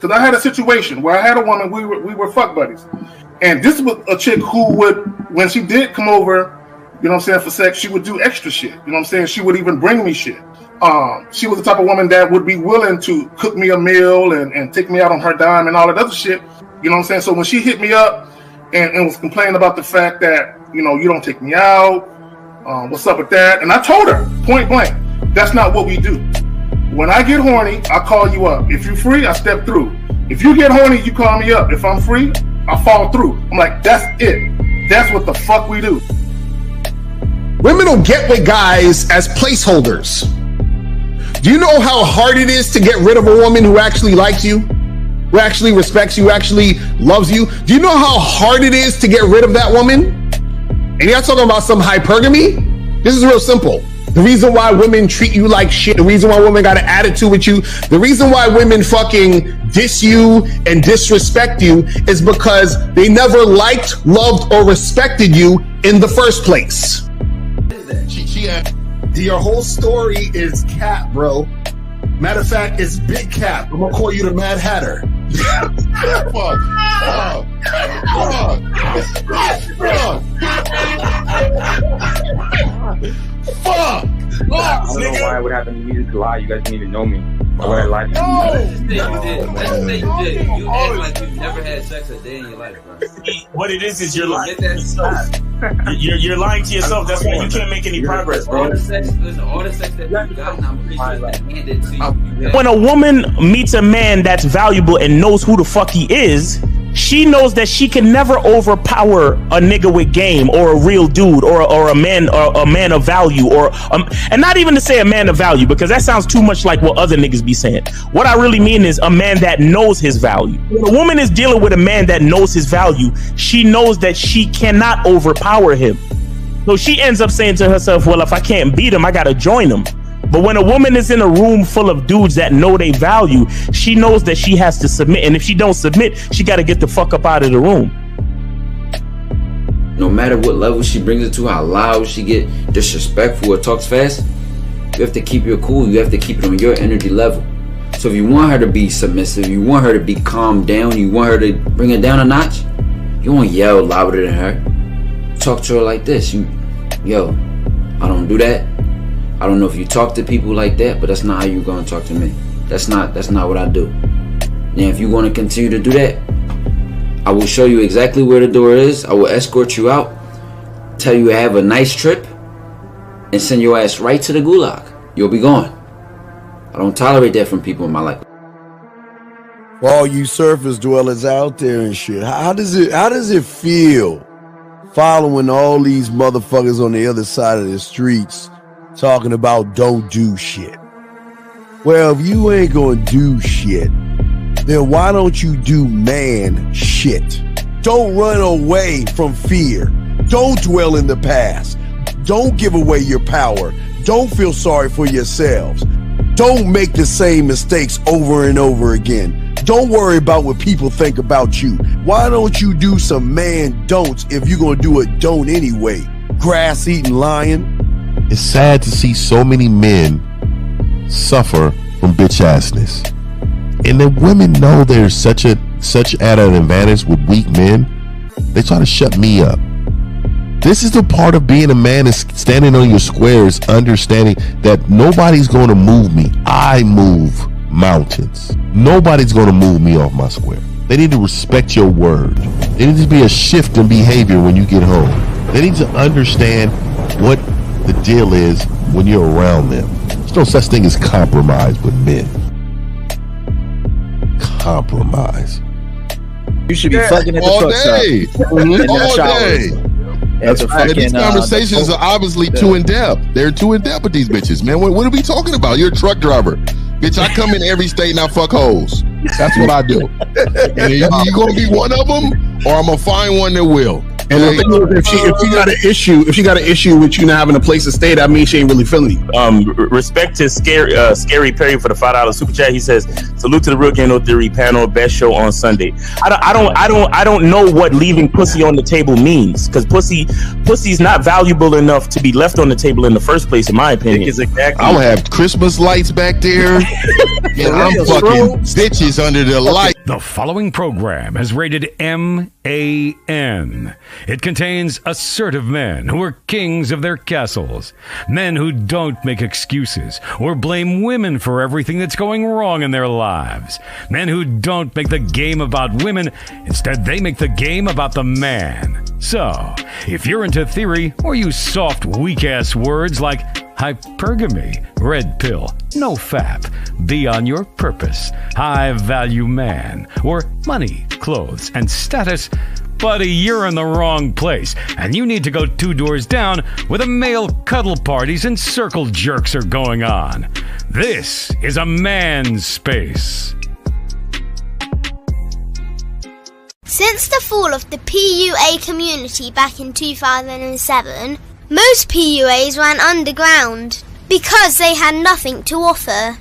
Because I had a situation where I had a woman, we were fuck buddies. And this was a chick who would, when she did come over, you know what I'm saying, for sex, she would do extra shit. You know what I'm saying? She would even bring me shit. She was the type of woman that would be willing to cook me a meal and take me out on her dime and all that other shit. You know what I'm saying? So when she hit me up and was complaining about the fact that, you know, you don't take me out, what's up with that? And I told her, point blank, that's not what we do. When I get horny, I call you up. If you're free, I step through. If you get horny, you call me up. If I'm free, I fall through. I'm like, that's it. That's what the fuck we do. Women don't get with guys as placeholders. Do you know how hard it is to get rid of a woman who actually likes you, who actually respects you, who actually loves you? Do you know how hard it is to get rid of that woman? And you're not talking about some hypergamy? This is real simple. The reason why women treat you like shit, the reason why women got an attitude with you, the reason why women fucking diss you and disrespect you is because they never liked, loved, or respected you in the first place. Your whole story is cap, bro. Matter of fact, it's big cap. I'm gonna call you the Mad Hatter. Fuck! I don't know why it would happen to me to lie. You guys didn't even know me. Why would I lie to you? Let's just say you did. You act like you've never had sex a day in your life, bro. What it is you're lying to yourself. You're lying to yourself. That's why you can't make any progress, bro. All the sex that you've gotten, I'm pretty sure it's handed to you. When a woman meets a man that's valuable and knows who the fuck he is, she knows that she can never overpower a nigga with game or a real dude or a man of value and not even to say a man of value, because that sounds too much like what other niggas be saying. What I really mean is a man that knows his value. When a woman is dealing with a man that knows his value, she knows that she cannot overpower him. So she ends up saying to herself, well, if I can't beat him, I gotta join him. But when a woman is in a room full of dudes that know they value, she knows that she has to submit. And if she don't submit, she got to get the fuck up out of the room. No matter what level she brings it to, how loud she get disrespectful or talks fast, you have to keep your cool. You have to keep it on your energy level. So if you want her to be submissive, you want her to be calmed down, you want her to bring it down a notch, you won't yell louder than her. Talk to her like this. Yo, I don't do that. I don't know if you talk to people like that, but that's not how you're gonna talk to me. That's not what I do. Now, if you want to continue to do that, I will show you exactly where the door is. I will escort you out, tell you have a nice trip, and send your ass right to the gulag. You'll be gone. I don't tolerate that from people in my life. For all you surface dwellers out there and shit, how does it feel following all these motherfuckers on the other side of the streets talking about don't do shit? Well, if you ain't gonna do shit, then why don't you do man shit? Don't run away from fear. Don't dwell in the past. Don't give away your power. Don't feel sorry for yourselves. Don't make the same mistakes over and over again. Don't worry about what people think about you. Why don't you do some man don'ts if you're gonna do a don't anyway? Grass eating lion. It's sad to see so many men suffer from bitch assness, and the women know they're such at an advantage with weak men. They try to shut me up. This is the part of being a man, is standing on your squares, understanding that nobody's going to move me. I move mountains. Nobody's going to move me off my square. They need to respect your word. There needs to be a shift in behavior when you get home. They need to understand what the deal is when you're around them. There's no such thing as compromise with men. Compromise. You should be fucking at the truck stop. All day. These conversations are obviously too in depth. They're too in depth with these bitches, man. What are we talking about? You're a truck driver, bitch. I come in every state and I fuck hoes. That's what I do. And you gonna be one of them, or I'm gonna find one that will. And the thing is, if she got an issue with you not having a place to stay, that means she ain't really feeling you. Respect to Scary Perry for the $5 super chat. He says, "Salute to the Real Game No Theory panel. Best show on Sunday." I don't know what leaving pussy on the table means, because pussy's not valuable enough to be left on the table in the first place, in my opinion. I'm gonna have Christmas lights back there, and I'm fucking bitches under the light. The following program is rated MAN. It contains assertive men who are kings of their castles, men who don't make excuses or blame women for everything that's going wrong in their lives, men who don't make the game about women, instead they make the game about the man. So, if you're into theory or use soft, weak-ass words like hypergamy, red pill, no fap, be on your purpose, high value man, or money, clothes, and status, buddy, you're in the wrong place, and you need to go 2 doors down where the male cuddle parties and circle jerks are going on. This is a man's space. Since the fall of the PUA community back in 2007, most PUAs ran underground because they had nothing to offer.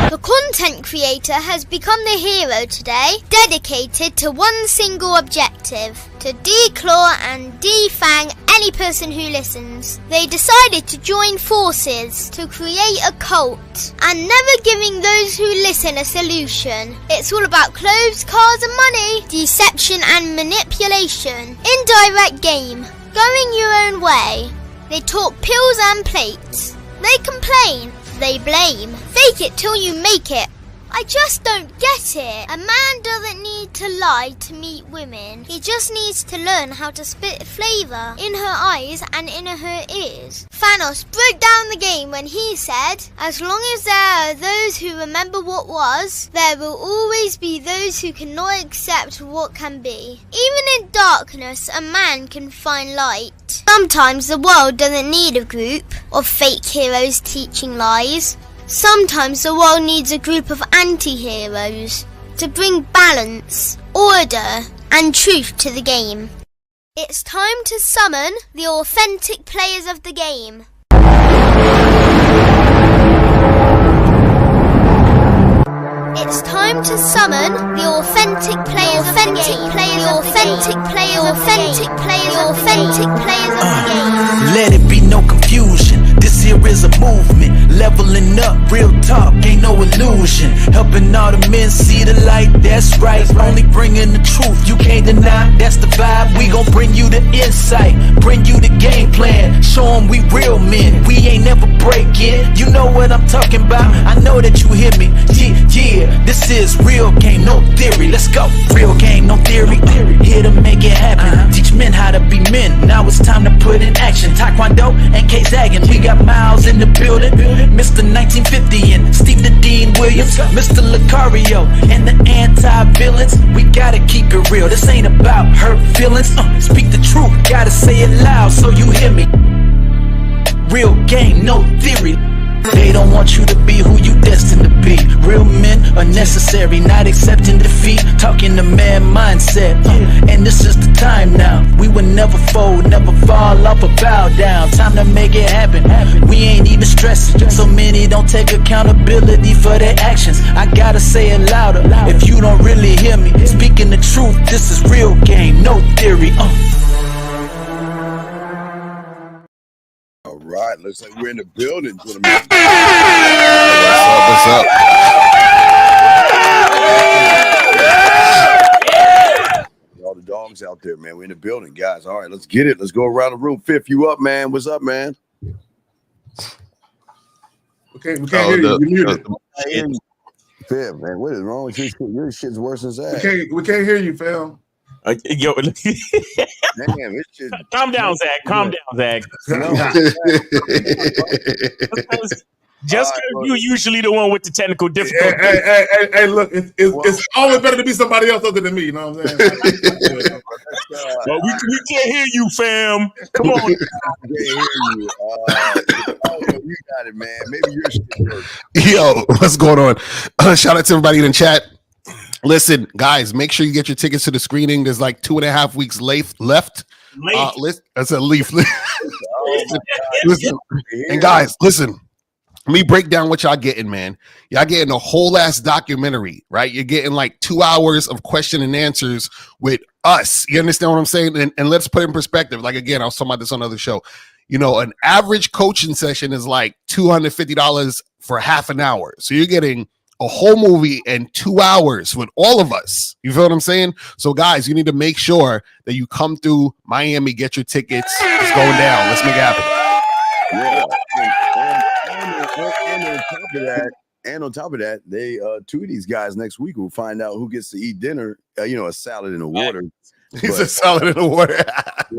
The content creator has become the hero today, dedicated to one single objective: to declaw and defang any person who listens. They decided to join forces to create a cult, and never giving those who listen a solution. It's all about clothes, cars and money, deception and manipulation, indirect game, going your own way. They talk pills and plates. They complain. They blame. Fake it till you make it. I just don't get it. A man doesn't need to lie to meet women. He just needs to learn how to spit flavour in her eyes and in her ears. Thanos broke down the game when he said, "As long as there are those who remember what was, there will always be those who cannot accept what can be." Even in darkness, a man can find light. Sometimes the world doesn't need a group of fake heroes teaching lies. Sometimes the world needs a group of anti-heroes to bring balance, order, and truth to the game. It's time to summon the authentic players of the game. It's time to summon the authentic players of the game. The authentic players of the game. Let it be no confusion. This here is a movement, leveling up, real talk, ain't no illusion. Helping all the men see the light, that's right. Only bringing the truth, you can't deny, that's the vibe. We gon' bring you the insight, bring you the game plan. Show them we real men, we ain't never breaking. You know what I'm talking about, I know that you hear me. Yeah, this is real game, no theory. Let's go, real game, no theory. Here to make it happen, teach men how to be men. Now it's time to put in action. Taekwondo and K-Zagging, we got Miles in the building, Mr. 1950 and Steve the Dean Williams, Mr. Lucario and the anti-villains. We gotta keep it real, this ain't about hurt feelings. Speak the truth, gotta say it loud so you hear me. Real game, no theory. They don't want you to be who you destined to be. Real men are necessary, not accepting defeat. Talking the man mindset, and this is the time now. We will never fold, never fall off or bow down. Time to make it happen. We ain't even stressing. So many don't take accountability for their actions. I gotta say it louder. If you don't really hear me, speaking the truth, this is real game, no theory. All right, looks like we're in the building. What's up? All the dogs out there, man. We're in the building, guys. All right, let's get it. Let's go around the room. Fifth, you up, man? What's up, man? We can't hear you. You're muted. Fifth, man. What is wrong with your shit? Your shit's worse than that. We can't hear you, fam. Yo, damn, this shit. Calm down, Zach. Calm down, Zach. Just because you usually the one with the technical difficulty. Hey, look, it's always better to be somebody else other than me. You know what I'm saying? Well, we can't hear you, fam. Come on. We can't hear you. You got it, man. Maybe your shit works. Yo, what's going on? Shout out to everybody in the chat. Listen, guys, make sure you get your tickets to the screening. There's like 2.5 weeks left. That's a leaf. Listen, and guys, listen. Let me break down what y'all getting, man. Y'all getting a whole ass documentary, right? You're getting like 2 hours of question and answers with us. You understand what I'm saying? And let's put it in perspective. Like, again, I was talking about this on another show. You know, an average coaching session is like $250 for half an hour. So you're getting a whole movie in 2 hours with all of us. You feel what I'm saying? So, guys, you need to make sure that you come through Miami, get your tickets. It's going down. Let's make it happen. Yeah. And on top of that, they two of these guys next week will find out who gets to eat dinner. A salad in the water. He's a salad in the water. We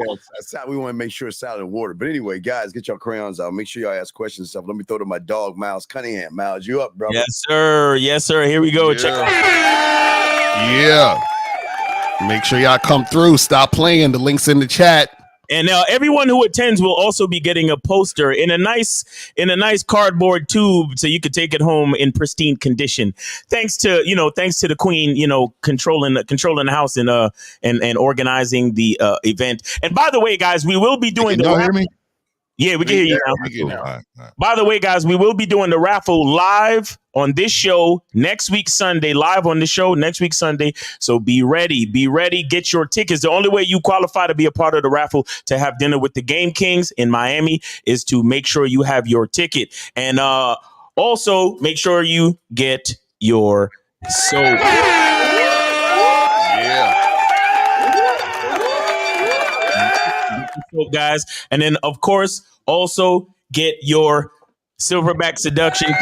want to make sure it's salad and water. But anyway, guys, get your crayons out. Make sure y'all ask questions and stuff. Let me throw to my dog, Miles Cunningham. Miles, you up, bro? Yes, sir. Yes, sir. Here we go. Yeah. Check it out. Yeah. Make sure y'all come through. Stop playing. The link's in the chat. And now everyone who attends will also be getting a poster in a nice cardboard tube, so you could take it home in pristine condition. Thanks to the Queen, controlling the house and organizing the event. And by the way, guys, we will be doing. Y'all hear me? Yeah, we can hear you now. All right. By the way, guys, we will be doing the raffle live on this show next week, Sunday, live on the show next week, Sunday. So be ready. Get your tickets. The only way you qualify to be a part of the raffle to have dinner with the Game Kings in Miami is to make sure you have your ticket. And also make sure you get your soap. Guys, and then of course also get your Silverback Seduction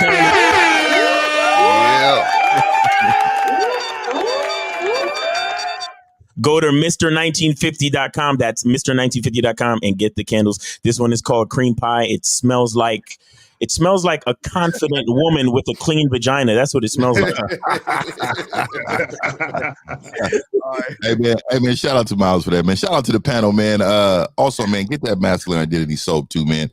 Go to Mr1950.com. That's Mr1950.com and get the candles. This one is called Cream Pie. It smells like a confident woman with a clean vagina. That's what it smells like. Hey man, shout out to Miles for that, man. Shout out to the panel, man. Also, man, get that masculine identity soap too, man.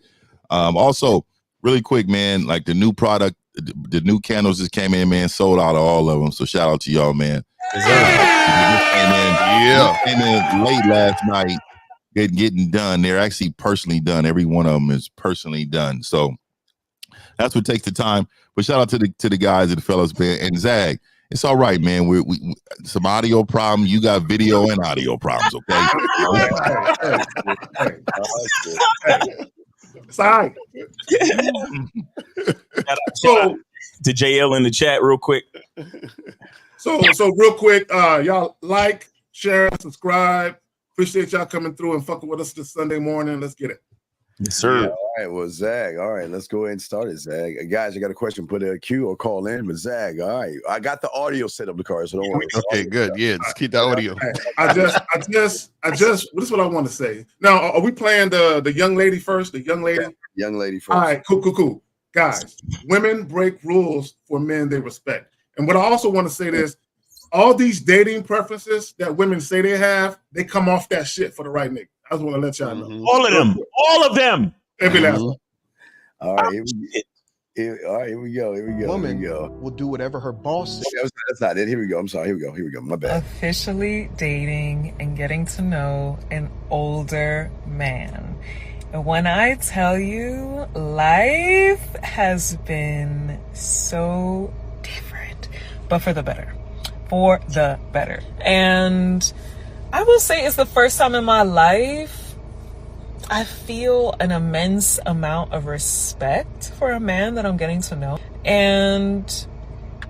Also, really quick, man, like the new product, the new candles just came in, man, sold out of all of them. So shout out to y'all, man. Came in late last night, getting done. They're actually personally done. Every one of them is personally done. So that's what takes the time. But shout out to the guys and the fellas, man. And Zag, it's all right, man. We some audio problem. You got video and audio problems, okay? It's all right. So to JL in the chat real quick. So real quick, y'all like, share, subscribe. Appreciate y'all coming through and fucking with us this Sunday morning. Let's get it. Yes, sir. Yeah, all right, well, Zag. All right, let's go ahead and start it, Zag. Guys, I got a question. Put a cue or call in, but Zag. All right, I got the audio set up the car, so don't worry. Okay, good. Yeah, just keep the audio. I just. This is what I want to say. Now, are we playing the young lady first? The young lady. Young lady first. All right, cool. Guys, women break rules for men they respect. And what I also want to say is, all these dating preferences that women say they have, they come off that shit for the right nigga. I just want to let y'all know. All of them. Every last one. All right, here we go. Woman will do whatever her boss says. That's not it. Here we go. I'm sorry. Here we go. My bad. Officially dating and getting to know an older man. And when I tell you, life has been so different, but for the better. And I will say it's the first time in my life I feel an immense amount of respect for a man that I'm getting to know. And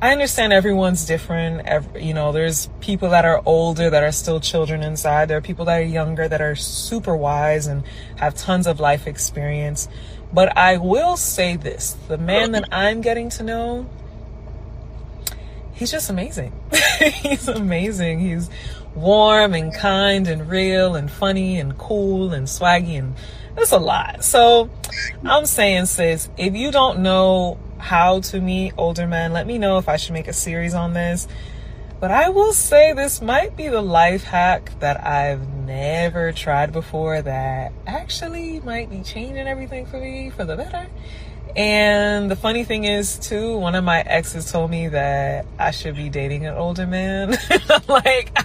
I understand everyone's different. There's people that are older that are still children inside. There are people that are younger that are super wise and have tons of life experience. But I will say this, the man that I'm getting to know, he's just amazing. He's amazing. He's warm and kind and real and funny and cool and swaggy, and that's a lot. So I'm saying, sis, if you don't know how to meet older men, let me know if I should make a series on this. But I will say this might be the life hack that I've never tried before that actually might be changing everything for me for the better. And the funny thing is, too, one of my exes told me that I should be dating an older man. I'm like,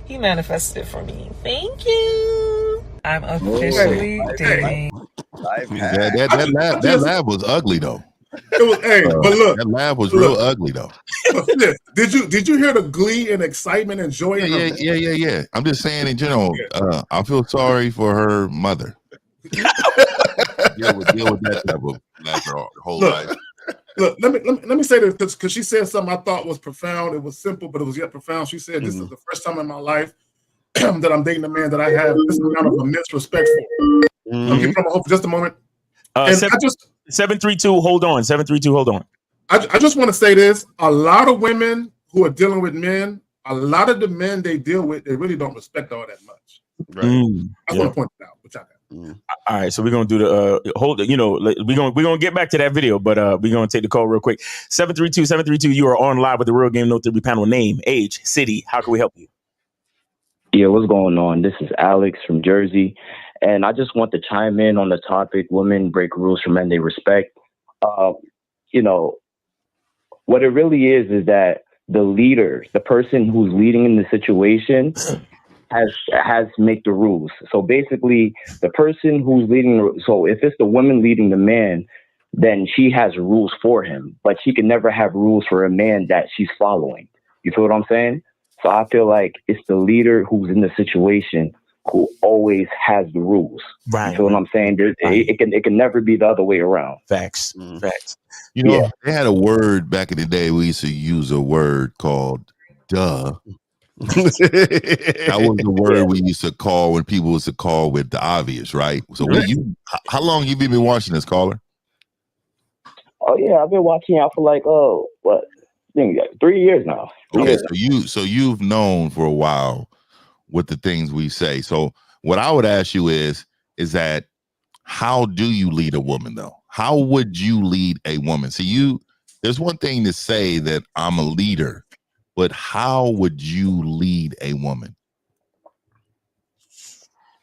he manifested it for me. Thank you. I'm officially dating. That laugh was ugly though. It was, hey, but look, that laugh was real ugly though. Did you hear the glee and excitement and joy? Yeah. I'm just saying in general. I feel sorry for her mother. deal with that type of laugh her whole life. Look, let me say this because she said something I thought was profound. It was simple, but it was yet profound. She said, "This is the first time in my life that I'm dating a man that I have this amount of immense respect for." I'm keeping on for just a moment. 732. Hold on. 732. Hold on. I just want to say this: a lot of women who are dealing with men, a lot of the men they deal with, they really don't respect all that much. Right? I just want to point it out. Which I got. All right, so we're gonna do the hold. We're gonna get back to that video, but we're gonna take the call real quick. 732. You are on live with the Real Game No 3 panel. Name, age, city. How can we help you? Yeah, what's going on? This is Alex from Jersey, and I just want to chime in on the topic: women break rules for men they respect. What it really is that the leader, the person who's leading in the situation, has make the rules. So basically, the person who's leading. So if it's the woman leading the man, then she has rules for him, but she can never have rules for a man that she's following. You feel what I'm saying? So I feel like it's the leader who's in the situation who always has the rules. Right. You feel what I'm saying? It can never be the other way around. Facts. Facts. You know, they had a word back in the day. We used to use a word called "duh." That was the word we used to call when people used to call with the obvious, right? So how long have you been watching this, caller? Oh yeah, I've been watching y'all for like 3 years now. Okay, so you've known for a while what the things we say. So what I would ask you is that how do you lead a woman though? How would you lead a woman? See, there's one thing to say that I'm a leader, but how would you lead a woman?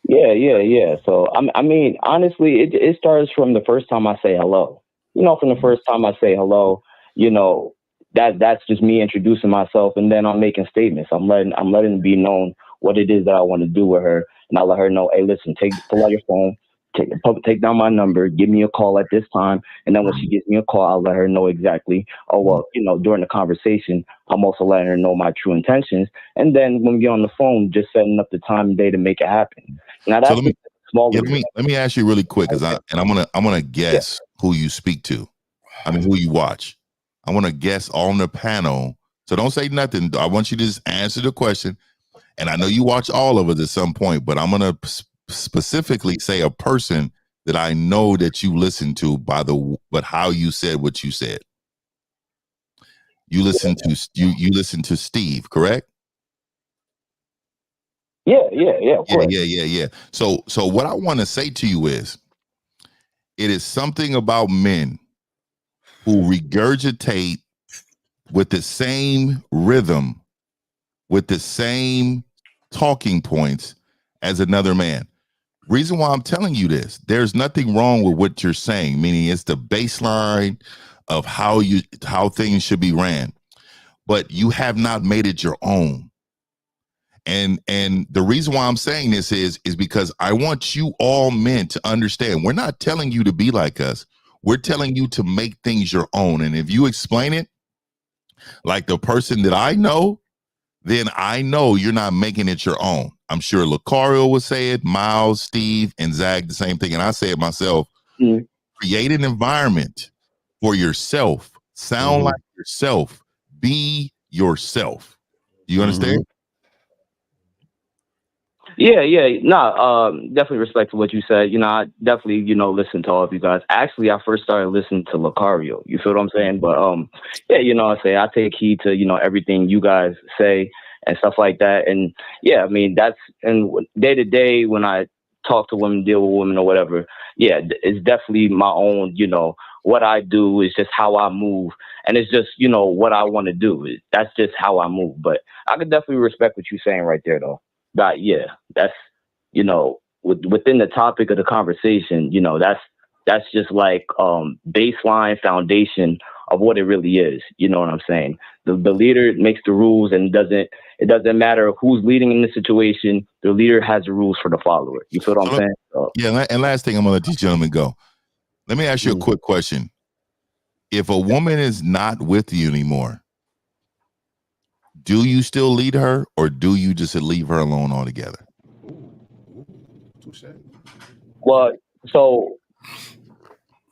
Yeah. So I mean, honestly, it starts from the first time I say hello. From the first time I say hello, that's just me introducing myself, and then I'm making statements. I'm letting it be known what it is that I want to do with her, and I let her know, hey, listen, pull out your phone, take down my number, give me a call at this time, and then when she gives me a call, I'll let her know exactly. During the conversation, I'm also letting her know my true intentions, and then when we get on the phone, just setting up the time and day to make it happen. Now that's let me ask you really quick, I'm gonna guess who you speak to. I mean, who you watch. I want to guess on the panel. So don't say nothing. I want you to just answer the question. And I know you watch all of it at some point, but I'm going to specifically say a person that I know that you listen to but how you said what you said. You listen to Steve, correct? Yeah. Of course. Yeah. So what I want to say to you is, it is something about men who regurgitate with the same rhythm, with the same talking points as another man. Reason why I'm telling you this, there's nothing wrong with what you're saying, meaning it's the baseline of how things should be ran, but you have not made it your own. And the reason why I'm saying this is because I want you all men to understand, we're not telling you to be like us. We're telling you to make things your own. And if you explain it like the person that I know, then I know you're not making it your own. I'm sure Lucario would say it, Miles, Steve, and Zach, the same thing. And I say it myself. Create an environment for yourself. Sound like yourself. Be yourself. Do you understand? Yeah. Definitely respect to what you said. I definitely, listen to all of you guys. Actually, I first started listening to Lucario. You feel what I'm saying? But I take heed to, everything you guys say and stuff like that. And yeah, I mean, that's, and day to day when I talk to women, deal with women or whatever, yeah, it's definitely my own, what I do is just how I move. And it's just, what I want to do. That's just how I move. But I could definitely respect what you're saying right there, though. that's, you know, within the topic of the conversation, you know, that's just like baseline foundation of what it really is. You know what I'm saying? The leader makes the rules, and it doesn't matter who's leading in the situation. The leader has the rules for the follower. You feel what I'm saying? So, yeah, and last thing, I'm gonna let these gentlemen go. Let me ask you a quick question. If a woman is not with you anymore, do you still lead her, or do you just leave her alone altogether? well, so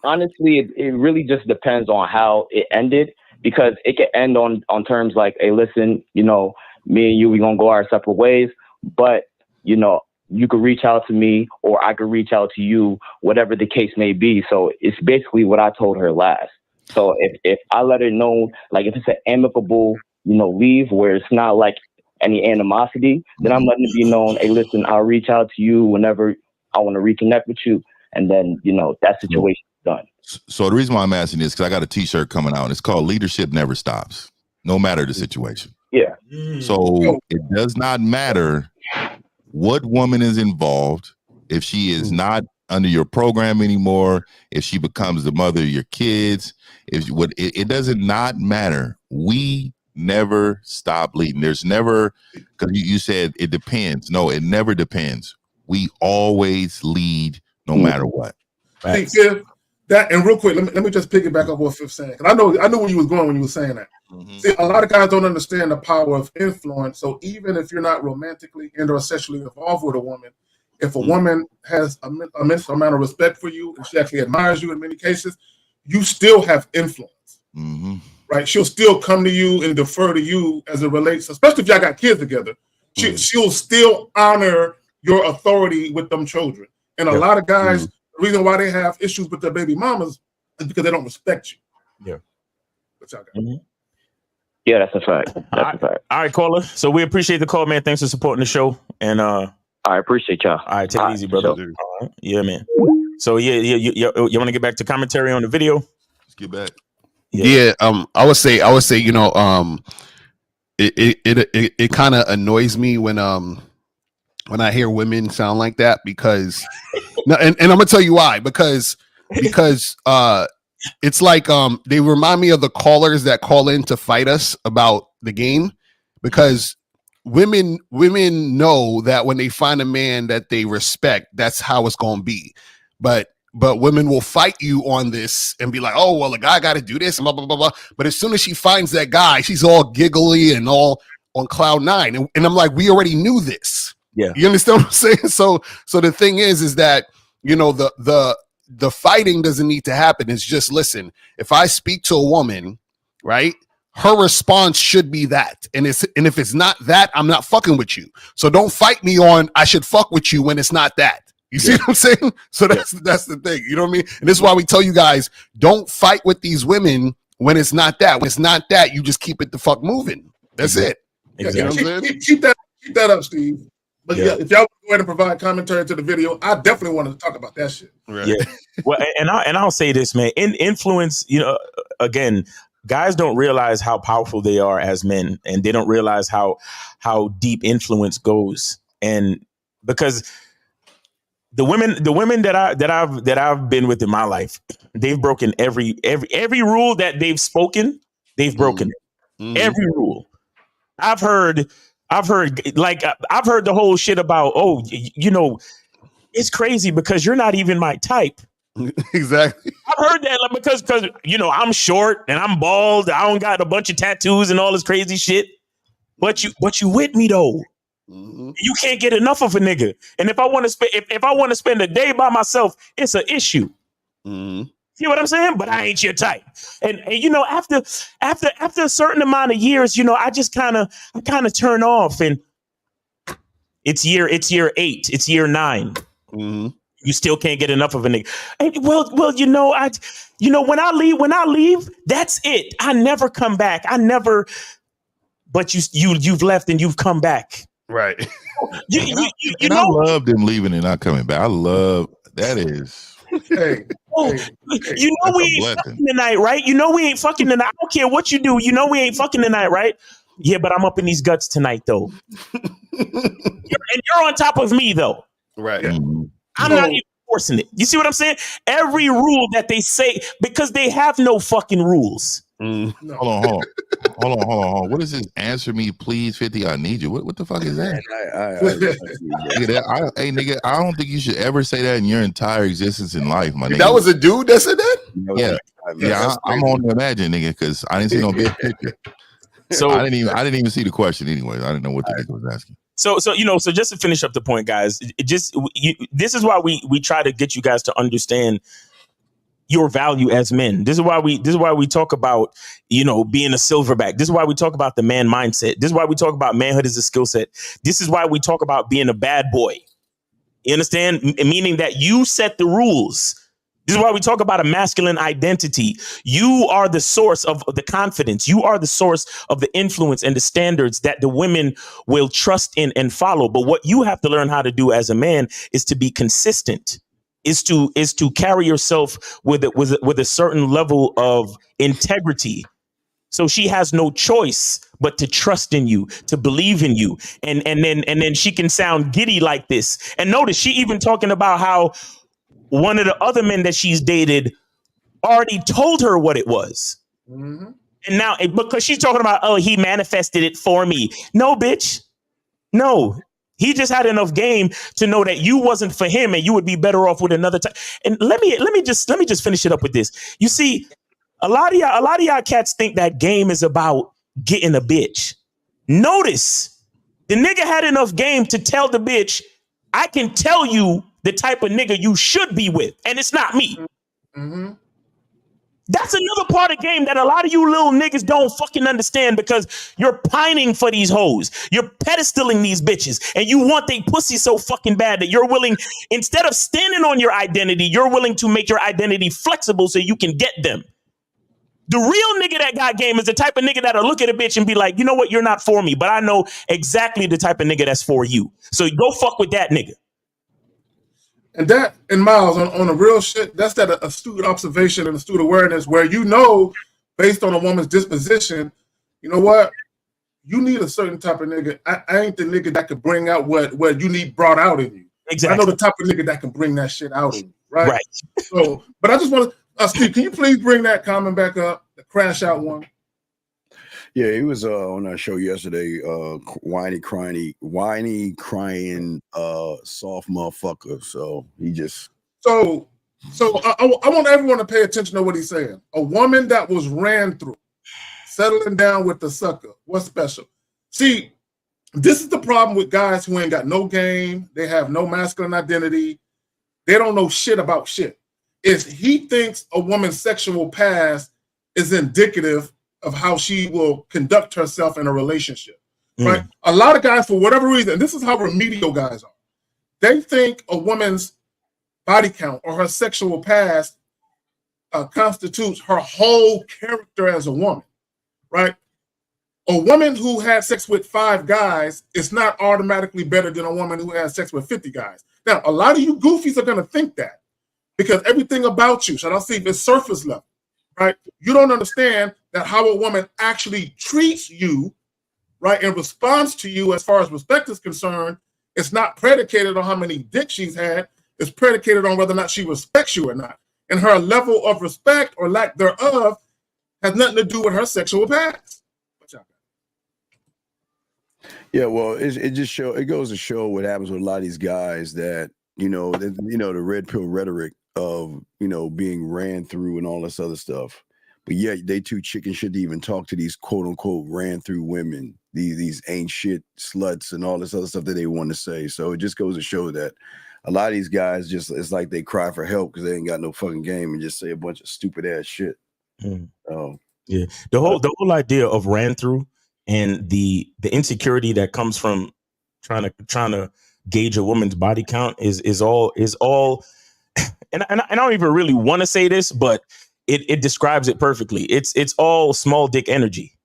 honestly, it really just depends on how it ended, because it can end on terms like, hey, listen, you know, me and you, we gonna go our separate ways, but you know, you could reach out to me or I could reach out to you, whatever the case may be. So it's basically what I told her last. So if I let her know, like if it's an amicable, you know, leave where it's not like any animosity, then I'm letting it be known, hey, listen, I'll reach out to you whenever I want to reconnect with you. And then, you know, that situation is done. So the reason why I'm asking this, because I got a t-shirt coming out, and it's called Leadership Never Stops, no matter the situation. Yeah. So it does not matter what woman is involved. If she is not under your program anymore, if she becomes the mother of your kids, it doesn't not matter. We never stop leading. There's never, because you said it depends. No, it never depends. We always lead no matter what. See, Fifth, that, and real quick, let me just piggyback up what Fifth saying. Because I know where you was going when you were saying that. See, a lot of guys don't understand the power of influence. So even if you're not romantically and or sexually involved with a woman, if a woman has a immense amount of respect for you and she actually admires you in many cases, you still have influence. Right? She'll still come to you and defer to you as it relates, especially if y'all got kids together. She'll still honor your authority with them children. And a lot of guys, the reason why they have issues with their baby mamas is because they don't respect you. Yeah. What y'all got? Yeah, that's a fact. That's a fact. All right, caller. So we appreciate the call, man. Thanks for supporting the show. And I appreciate y'all. All right, take it easy, brother. Sure. Yeah, man. So you want to get back to commentary on the video? Let's get back. Yeah. I would say, you know, it kind of annoys me when I hear women sound like that, because and I'm gonna tell you why, because it's like they remind me of the callers that call in to fight us about the game, because women know that when they find a man that they respect, that's how it's gonna be. But women will fight you on this and be like, oh, well, the guy got to do this and blah, blah, blah, blah. But as soon as she finds that guy, she's all giggly and all on cloud nine. And I'm like, we already knew this. Yeah. You understand what I'm saying? So the thing is that, you know, the fighting doesn't need to happen. It's just, listen, if I speak to a woman, right, her response should be that. And if it's not that, I'm not fucking with you. So don't fight me on, I should fuck with you when it's not that. You see what I'm saying? So that's the thing. You know what I mean? And this is why we tell you guys, don't fight with these women when it's not that. When it's not that, you just keep it the fuck moving. That's it. Exactly. You know keep that up, Steve. But yeah, if y'all go ahead and provide commentary to the video, I definitely want to talk about that shit. Right. Yeah. Well, and I'll say this, man. In influence, you know, again, guys don't realize how powerful they are as men, and they don't realize how deep influence goes. And because the women that I've been with in my life, they've broken every rule that they've spoken. They've broken it. Every rule. I've heard the whole shit about, oh, you know, it's crazy because you're not even my type. Exactly. I've heard that because you know, I'm short and I'm bald. I don't got a bunch of tattoos and all this crazy shit. But you with me though. You can't get enough of a nigga. And if I want to spend a day by myself, it's an issue. See what I'm saying? But I ain't your type. And you know, after a certain amount of years, you know, I kind of turn off, and it's year 8, it's year 9. You still can't get enough of a nigga. And, well, you know, when I leave, that's it. I never come back. But you've left and you've come back. Right. I love them leaving and not coming back. I love that is. Hey, you know we ain't fucking tonight, right? You know we ain't fucking tonight. I don't care what you do. You know we ain't fucking tonight, right? Yeah, but I'm up in these guts tonight, though. you're on top of me though. Right. I'm not even forcing it. You see what I'm saying? Every rule that they say, because they have no fucking rules. Hold on. What is this? Answer me, please, 50. I need you. What the fuck is that? Hey, nigga, I don't think you should ever say that in your entire existence in life, my nigga. That was a dude that said that? Yeah. I'm on to imagine, nigga, because I didn't see no big picture. So I didn't even see the question anyway. I didn't know what the nigga was asking. So just to finish up the point, guys, this is why we try to get you guys to understand your value as men. This is why we talk about, being a silverback. This is why we talk about the man mindset. This is why we talk about manhood as a skill set. This is why we talk about being a bad boy. You understand? Meaning that you set the rules. This is why we talk about a masculine identity. You are the source of the confidence. You are the source of the influence and the standards that the women will trust in and follow. But what you have to learn how to do as a man is to be consistent, is to carry yourself with a certain level of integrity. So she has no choice but to trust in you, to believe in you. And then she can sound giddy like this. And notice she even talking about how one of the other men that she's dated already told her what it was. And now, because she's talking about, oh, he manifested it for me. No, bitch. No, he just had enough game to know that you wasn't for him and you would be better off with another type. And let me just finish it up with this. You see, a lot of y'all cats think that game is about getting a bitch. Notice the nigga had enough game to tell the bitch, I can tell you the type of nigga you should be with, and it's not me. That's another part of the game that a lot of you little niggas don't fucking understand, because you're pining for these hoes. You're pedestaling these bitches, and you want they pussy so fucking bad that you're willing, instead of standing on your identity, you're willing to make your identity flexible so you can get them. The real nigga that got game is the type of nigga that'll look at a bitch and be like, you know what, you're not for me, but I know exactly the type of nigga that's for you. So go fuck with that nigga. And that, and Miles, on the real shit, that's that astute observation and astute awareness where based on a woman's disposition, you know what? You need a certain type of nigga. I ain't the nigga that can bring out what you need brought out in you. Exactly. I know the type of nigga that can bring that shit out in you, right? So, but I just want to, Steve, can you please bring that comment back up, the crash out one? Yeah, he was on our show yesterday, whiny, crying, soft motherfucker. So he just... So I want everyone to pay attention to what he's saying. A woman that was ran through, settling down with the sucker. What's special? See, this is the problem with guys who ain't got no game. They have no masculine identity. They don't know shit about shit. Is he thinks a woman's sexual past is indicative of how she will conduct herself in a relationship, right? A lot of guys, for whatever reason, and this is how remedial guys are, they think a woman's body count or her sexual past constitutes her whole character as a woman, right? A woman who had sex with 5 guys is not automatically better than a woman who has sex with 50 guys. Now, a lot of you goofies are going to think that because everything about you, shall I say, is surface level, right? You don't understand that how a woman actually treats you, right, and responds to you as far as respect is concerned, it's not predicated on how many dicks she's had. It's predicated on whether or not she respects you or not. And her level of respect or lack thereof has nothing to do with her sexual past. Yeah, well, it goes to show what happens with a lot of these guys that, the red pill rhetoric of, being ran through and all this other stuff. But yet they too chicken shit to even talk to these quote unquote ran through women, these ain't shit sluts and all this other stuff that they want to say. So it just goes to show that a lot of these guys it's like they cry for help because they ain't got no fucking game and just say a bunch of stupid ass shit. Yeah, the whole idea of ran through and the insecurity that comes from trying to gauge a woman's body count is all and I don't even really want to say this, but it describes it perfectly. It's all small dick energy.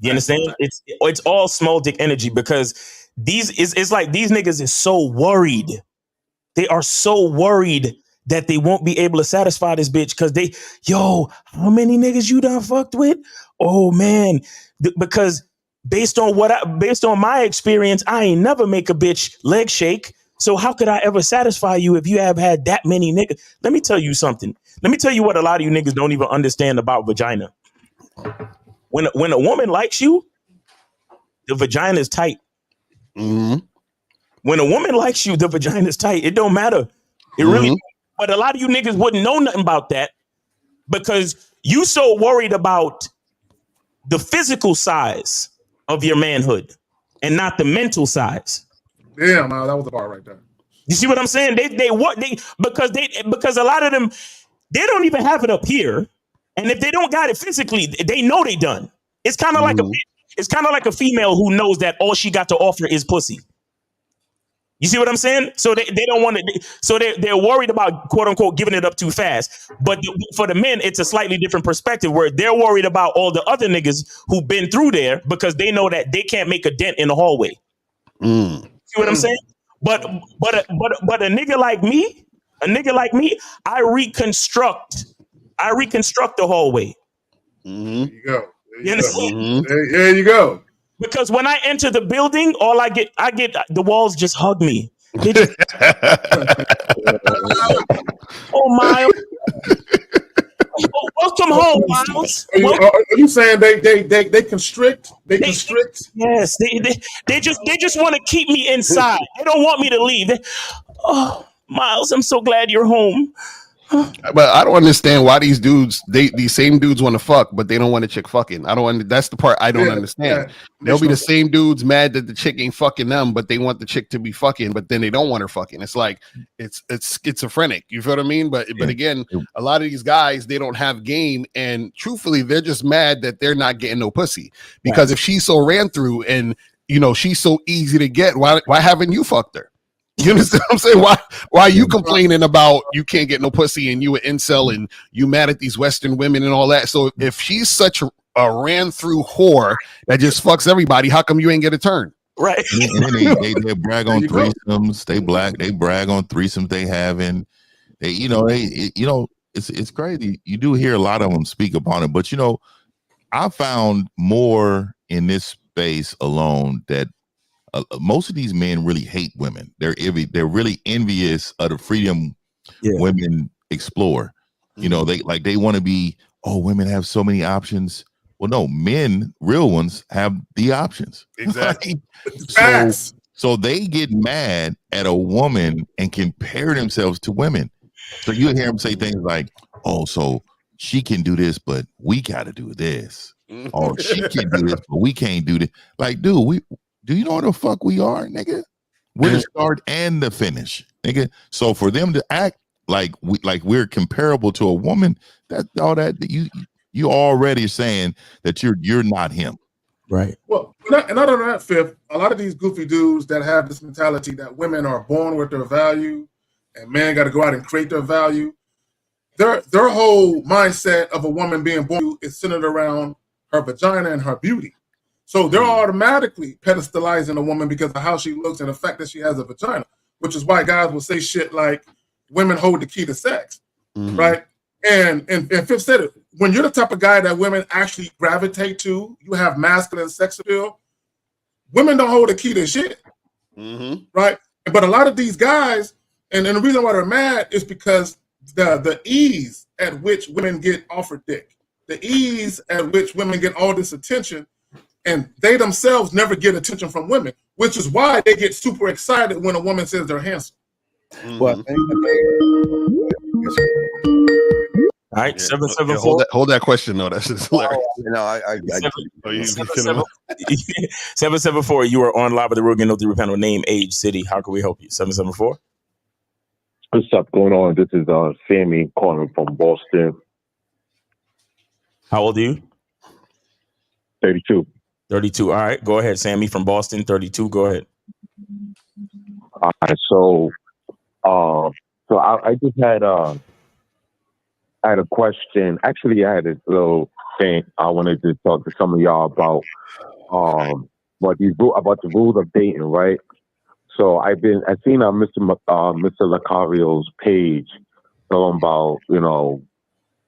You understand? It's all small dick energy because it's like these niggas is so worried. They are so worried that they won't be able to satisfy this bitch because how many niggas you done fucked with? Oh man, because based on my experience, I ain't never make a bitch leg shake. So how could I ever satisfy you if you have had that many niggas? Let me tell you something. Let me tell you what a lot of you niggas don't even understand about vagina. When a woman likes you, the vagina is tight. Mm-hmm. When a woman likes you, the vagina is tight. It don't matter. It really. But a lot of you niggas wouldn't know nothing about that because you so worried about the physical size of your manhood and not the mental size. Damn, that was a bar right there. You see what I'm saying? Because a lot of them, they don't even have it up here, and if they don't got it physically, they know they done. It's kind of like a female who knows that all she got to offer is pussy. You see what I'm saying? So they don't want to. So they're worried about quote unquote giving it up too fast. But for the men, it's a slightly different perspective where they're worried about all the other niggas who've been through there because they know that they can't make a dent in the hallway. See what I'm saying? But a nigga like me, I reconstruct the hallway. There you go. There you go. Because when I enter the building, all I get the walls just hug me. They just, oh Miles, welcome home, Miles. Are you saying they constrict? They constrict? Yes, they just want to keep me inside. They don't want me to leave. Oh, Miles, I'm so glad you're home. But I don't understand why these same dudes want to fuck, but they don't want a chick fucking. That's the part I don't understand. They'll be the same dudes mad that the chick ain't fucking them, but they want the chick to be fucking, but then they don't want her fucking. It's like it's schizophrenic. You feel what I mean? But again, a lot of these guys, they don't have game, and truthfully, they're just mad that they're not getting no pussy. Because if she's so ran through and she's so easy to get, why haven't you fucked her? You understand what I'm saying? Why are you complaining about you can't get no pussy and you an incel and you mad at these Western women and all that? So if she's such a ran through whore that just fucks everybody, how come you ain't get a turn? Right. And then they brag on threesomes. They brag on threesomes they having. It's crazy. You do hear a lot of them speak upon it, but I found more in this space alone that most of these men really hate women. They're really envious of the freedom women explore. They want to be, women have so many options. Well, no, men, real ones, have the options. Exactly. So they get mad at a woman and compare themselves to women. So you hear them say things like, "Oh, so she can do this, but we got to do this." Or she can do this, but we can't do this. Like, dude, do you know what the fuck we are, nigga? We're the start and the finish, nigga. So for them to act like we're comparable to a woman, that you already saying that you're not him. Right. Well, and not on that fifth, a lot of these goofy dudes that have this mentality that women are born with their value and men got to go out and create their value. Their whole mindset of a woman being born is centered around her vagina and her beauty. So they're automatically pedestalizing a woman because of how she looks and the fact that she has a vagina, which is why guys will say shit like women hold the key to sex, right? And Fifth said it, when you're the type of guy that women actually gravitate to, you have masculine sex appeal, women don't hold the key to shit, right? But a lot of these guys, and the reason why they're mad is because the ease at which women get offered dick, the ease at which women get all this attention, and they themselves never get attention from women, which is why they get super excited when a woman says they're handsome. Well, all right, 774. Hold that question though. That's just hilarious. 774. You are on live with the Rogan No 3 panel. Name, age, city. How can we help you? 774. What's up going on? This is Sammy calling from Boston. How old are you? 32. 32. All right, go ahead, Sammy from Boston. 32. Go ahead. All right, so I just had a question. Actually, I had a little thing I wanted to talk to some of y'all about the rules of dating, right? So I've seen on Mr. Lucario's page talking about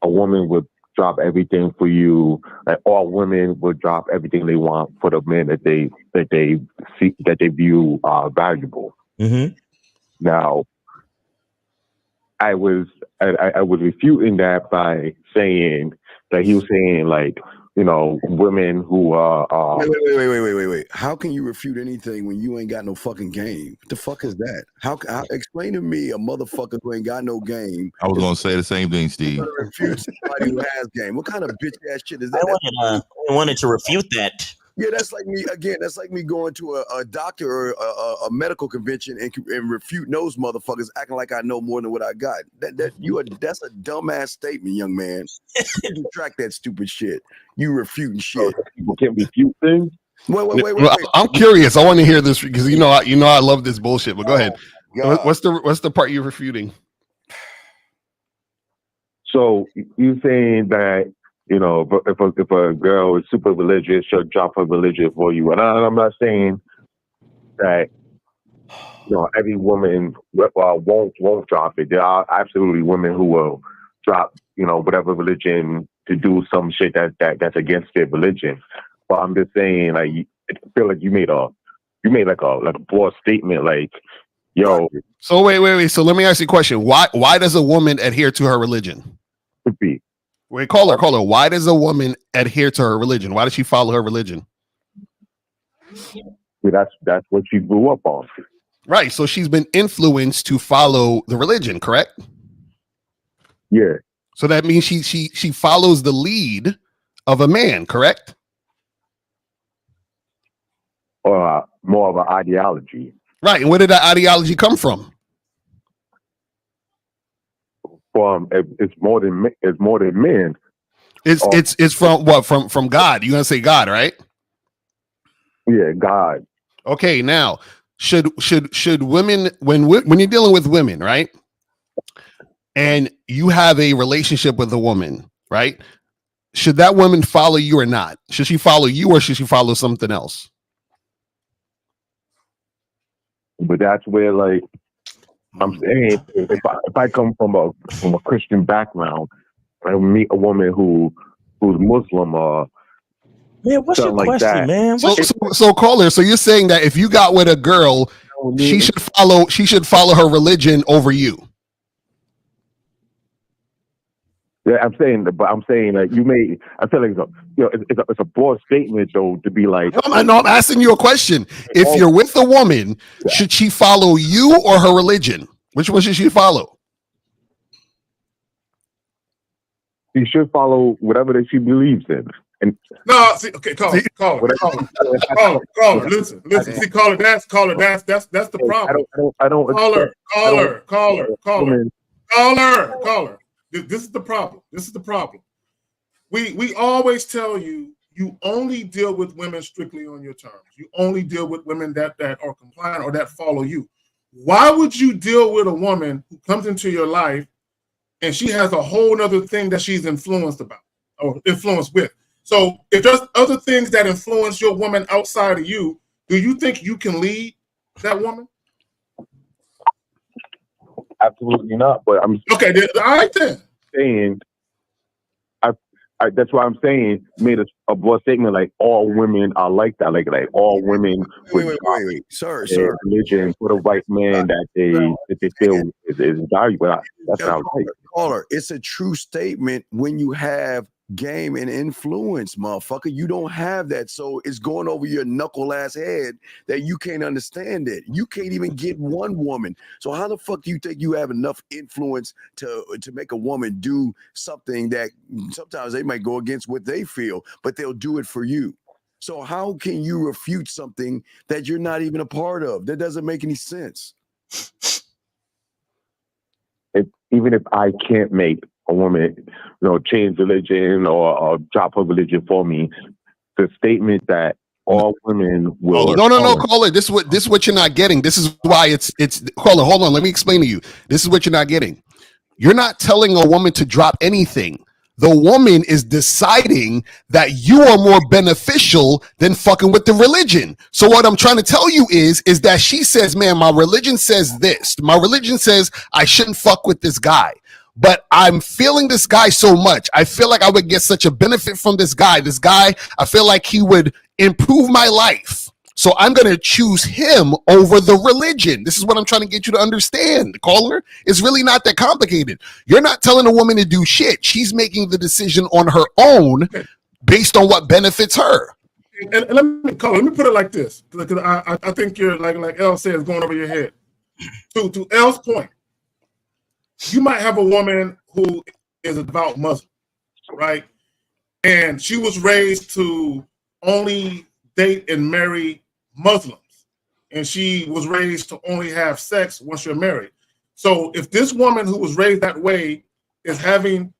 a woman with drop everything for you. Like all women would drop everything they want for the men that they view valuable. Mm-hmm. Now, I was refuting that by saying that he was saying like, women who are Wait. How can you refute anything when you ain't got no fucking game? What the fuck is that? How explain to me a motherfucker who ain't got no game? I was gonna say the same thing, Steve. Refute somebody who has game. What kind of bitch ass shit is that? I wanted to refute that. Yeah, that's like me again. That's like me going to a doctor or a medical convention and refute those motherfuckers acting like I know more than what I got. That's a dumbass statement, young man. You track that stupid shit. You refuting shit. People can't refute things. Wait. I'm curious. I want to hear this because I love this bullshit. But go ahead. What's the part you're refuting? So you saying that if a girl is super religious, she'll drop her religion for you, and I'm not saying that every woman won't drop it. There are absolutely women who will drop whatever religion to do some shit that's against their religion. But I'm just saying, like, I feel like you made like a broad statement, like, yo. So wait. So let me ask you a question. Why does a woman adhere to her religion? Could be. Wait, call her. Why does a woman adhere to her religion? Why does she follow her religion? Yeah, that's what she grew up on. Right. So she's been influenced to follow the religion, correct? Yeah. So that means she follows the lead of a man, correct? Or more of an ideology. Right. And where did that ideology come from? It's more than men. It's from what? From God. You're gonna say God, right? Yeah, God. Okay, now should women when you're dealing with women, right? And you have a relationship with a woman, right? Should that woman follow you or not? Should she follow you or should she follow something else? But that's where, like, I'm saying, if I come from a Christian background, I meet a woman who's Muslim or man, what's your like question, that. man? So caller, so you're saying that if you got with a girl, she should follow her religion over you. Yeah, I'm saying that you may. I feel like it's a broad statement though to be like. No, I'm asking you a question. If you're with a woman, should she follow you or her religion? Which one should she follow? She should follow whatever that she believes in. And no, see, okay, caller. Listen. See, caller, that's the problem. Caller. This is the problem. We always tell you only deal with women strictly on your terms. You only deal with women that are compliant or that follow you. Why would you deal with a woman who comes into your life and she has a whole other thing that she's influenced about or influenced with? So if there's other things that influence your woman outside of you, do you think you can lead that woman? Absolutely not. But I'm okay. All right then. Saying, that's why I'm saying made a broad statement like all women are like that, like all women. Wait, sir. Religion for the right man that they feel is valuable. That's not right. Caller, it's a true statement when you have game and influence, motherfucker. You don't have that, so it's going over your knuckle ass head that you can't understand it. You can't even get one woman. So how the fuck do you think you have enough influence to make a woman do something that sometimes they might go against what they feel, but they'll do it for you? So how can you refute something that you're not even a part of? That doesn't make any sense. Even if I can't make a woman, change religion or drop her religion for me, the statement that all women will. No, caller. This is what you're not getting. This is why it's caller. Hold on, let me explain to you. This is what you're not getting. You're not telling a woman to drop anything. The woman is deciding that you are more beneficial than fucking with the religion. So what I'm trying to tell you is that she says, man, my religion says this. My religion says I shouldn't fuck with this guy. but I'm feeling this guy so much. I feel like I would get such a benefit from this guy. This guy, I feel like he would improve my life. So I'm going to choose him over the religion. This is what I'm trying to get you to understand, caller. It's really not that complicated. You're not telling a woman to do shit. She's making the decision on her own based on what benefits her. And let me put it like this, because I think you're like Elle says, going over your head. To Elle's point, you might have a woman who is a devout Muslim, right? And she was raised to only date and marry Muslims, and she was raised to only have sex once you're married. So if this woman who was raised that way is having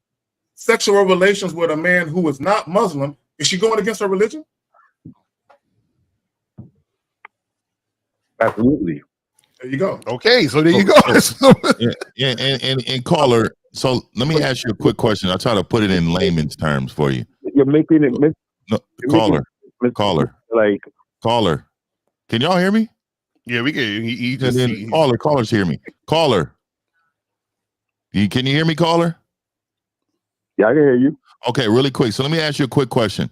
sexual relations with a man who is not Muslim, is she going against her religion? Absolutely. There you go. Okay, so there you go. And caller, so let me ask you a quick question. I'll try to put it in layman's terms for you. You're making it. No, caller. Can y'all hear me? Yeah, we can. Callers hear me. Caller. Can you hear me, caller? Yeah, I can hear you. Okay, really quick. So let me ask you a quick question.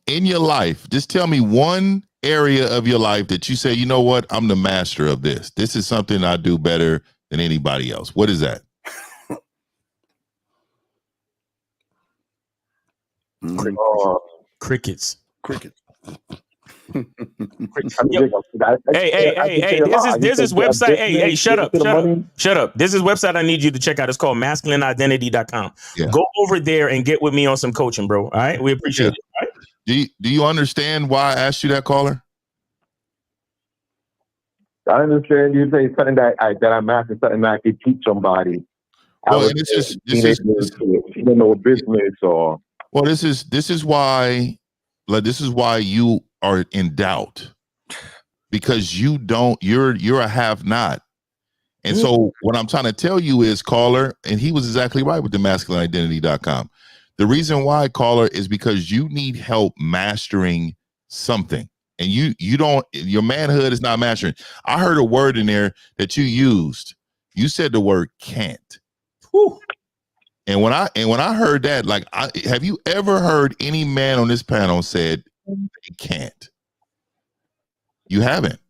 In your life, just tell me one area of your life that you say, you know what, I'm the master of this. This is something I do better than anybody else. What is that? Crickets. Hey, there's this website. Hey, shut up. This is website I need you to check out. It's called masculineidentity.com. Yeah. Go over there and get with me on some coaching, bro. All right. We appreciate it. All right? Do you understand why I asked you that, caller? I understand you say something that I'm asking something that I could teach somebody. Well, and this is you don't know a business or. Well, this is why you are in doubt, because you're a have not. And so what I'm trying to tell you is, caller, and he was exactly right with the masculineidentity.com. The reason why, caller, is because you need help mastering something. And your manhood is not mastering. I heard a word in there that you used. You said the word can't. Whew. And when I heard that, like, have you ever heard any man on this panel said they can't? You haven't.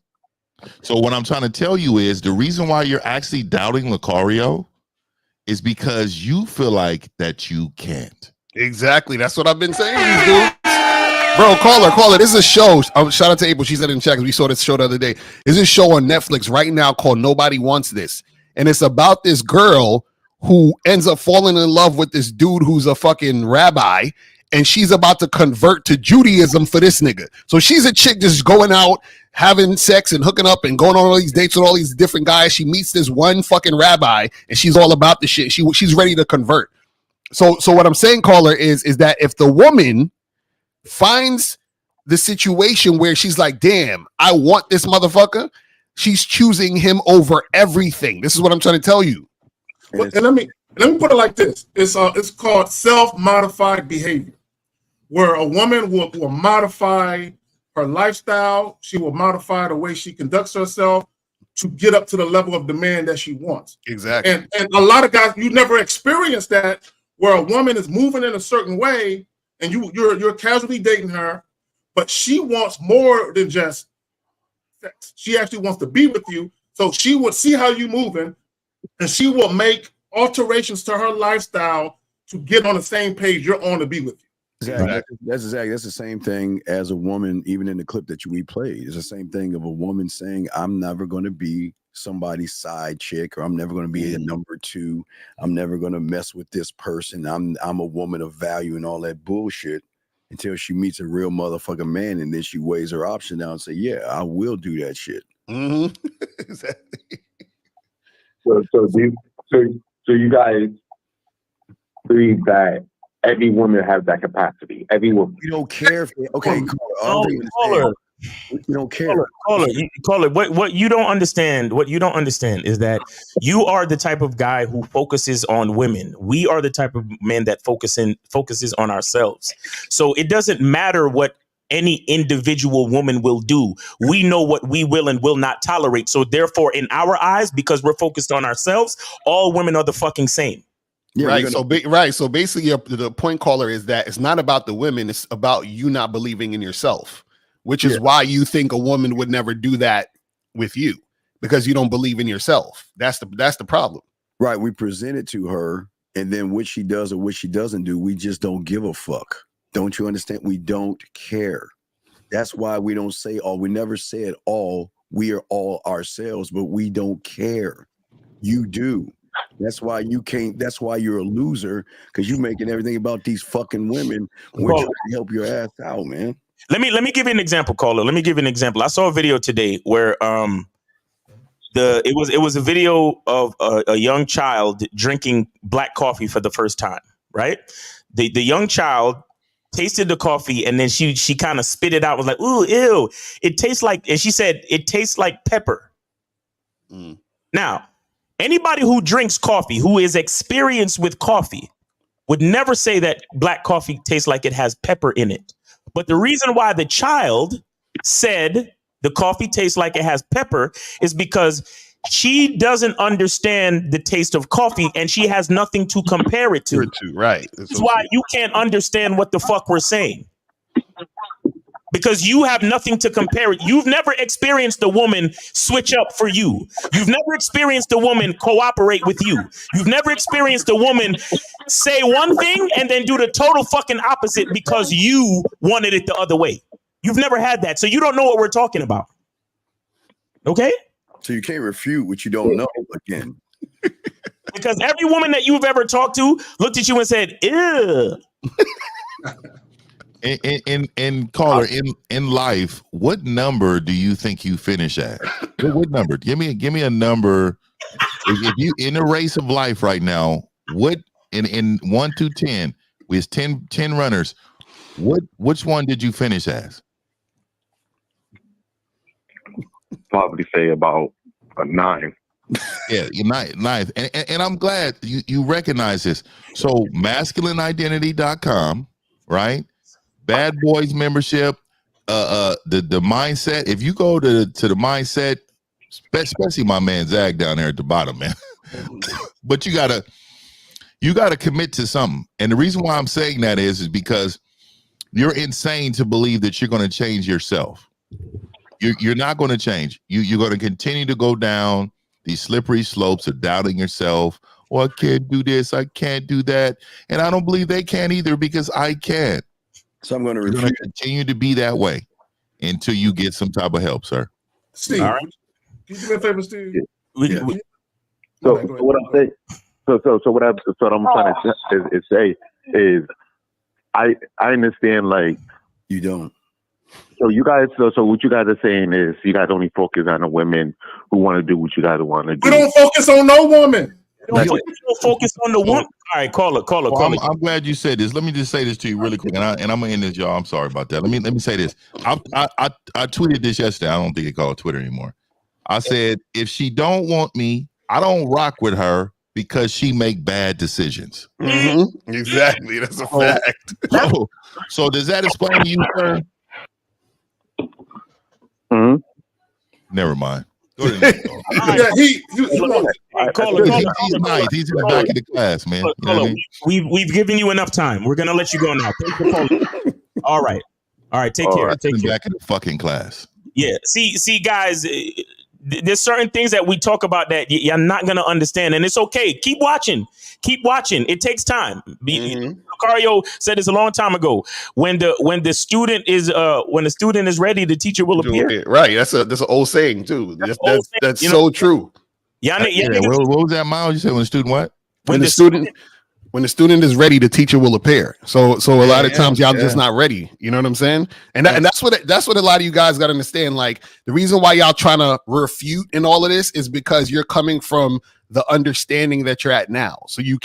So what I'm trying to tell you is the reason why you're actually doubting Lucario is because you feel like that you can't. Exactly. That's what I've been saying, these dudes. Bro, caller. This is a show. Shout out to April. She said in chat, we saw this show the other day. There's a show on Netflix right now called Nobody Wants This. And it's about this girl who ends up falling in love with this dude who's a fucking rabbi. And she's about to convert to Judaism for this nigga. So she's a chick just going out, having sex and hooking up and going on all these dates with all these different guys. She meets this one fucking rabbi and she's all about the shit. She's ready to convert. So what I'm saying, caller, is that if the woman finds the situation where she's like, damn, I want this motherfucker, she's choosing him over everything. This is what I'm trying to tell you. And let me put it like this. It's called self-modified behavior, where a woman will modify her lifestyle. She will modify the way she conducts herself to get up to the level of demand that she wants. Exactly. And a lot of guys, you never experience that, where a woman is moving in a certain way and you're casually dating her, but she wants more than just sex. She actually wants to be with you. So she would see how you're moving and she will make alterations to her lifestyle to get on the same page you're on to be with you. Exactly. That's the same thing as a woman, even in the clip that we played. It's the same thing of a woman saying, I'm never going to be somebody's side chick, or I'm never going to be a number two. I'm never going to mess with this person. I'm a woman of value and all that bullshit, until she meets a real motherfucking man, and then she weighs her option down and say, yeah, I will do that shit. Mm-hmm. Exactly. So you guys believe that every woman has that capacity? Every woman. You don't care if caller. You don't care. Caller. What you don't understand is that you are the type of guy who focuses on women. We are the type of men that focuses on ourselves. So it doesn't matter what any individual woman will do. We know what we will and will not tolerate. So therefore, in our eyes, because we're focused on ourselves, all women are the fucking same. Yeah, right. So basically, the point, caller, is that it's not about the women; it's about you not believing in yourself, which is why you think a woman would never do that with you because you don't believe in yourself. That's the problem. Right. We present it to her, and then what she does or what she doesn't do, we just don't give a fuck. Don't you understand? We don't care. That's why we don't say all. We never said all. We are all ourselves, but we don't care. You do. That's why you can't. That's why you're a loser, because you're making everything about these fucking women. We're trying to help your ass out, man. Let me give you an example, caller. Let me give you an example. I saw a video today where it was a video of a young child drinking black coffee for the first time. Right, the young child tasted the coffee and then she kind of spit it out. Was like, ooh, ew! It tastes like, and she said it tastes like pepper. Now, anybody who drinks coffee, who is experienced with coffee, would never say that black coffee tastes like it has pepper in it. But the reason why the child said the coffee tastes like it has pepper is because she doesn't understand the taste of coffee and she has nothing to compare it to. Right. That's why you can't understand what the fuck we're saying. Because you have nothing to compare it. You've never experienced a woman switch up for you. You've never experienced a woman cooperate with you. You've never experienced a woman say one thing and then do the total fucking opposite because you wanted it the other way. You've never had that. So you don't know what we're talking about. Okay? So you can't refute what you don't know again. Because every woman that you've ever talked to looked at you and said, ew. And caller, in life, what number do you think you finish at? What number? Give me a number. If you in a race of life right now, what in 1 to 10, with 10 runners, which one did you finish as? Probably say about a 9. Yeah, you're ninth. And I'm glad you recognize this. So masculineidentity.com, right? Bad Boys membership, the mindset. If you go to the mindset, especially my man Zag down there at the bottom, man. But you gotta commit to something. And the reason why I'm saying that is because you're insane to believe that you're going to change yourself. You're not going to change. You're going to continue to go down these slippery slopes of doubting yourself. Oh, I can't do this. I can't do that. And I don't believe they can either because I can. So I'm going to continue to be that way until you get some type of help, sir. Steve, all right. Can you do me a favor, Steve? So what I'm saying, so what I'm trying to say is, I understand, like, you don't. So you guys, so what you guys are saying is you guys only focus on the women who want to do what you guys want to do. We don't focus on no woman. We don't focus on the one. All right, call it. I'm glad you said this. Let me just say this to you really quick, and I'm gonna end this, y'all. I'm sorry about that. Let me say this. I tweeted this yesterday. I don't think they call it Twitter anymore. I said, if she don't want me, I don't rock with her because she make bad decisions. Mm-hmm. Exactly. That's a fact. So does that explain to you, sir? Mm-hmm. Never mind. Yeah, he's nice. He's in the back of the class, man. You know what I mean? We've given you enough time. We're gonna let you go now. Thanks for calling. All right. Take care. Take care. Back in the fucking class. Yeah. See, guys. There's certain things that we talk about that you're not going to understand, and it's okay. Keep watching. It takes time. Lucario said this a long time ago. When the student is ready, the teacher will appear. Right. That's an old saying too. That's so true. What was that, Miles? You said when the student what? When the student is ready, the teacher will appear. So a lot of times y'all just not ready. You know what I'm saying? And that's what a lot of you guys got to understand. Like, the reason why y'all trying to refute in all of this is because you're coming from the understanding that you're at now. So you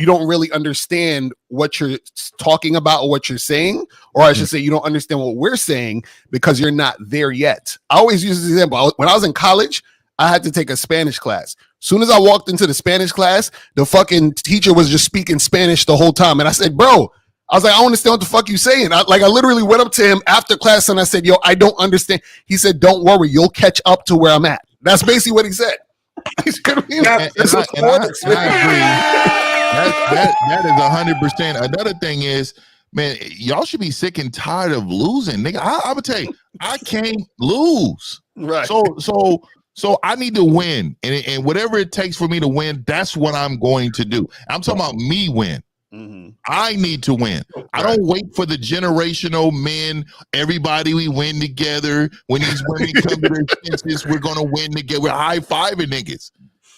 don't really understand what you're talking about or what you're saying, or I should say you don't understand what we're saying because you're not there yet. I always use this example. When I was in college, I had to take a Spanish class. Soon as I walked into the Spanish class, the fucking teacher was just speaking Spanish the whole time. And I said, bro, I was like, I don't understand what the fuck you saying. I literally went up to him after class and I said, yo, I don't understand. He said, don't worry, you'll catch up to where I'm at. That's basically what he said. I agree. That is 100%. Another thing is, man, y'all should be sick and tired of losing, nigga. I'm gonna tell you, I can't lose. Right. So I need to win, and whatever it takes for me to win, that's what I'm going to do. I'm talking about me win. Mm-hmm. I need to win. I don't wait for the generational men. Everybody, we win together. When these women come to their senses, we're gonna win together. We're high-fiving niggas.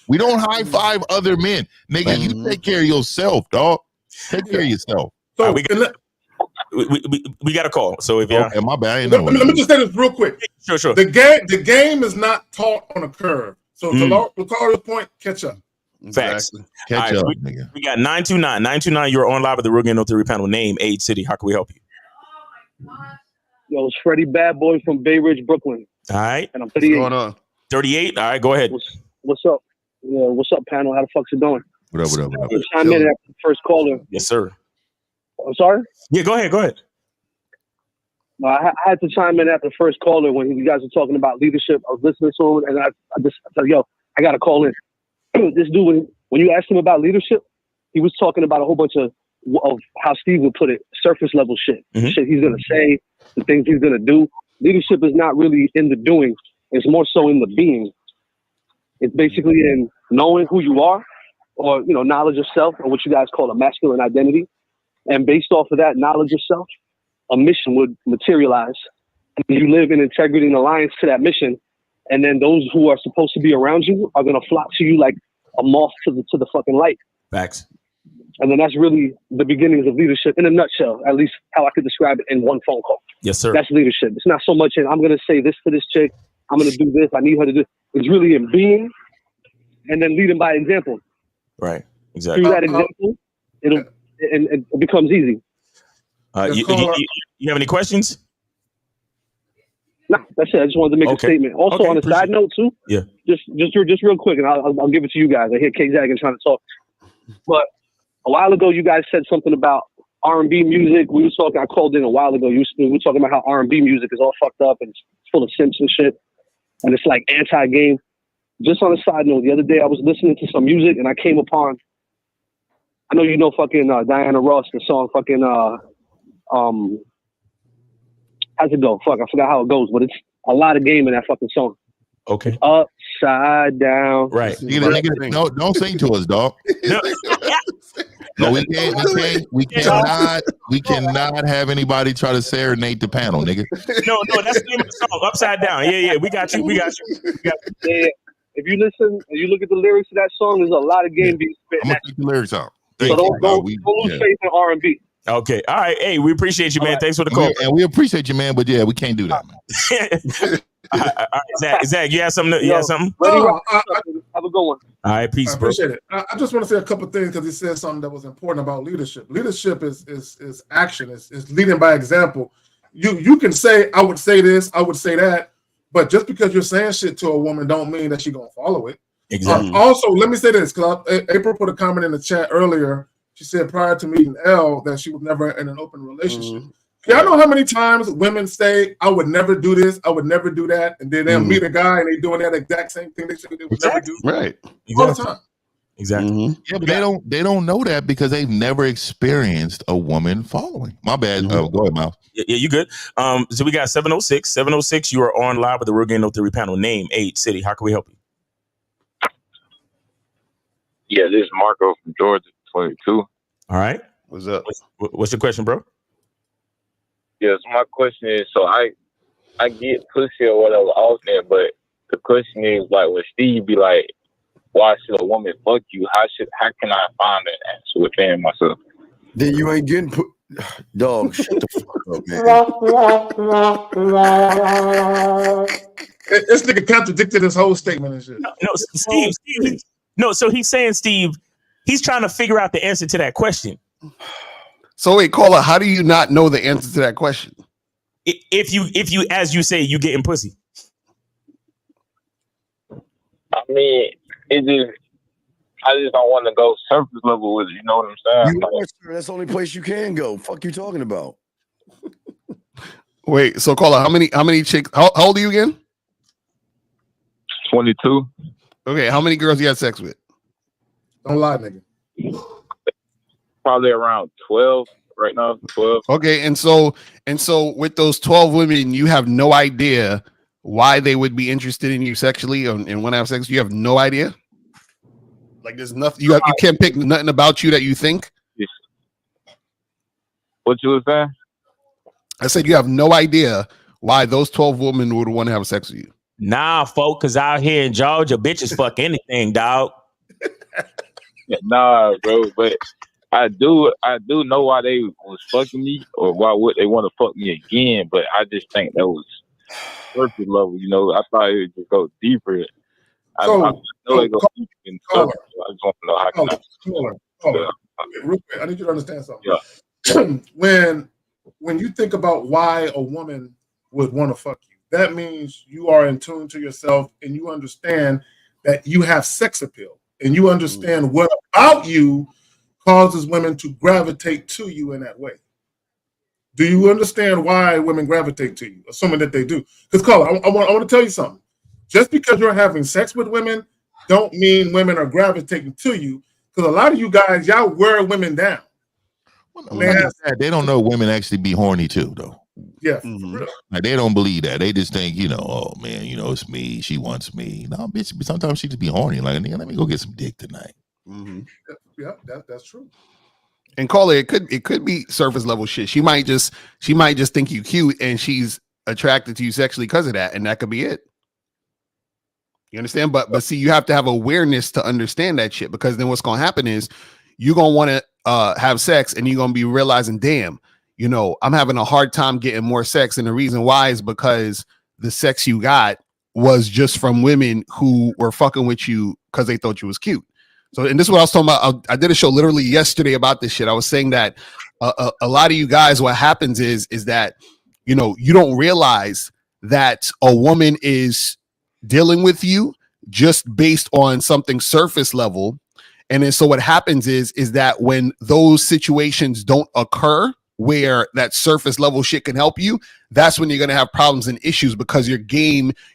We don't high-five other men, nigga. You take care of yourself, dog. Take care of yourself. So we got a call. So if okay, my bad. Let me just say this real quick. Sure. The game is not taught on a curve. So to Lacaria's point, catch up. Facts. Catch up, nigga. We got 929. 929, you're on live with the Real Game No Theory panel. Name, age, city. How can we help you? Yo, it's Freddie Bad Boy from Bay Ridge, Brooklyn. All right. And I'm 38. What's going on? 38. All right, go ahead. What's up? Yeah, what's up, panel? How the fuck's it going? What up? Chime in after the first caller. Yes, sir. I'm sorry? Yeah, go ahead. No, I had to chime in after the first caller when you guys were talking about leadership. I was listening to him, and I said, yo, I got to call in. This dude, when you asked him about leadership, he was talking about a whole bunch of how Steve would put it, surface level shit. Shit he's going to say, the things he's going to do. Leadership is not really in the doing. It's more so in the being. It's basically in knowing who you are, or, knowledge of self, or what you guys call a masculine identity. And based off of that knowledge of self, a mission would materialize. And you live in integrity and alliance to that mission. And then those who are supposed to be around you are going to flock to you like a moth to the fucking light. Facts. And then that's really the beginnings of leadership in a nutshell, at least how I could describe it in one phone call. Yes, sir. That's leadership. It's not so much in, I'm going to say this to this chick, I'm going to do this, I need her to do. It's really in being and then leading by example. Right. Exactly. Through that example, it becomes easy. You have any questions? No, that's it. I just wanted to make a statement. Also, on a side note too. Yeah. Just real quick, and I'll give it to you guys. I hear K Zagan trying to talk, but a while ago you guys said something about R&B music. We were talking. I called in a while ago. We were talking about how R&B music is all fucked up and it's full of simps and shit, and it's like anti-game. Just on a side note, the other day I was listening to some music and I came upon. I know you know fucking Diana Ross, the song fucking how's it go? Fuck, I forgot how it goes, but it's a lot of game in that fucking song. Okay. Upside down. Right. No, don't sing to us, dog. No, we cannot have anybody try to serenade the panel, nigga. No, that's the name of the song. Upside down. Yeah, we got you. Yeah. If you listen, you look at the lyrics of that song, there's a lot of game being spit. I'm gonna take the lyrics out. So don't lose faith in R&B. Okay. All right. Hey, we appreciate you, man. Thanks for the call. And we appreciate you, man. But yeah, we can't do that, man. All right, Zach, you have something? You have something? Have a good one. All right, peace, bro. I appreciate it. I just want to say a couple of things because he said something that was important about leadership. Leadership is action. It's leading by example. You can say, I would say this, I would say that, but just because you're saying shit to a woman don't mean that she's going to follow it. Exactly. Also, let me say this, because April put a comment in the chat earlier. She said prior to meeting Elle that she was never in an open relationship. Y'all know how many times women say, I would never do this, I would never do that, and then they'll meet a guy and they doing that exact same thing they said they would never do. Right. All the time. Exactly. Yeah, but they don't know that because they've never experienced a woman following. My bad. Go ahead, Miles. Yeah, you good. So we got 706. 706, you are on live with the Real Game No Theory panel. Name, age, city. How can we help you? Yeah, this is Marco from Georgia, 22. All right. What's up? What's your question, bro? Yeah, so my question is, so I get pussy or whatever off there, but the question is, like, when Steve be like, why should a woman fuck you? How can I find an answer within myself? Then you ain't getting dog, shut the fuck up, man. This nigga contradicted his whole statement and shit. No, Steve. No, so he's saying, Steve, he's trying to figure out the answer to that question. So wait, caller, how do you not know the answer to that question? If you, as you say, you getting pussy. I mean, I just don't want to go surface level with it. You know what I'm saying? You know, sir, that's the only place you can go. Fuck you talking about? Wait, so caller, how many chicks? How old are you again? 22. Okay, how many girls you had sex with? Don't lie, nigga. Probably around 12 right now. 12. Okay, and so with those 12 women, you have no idea why they would be interested in you sexually and want to have sex. You have no idea. Like there's nothing you can't pick nothing about you that you think. What you was saying? I said you have no idea why those 12 women would want to have sex with you. Nah, folk, cause out here in Georgia, bitches fuck anything, dog. Nah, bro, but I do know why they was fucking me or why would they want to fuck me again, but I just think that was surface level, you know. I thought it would just go deeper. I know it goes deeper in surface. I just want to know how can Real quick, I need you to understand something. Yeah. when you think about why a woman would want to fuck you, that means you are in tune to yourself and you understand that you have sex appeal and you understand what about you causes women to gravitate to you in that way. Do you understand why women gravitate to you, assuming that they do? Because, Carla, I want to tell you something. Just because you're having sex with women don't mean women are gravitating to you, because a lot of you guys, y'all wear women down. They don't know women actually be horny too, though. Yeah, like they don't believe that. They just think, oh man, it's me. She wants me. No, bitch. Sometimes she just be horny. Like, nigga, let me go get some dick tonight. Yeah, that's true. And call it could be surface level shit. She might just think you cute and she's attracted to you sexually because of that, and that could be it. You understand? But see, you have to have awareness to understand that shit, because then what's gonna happen is you're gonna want to have sex and you're gonna be realizing, damn, I'm having a hard time getting more sex, and the reason why is because the sex you got was just from women who were fucking with you because they thought you was cute. So, and this is what I was talking about. I did a show literally yesterday about this shit. I was saying that a lot of you guys, what happens is that, you don't realize that a woman is dealing with you just based on something surface level. And then so what happens is that when those situations don't occur where that surface level shit can help you, that's when you're going to have problems and issues, because you're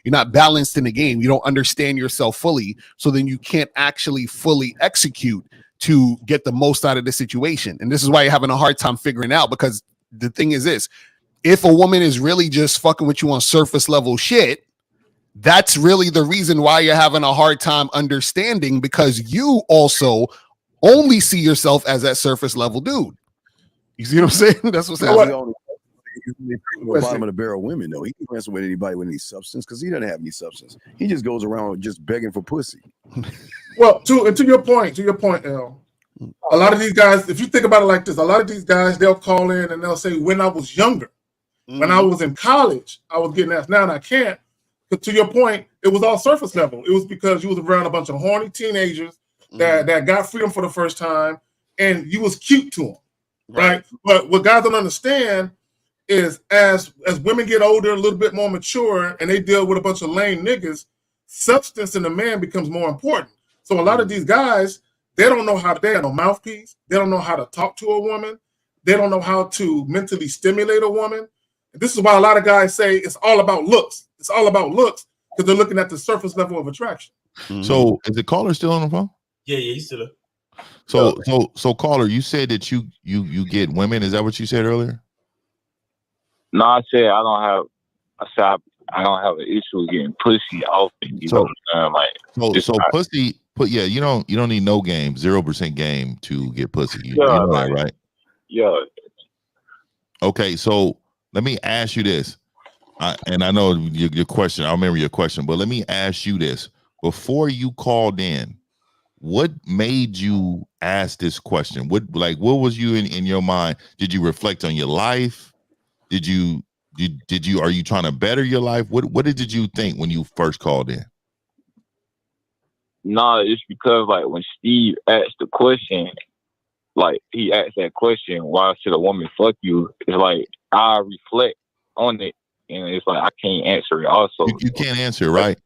not balanced in the game. You don't understand yourself fully. So then you can't actually fully execute to get the most out of the situation. And this is why you're having a hard time figuring out, because the thing is this: if a woman is really just fucking with you on surface level shit, that's really the reason why you're having a hard time understanding, because you also only see yourself as that surface level dude. You see what I'm saying? That's what's happening. Bottom of the barrel women, though. He can't mess with anybody with any substance, because he doesn't have any substance. He just goes around just begging for pussy. Well, to your point, L, a lot of these guys, if you think about it like this, a lot of these guys, they'll call in and they'll say, when I was younger, when I was in college, I was getting asked. Now and I can't. But to your point, it was all surface level. It was because you was around a bunch of horny teenagers that got freedom for the first time, and you was cute to them. Right. But what guys don't understand is as women get older, a little bit more mature, and they deal with a bunch of lame niggas, substance in the man becomes more important. So a lot of these guys, they don't know they have no mouthpiece. They don't know how to talk to a woman. They don't know how to mentally stimulate a woman. And this is why a lot of guys say it's all about looks. It's all about looks, because they're looking at the surface level of attraction. So is the caller still on the phone? Yeah, he's still. So caller, you said that you get women. Is that what you said earlier? No, I said I don't have an issue with getting pussy often. You know what I'm saying? So pussy. You don't need no game, 0% game to get pussy. You know that, right? Yeah. Okay, so let me ask you this, and I know your question. I remember your question, but let me ask you this: before you called in, what made you ask this question? What was you in your mind? Did you reflect on your life? Are you trying to better your life? What did you think when you first called in? No, it's because when Steve asked the question, he asked that question, why should a woman fuck you? It's I reflect on it, and it's I can't answer it. Also, you can't answer, right?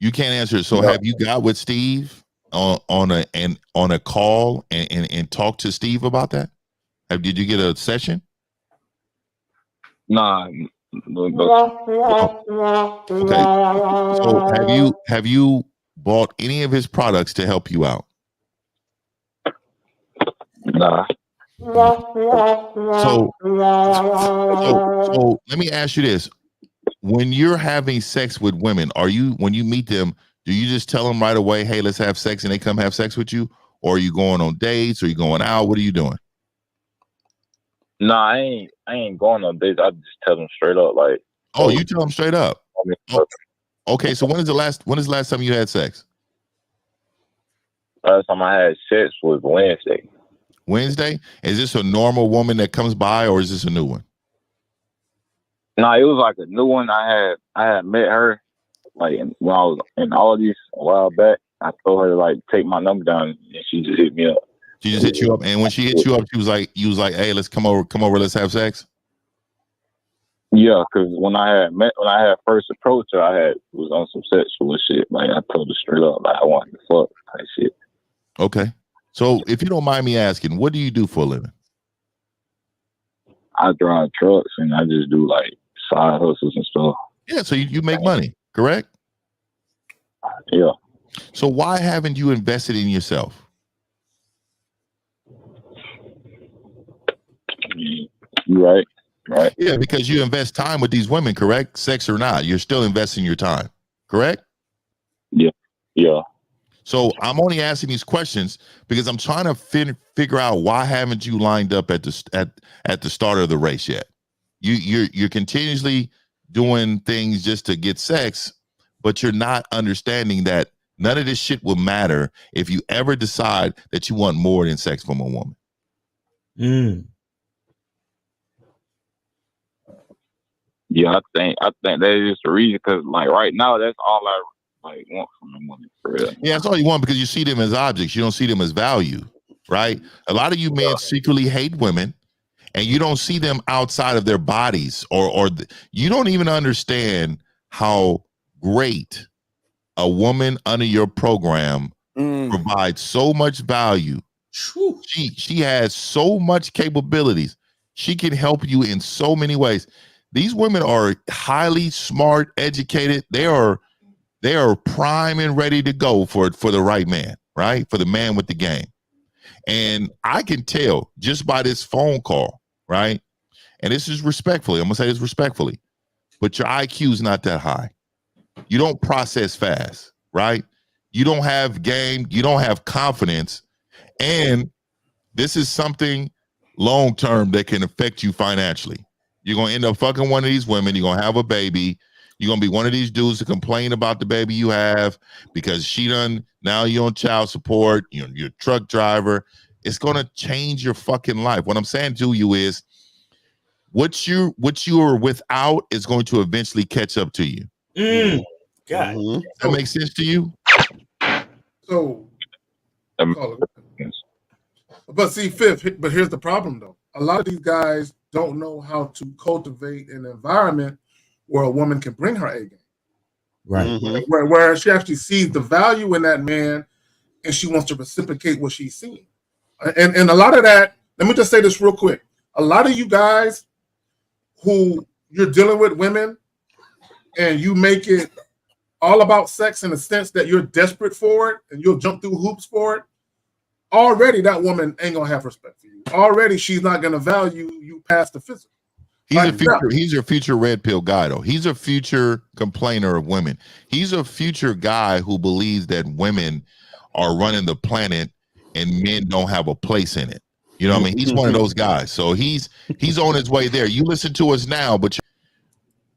You can't answer. So have you got with Steve on a call and talk to Steve about that? Did you get a session? Nah. Okay. So have you bought any of his products to help you out? Nah. So let me ask you this: when you're having sex with women, when you meet them, do you just tell them right away, "Hey, let's have sex," and they come have sex with you, or are you going on dates? Or are you going out? What are you doing? Nah, I ain't going on dates. I just tell them straight up, like. Oh, you tell them straight up. Oh, okay, so when is the last time you had sex? Last time I had sex was Wednesday. Wednesday? Is this a normal woman that comes by, or is this a new one? No, it was like a new one. I had met her like when I was in August a while back. I told her to like take my number down, and she just hit me up. She just hit you up, and when she hit you up, you was like, "Hey, let's come over, let's have sex." Yeah, because when I had first approached her, I was on some sexual shit. Like I told her straight up, like I wanted to fuck type shit. Okay, so if you don't mind me asking, what do you do for a living? I drive trucks, and I just do like side hustles and stuff. Yeah, so you make money, correct? Yeah. So why haven't you invested in yourself? Right. Yeah, because you invest time with these women, correct? Sex or not, you're still investing your time, correct? Yeah. So I'm only asking these questions because I'm trying to figure out why haven't you lined up at the start of the race yet? You're continuously doing things just to get sex, but you're not understanding that none of this shit will matter if you ever decide that you want more than sex from a woman. Yeah, I think that is the reason. Because like right now, that's all I like want from a woman for real. Yeah, that's all you want because you see them as objects. You don't see them as value, right? A lot of you men secretly hate women, and you don't see them outside of their bodies, or you don't even understand how great a woman under your program provides so much value. She has so much capabilities. She can help you in so many ways. These women are highly smart, educated. They are prime and ready to go for the right man, right? For the man with the game. And I can tell just by this phone call, right? And this is respectfully, I'm gonna say this respectfully, but your IQ is not that high. You don't process fast, right? You don't have game, you don't have confidence, and this is something long-term that can affect you financially. You're gonna end up fucking one of these women, you're gonna have a baby, you're gonna be one of these dudes to complain about the baby you have because now you're on child support, you're a truck driver. It's gonna change your fucking life. What I'm saying to you is what you are without is going to eventually catch up to you. God. Does that make sense to you? So, but see, but here's the problem though. A lot of these guys don't know how to cultivate an environment where a woman can bring her A game. Right. Where she actually sees the value in that man and she wants to reciprocate what she's seeing. And a lot of that, let me just say this real quick. A lot of you guys who you're dealing with women and you make it all about sex in the sense that you're desperate for it and you'll jump through hoops for it, already that woman ain't gonna have respect for you. Already she's not gonna value you past the physical. He's your future red pill guy though. He's a future complainer of women. He's a future guy who believes that women are running the planet and men don't have a place in it. You know what I mean? He's one of those guys. So he's on his way there. You listen to us now, but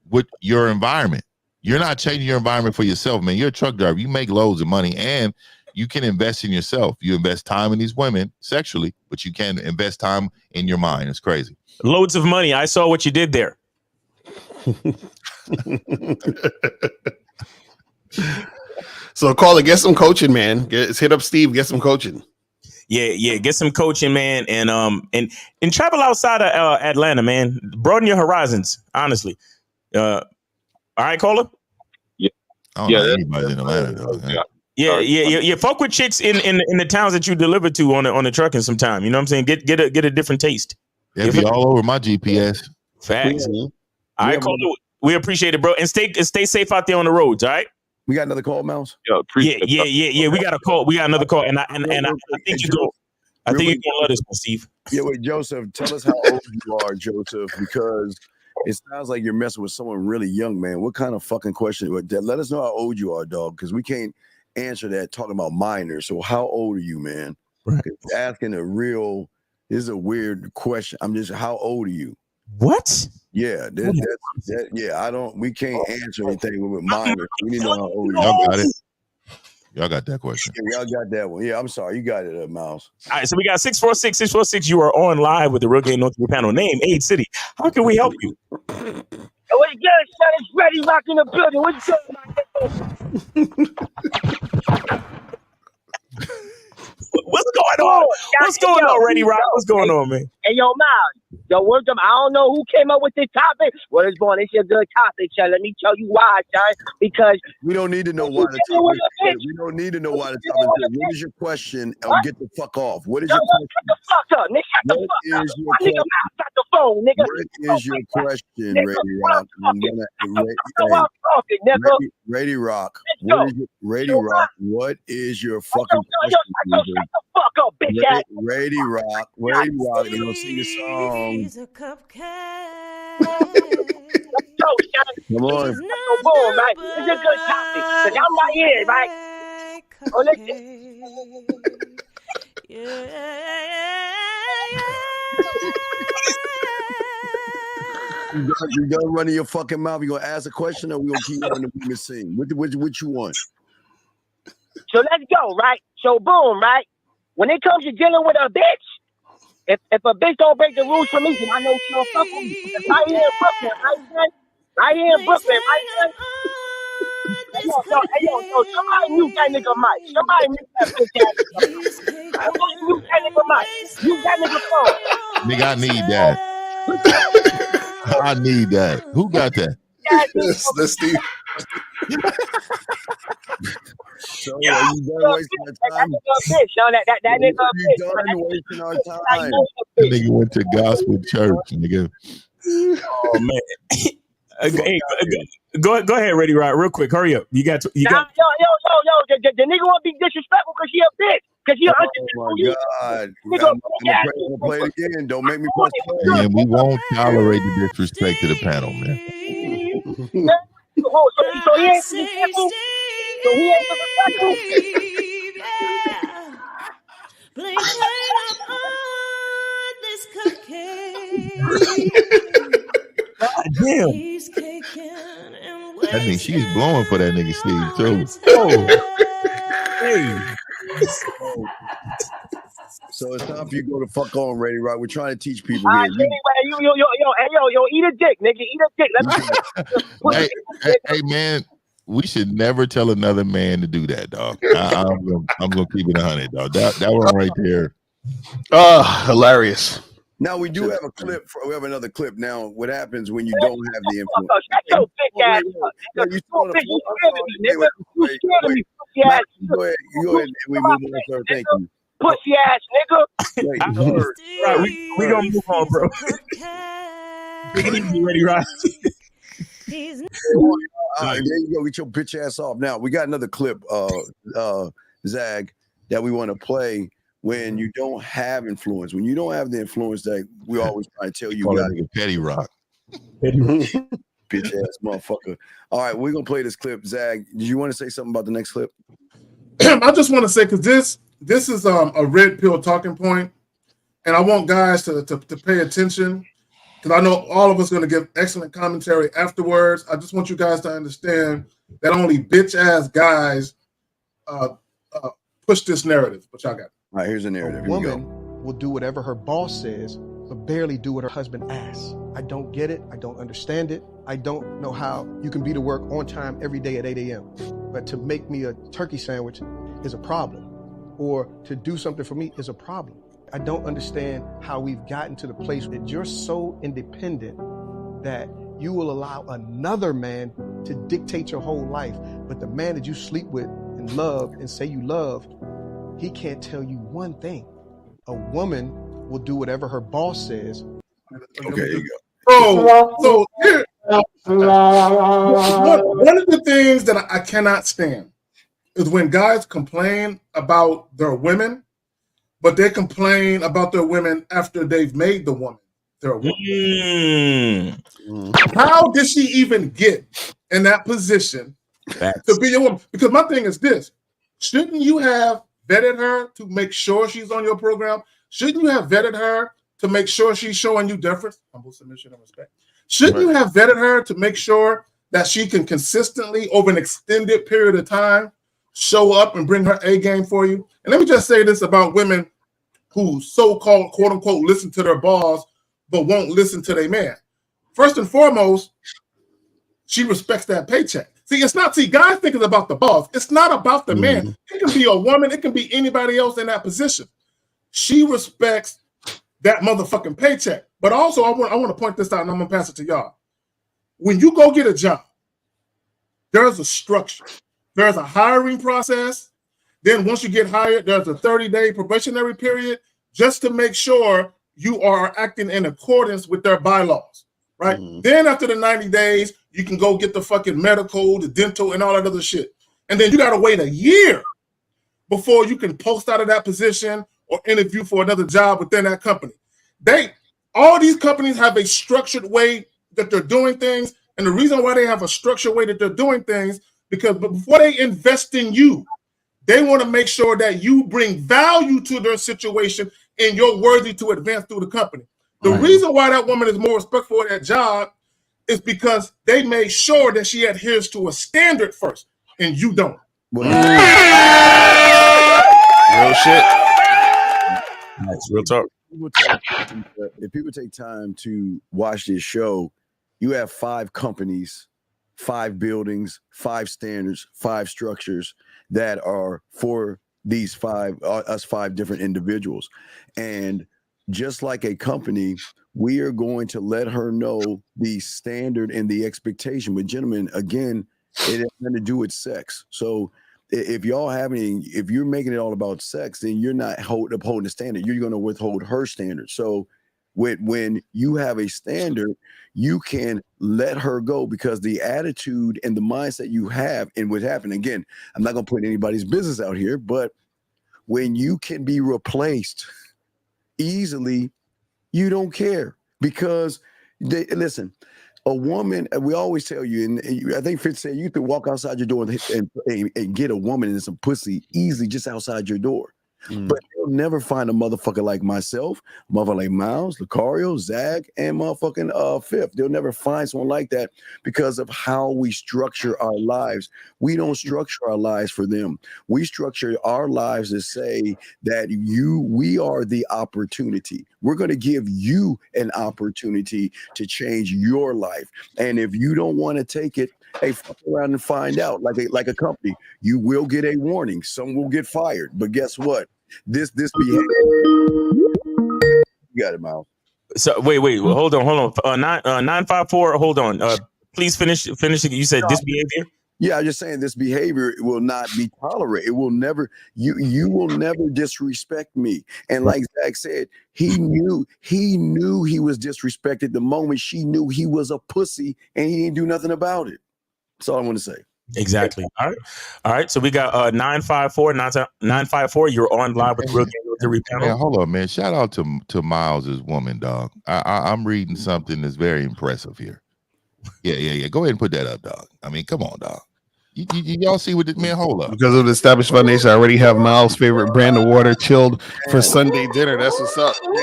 with your environment, you're not changing your environment for yourself, man. You're a truck driver. You make loads of money and you can invest in yourself. You invest time in these women sexually, but you can invest time in your mind. It's crazy. Loads of money. I saw what you did there. So call it, get some coaching, man. Hit up Steve, get some coaching. Yeah, get some coaching, man, and travel outside of Atlanta, man. Broaden your horizons, honestly. All right, Cola? Yeah. I don't know anybody's in Atlanta though. Yeah. Fuck with chicks in the towns that you deliver to on the trucking sometime. You know what I'm saying? Get a different taste. Yeah, be all over my GPS. Facts. All right, Cola, we appreciate it, bro. And stay safe out there on the roads, all right? We got another call, Mouse? Yeah. We got a call. We got another call. And I think you go. I think you're gonna love this one, Steve. Yeah, wait, Joseph, tell us how old you are, Joseph, because it sounds like you're messing with someone really young, man. What kind of fucking question? Let us know how old you are, dog, because we can't answer that talking about minors. So how old are you, man? Right. Asking a real, this is a weird question. I'm just, how old are you? What? Yeah, we can't answer anything with minors. We need to know how old you are. Y'all got it. Y'all got that question. Yeah, y'all got that one. Yeah, I'm sorry. You got it, Miles. All right, so we got 646-646. You are on live with the Real Game No TV panel. Name, age, city. How can we help you? What's good, son? It's Ready Rock in the building. What's good, What's going on? What's going on, Ready Rock? What's going on, man? Hey, yo, Miles. Yo, what's up? I don't know who came up with this topic. Well, it's going. It's a good topic, son. Let me tell you why, son. Because we don't need to know why the topic. We don't need to know why the topic. What is your question? Or get the fuck off. What is your question? Shut the fuck up, nigga. Shut the fuck up. My nigga, Miles got the phone, nigga. What is your question, Ready Rock? Ready Rock. Ready Rock. What is your fucking question? Shut the fuck up, bitch ass. Ready Rock. Ready Rock. They're gonna sing the song. Come on. So boom, right? It's a good topic. Cause I'm not here, right? Oh, listen. You done running your fucking mouth. You gonna ask a question, or we gonna keep on the women sing? What you want? So let's go, right? So boom, right? When it comes to dealing with a bitch, if a bitch don't break the rules for me, then I know she don't fuck with me. Because right here in Brooklyn, right, son? Right here in Brooklyn, right, son? Hey, yo, somebody mute that nigga mic. Somebody mute that bitch ass nigga. Somebody mute that nigga mic. Mute that nigga phone. Nigga, I need that. I need that. Who got that? That's Steve. So you done wasting our time? That nigga you done wasting our time? That nigga went to gospel church, nigga. Oh man. Hey, go ahead, Ready Rock, real quick. Hurry up. You got. Yo. The nigga won't be disrespectful because he a bitch. Because he my God. I'm gonna play it again. Don't make me press play. Man, we won't tolerate the disrespect to the panel, man. So he ain't disrespectful. So he ain't disrespectful. God damn. That means she's blowing for that nigga Steve too. Oh. Hey. So it's time for you to go to fuck on, Ready Rock. We're trying to teach people here. Yo, eat a dick, nigga. Eat a dick. Hey, man, we should never tell another man to do that, dog. I'm gonna keep it 100, dog. That one right there. Hilarious. Now we do have a clip. We have another clip. Now, what happens when you don't have the influence? Shut your big ass up. You scared me. Go ahead. And we move on, sir. Thank you. Pussy ass nigga. Right, we gonna move on, bro. Ready, right? All right, there you go. Get your bitch ass off. Now we got another clip, Zag, that we want to play. When you don't have influence, when you don't have the influence that we always try to tell you, got a petty rock, bitch ass motherfucker. All right, we're gonna play this clip. Zag, did you want to say something about the next clip? I just want to say, because this is a red pill talking point, and I want guys to pay attention, because I know all of us are going to give excellent commentary afterwards. I just want you guys to understand that only bitch ass guys push this narrative. But y'all got it. All right, here's the narrative. A woman will do whatever her boss says, but barely do what her husband asks. I don't get it. I don't understand it. I don't know how you can be to work on time every day at 8 a.m. But to make me a turkey sandwich is a problem. Or to do something for me is a problem. I don't understand how we've gotten to the place that you're so independent that you will allow another man to dictate your whole life. But the man that you sleep with and love and say you love, he can't tell you one thing. A woman will do whatever her boss says. Okay, there you go. So here, one of the things that I cannot stand is when guys complain about their women, but they complain about their women after they've made the woman their woman. How did she even get in that position to be a woman? Because my thing is this: shouldn't you have vetted her to make sure she's on your program? Shouldn't you have vetted her to make sure she's showing you deference, humble submission, and respect? Shouldn't you have vetted her to make sure that she can consistently, over an extended period of time, show up and bring her A game for you? And let me just say this about women who so-called, quote-unquote, listen to their boss, but won't listen to their man. First and foremost, she respects that paycheck. See, guys think it's about the boss. It's not about the man. It can be a woman. It can be anybody else in that position. She respects that motherfucking paycheck. But also, I want to point this out, and I'm going to pass it to y'all. When you go get a job, there's a structure. There's a hiring process. Then once you get hired, there's a 30-day probationary period just to make sure you are acting in accordance with their bylaws, right? Then after the 90 days, you can go get the fucking medical, the dental, and all that other shit. And then you got to wait a year before you can post out of that position or interview for another job within that company. All these companies have a structured way that they're doing things. And the reason why they have a structured way that they're doing things, because before they invest in you, they want to make sure that you bring value to their situation and you're worthy to advance through the company. The reason why that woman is more respectful of that job is because they made sure that she adheres to a standard first, and you don't. Real shit. Nice, real talk. If people take time to watch this show, you have 5 companies, 5 buildings, 5 standards, 5 structures that are for these 5 different individuals. And just like a company, we are going to let her know the standard and the expectation. But gentlemen, again, it has nothing to do with sex. So if you're making it all about sex, then you're not upholding the standard. You're going to withhold her standard. So when you have a standard, you can let her go, because the attitude and the mindset you have and what happened, again, I'm not going to put anybody's business out here, but when you can be replaced easily, you don't care, because listen, a woman, we always tell you, and I think Fitz said, you could walk outside your door and get a woman and some pussy easily just outside your door. But you'll never find a motherfucker like myself, motherfucker like Miles, Lucario, Zag, and motherfucking Fifth. They'll never find someone like that because of how we structure our lives. We don't structure our lives for them. We structure our lives to say that we are the opportunity. We're going to give you an opportunity to change your life. And if you don't want to take it, hey, fuck around and find out. Like a company, you will get a warning. Some will get fired. But guess what? This behavior. You got it, Miles. So wait, hold on. 954. Hold on. Please finish it. You said this behavior. Yeah, I'm just saying this behavior will not be tolerated. It will never. You will never disrespect me. And like Zach said, he knew he was disrespected the moment she knew he was a pussy, and he didn't do nothing about it. That's all I want to say. Exactly. All right. So we got 954. You're on live with Real Game Theory panel. Man, hold on, man. Shout out to Miles's woman, dog. I'm reading something that's very impressive here. Yeah. Go ahead and put that up, dog. I mean, come on, dog. Y'all see what this man? Hold up. Because of the Established Foundation, I already have Miles' favorite brand of water chilled for Sunday dinner. That's what's up. Man,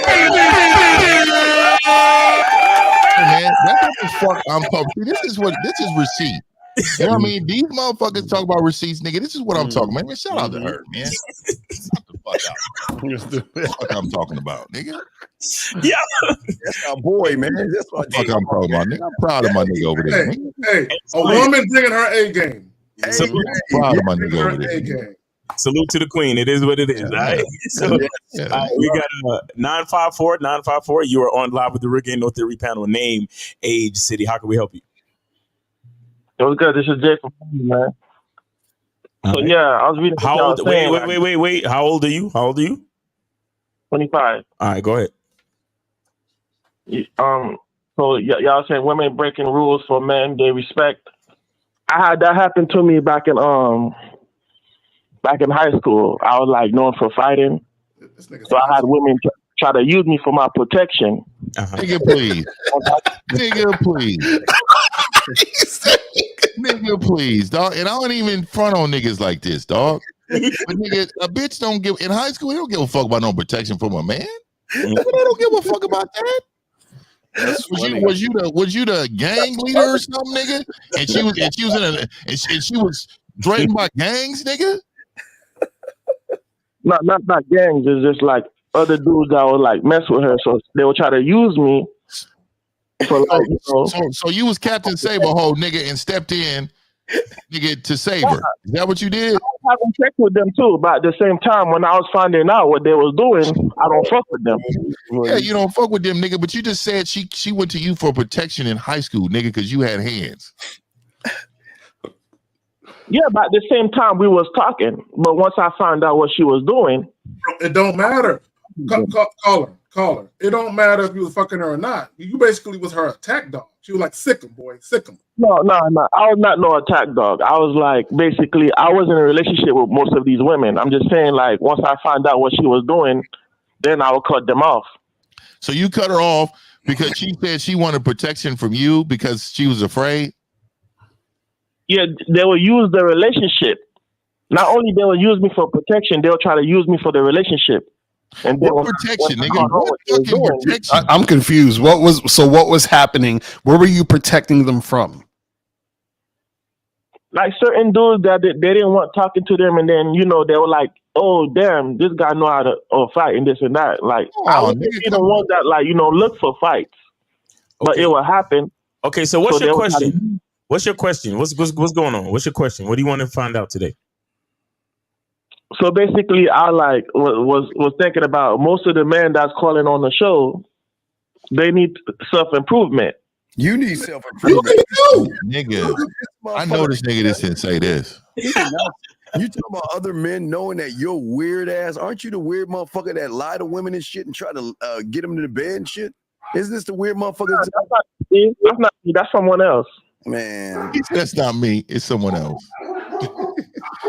that's what the fuck I'm talking. This is receipt. You know what I mean? These motherfuckers talk about receipts, nigga. This is what I'm talking about. Man, shout out to her, man. Shut the fuck out. That's what I'm talking about, nigga. Yeah, that's my boy, man. That's what I'm talking about, nigga. I'm proud of my nigga over there. Hey, a woman bringing her A game. I'm proud of my nigga over there. Salute to the queen. It is what it is. All right. So we got 954. You are on live with the Real Game Theory panel. Name, age, city. How can we help you? It was good. This is Jay from man. So right. Yeah, I was reading. How old? Wait. How old are you? 25. All right, go ahead. So y'all saying women breaking rules for men they respect. I had that happen to me back in high school. I was like known for fighting, So I had women try to use me for my protection. Nigga, please. Nigga, please. Nigga, please, dog. And I don't even front on niggas like this, dog. But nigga, a bitch don't give in high school. They don't give a fuck about no protection from a man. They don't give a fuck about that. Was you the gang leader or something, nigga? And she was threatened by gangs, nigga. Not gangs. It's just like other dudes that would like mess with her, so they would try to use me. For like, so you was Captain Saberhole, nigga, and stepped in, nigga, to save her. Is that what you did? I was having sex with them too, but at the same time, when I was finding out what they was doing, I don't fuck with them. Yeah, you don't fuck with them, nigga. But you just said she went to you for protection in high school, nigga, because you had hands. Yeah, but at the same time, we was talking. But once I found out what she was doing, it don't matter. Call her. It don't matter if you was fucking her or not. You basically was her attack dog. She was like, sick him, boy, sick him. No. I was not no attack dog. I was like, basically, I was in a relationship with most of these women. I'm just saying, like, once I found out what she was doing, then I would cut them off. So you cut her off because she said she wanted protection from you because she was afraid? Yeah, they will use the relationship. Not only they will use me for protection, they'll try to use me for the relationship. And what protection, nigga? What fucking protection? I'm confused. What was happening? Where were you protecting them from? Like certain dudes that they didn't want talking to them, and then they were like, "Oh, damn, this guy know how to fight and this and that." Like I was the one that look for fights, but it will happen. Okay, so what's your question? What's your question? What's going on? What's your question? What do you want to find out today? So basically, I was thinking about most of the men that's calling on the show. They need self-improvement. You need self-improvement, nigga. I know this nigga just didn't say this. You talking about other men knowing that you're weird ass? Aren't you the weird motherfucker that lie to women and shit and try to get them to the bed and shit? Isn't this the weird motherfucker? That's not me. That's someone else. Man, that's not me. It's someone else.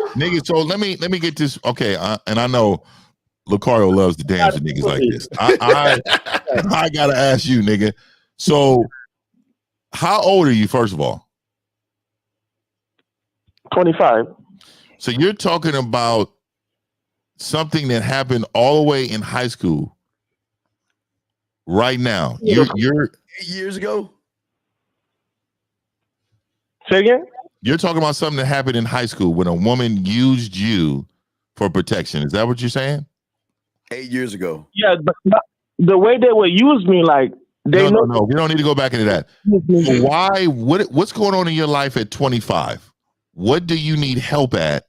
Nigga, so let me get this. Okay, and I know Lucario loves to dance with niggas like this. I gotta ask you, nigga. So, how old are you, first of all? 25. So you're talking about something that happened all the way in high school. Right now, you're 8 years ago. Say again? You're talking about something that happened in high school when a woman used you for protection. Is that what you're saying? 8 years ago. Yeah, but the way they would use me, like no. We don't need to go back into that. Why? What's going on in your life at 25? What do you need help at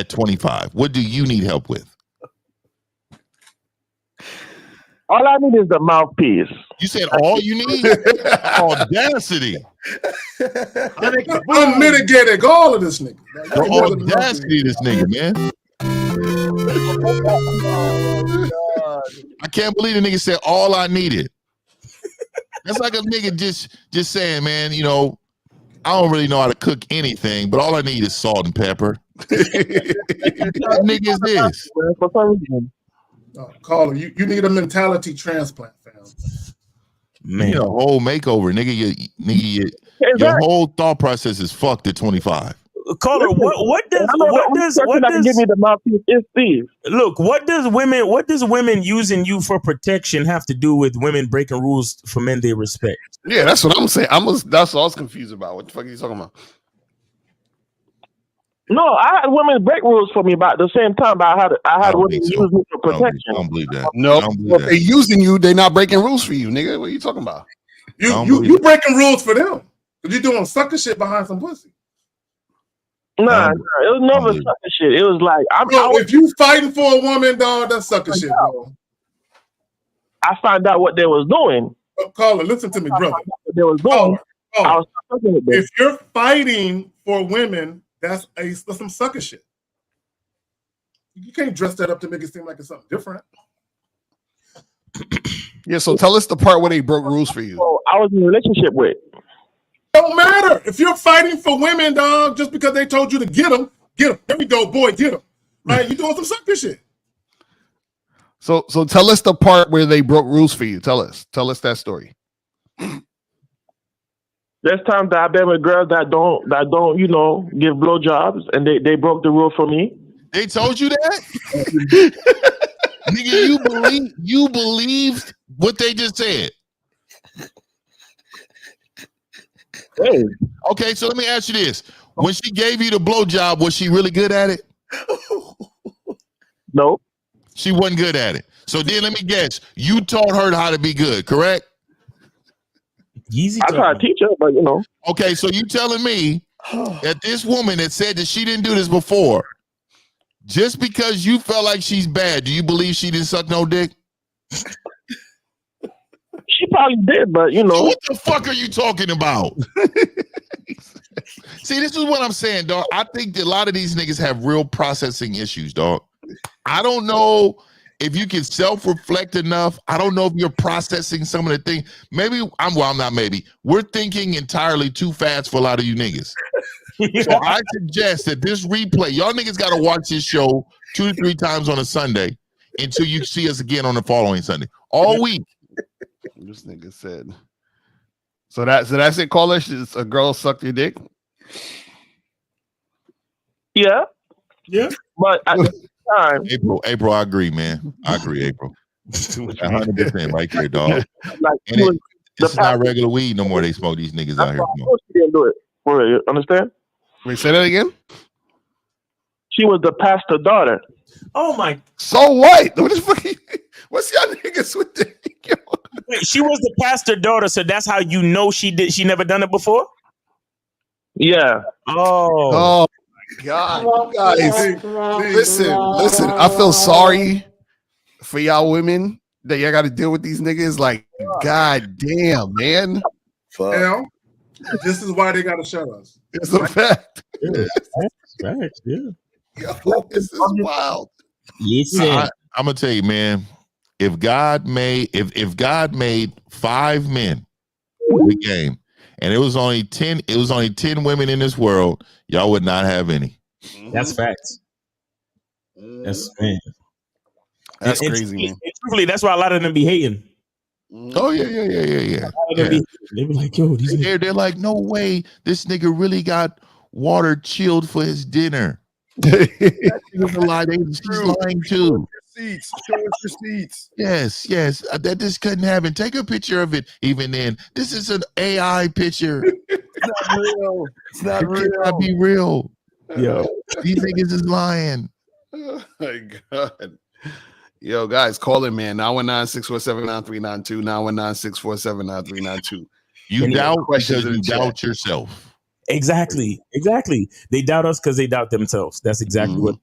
25? What do you need help with? All I need is the mouthpiece. You said all you need? Audacity. Unmitigated all of this nigga. The audacity of this nigga, man. Oh, I can't believe the nigga said all I needed. That's like a nigga just saying, man, I don't really know how to cook anything, but all I need is salt and pepper. What nigga is this? For some reason. Caller, you need a mentality transplant, fam. Man, you need a whole makeover, nigga. Your whole thought process is fucked at 25. Caller, what does give me the mouthpiece is Steve. Look, what does women using you for protection have to do with women breaking rules for men they respect? Yeah, that's what I'm saying. That's what I was confused about. What the fuck are you talking about? No, I had women break rules for me, but at the same time, I had women use me for protection. I don't believe that. No, if they're using you, they're not breaking rules for you, nigga. What are you talking about? You breaking rules for them. Because you're doing sucker shit behind some pussy. Nah, it was never sucker shit. It was like if you fighting for a woman, dog, that's sucker shit, bro. I found out what they was doing. Caller, listen to me, brother. What they was doing. I was fucking with them. If you're fighting for women, that's some sucker shit. You can't dress that up to make it seem like it's something different. Yeah, so tell us the part where they broke rules for you. So I was in a relationship with. Don't matter. If you're fighting for women, dog, just because they told you to get them. There we go, boy, get them. Right? You doing some sucker shit. So tell us the part where they broke rules for you. Tell us that story. There's times that I've been with girls that don't give blowjobs, and they broke the rule for me. They told you that? Nigga, you believed what they just said. Hey. Okay, so let me ask you this. When she gave you the blowjob, was she really good at it? No. She wasn't good at it. So then let me guess. You taught her how to be good, correct? Easy. I try to teach her, but Okay, so you telling me that this woman that said that she didn't do this before, just because you felt like she's bad, do you believe she didn't suck no dick? She probably did, but So what the fuck are you talking about? See, this is what I'm saying, dog. I think that a lot of these niggas have real processing issues, dog. I don't know if you can self-reflect enough. I don't know if you're processing some of the things. Maybe I'm not maybe. We're thinking entirely too fast for a lot of you niggas. So I suggest that this replay, y'all niggas got to watch this show 2 to 3 times on a Sunday until you see us again on the following Sunday. All week. This nigga said. So that's it, caller. A girl sucked your dick? Yeah. Yeah. But at the time, April, I agree, man. I agree, April. 100% right there, dog. Like, And this is not regular weed no more. They smoke these niggas out here. She didn't do it. For you understand? Wait, say that again? She was the pastor's daughter. Oh my. So what? What's y'all niggas with this? Wait, she was the pastor's daughter, so that's how you know she never done it before? Yeah. Oh my God. Guys, listen, I feel sorry for y'all women that y'all got to deal with these niggas. Like, God damn, man. Hell, this is why they got to shut us. It's a fact. Facts, yeah. Yo, this is wild. I'm gonna tell you, man. If God made 5 men with game, and it was only 10 women in this world, y'all would not have any. That's facts. That's crazy, man. And truthfully, that's why a lot of them be hating. Oh yeah. They be like, yo, they're like, no way, this nigga really got water chilled for his dinner. That nigga's a lie. She's lying too. Show us receipts. Yes. That this couldn't happen. Take a picture of it. Even then, this is an AI picture. It's not real. It's not real. It cannot be real. Yo, these niggas is lying. Oh my God. Yo, guys, call in, man. 919-647-9392. 919-647-9392. You doubt because you doubt yourself. Exactly. They doubt us because they doubt themselves. That's exactly what.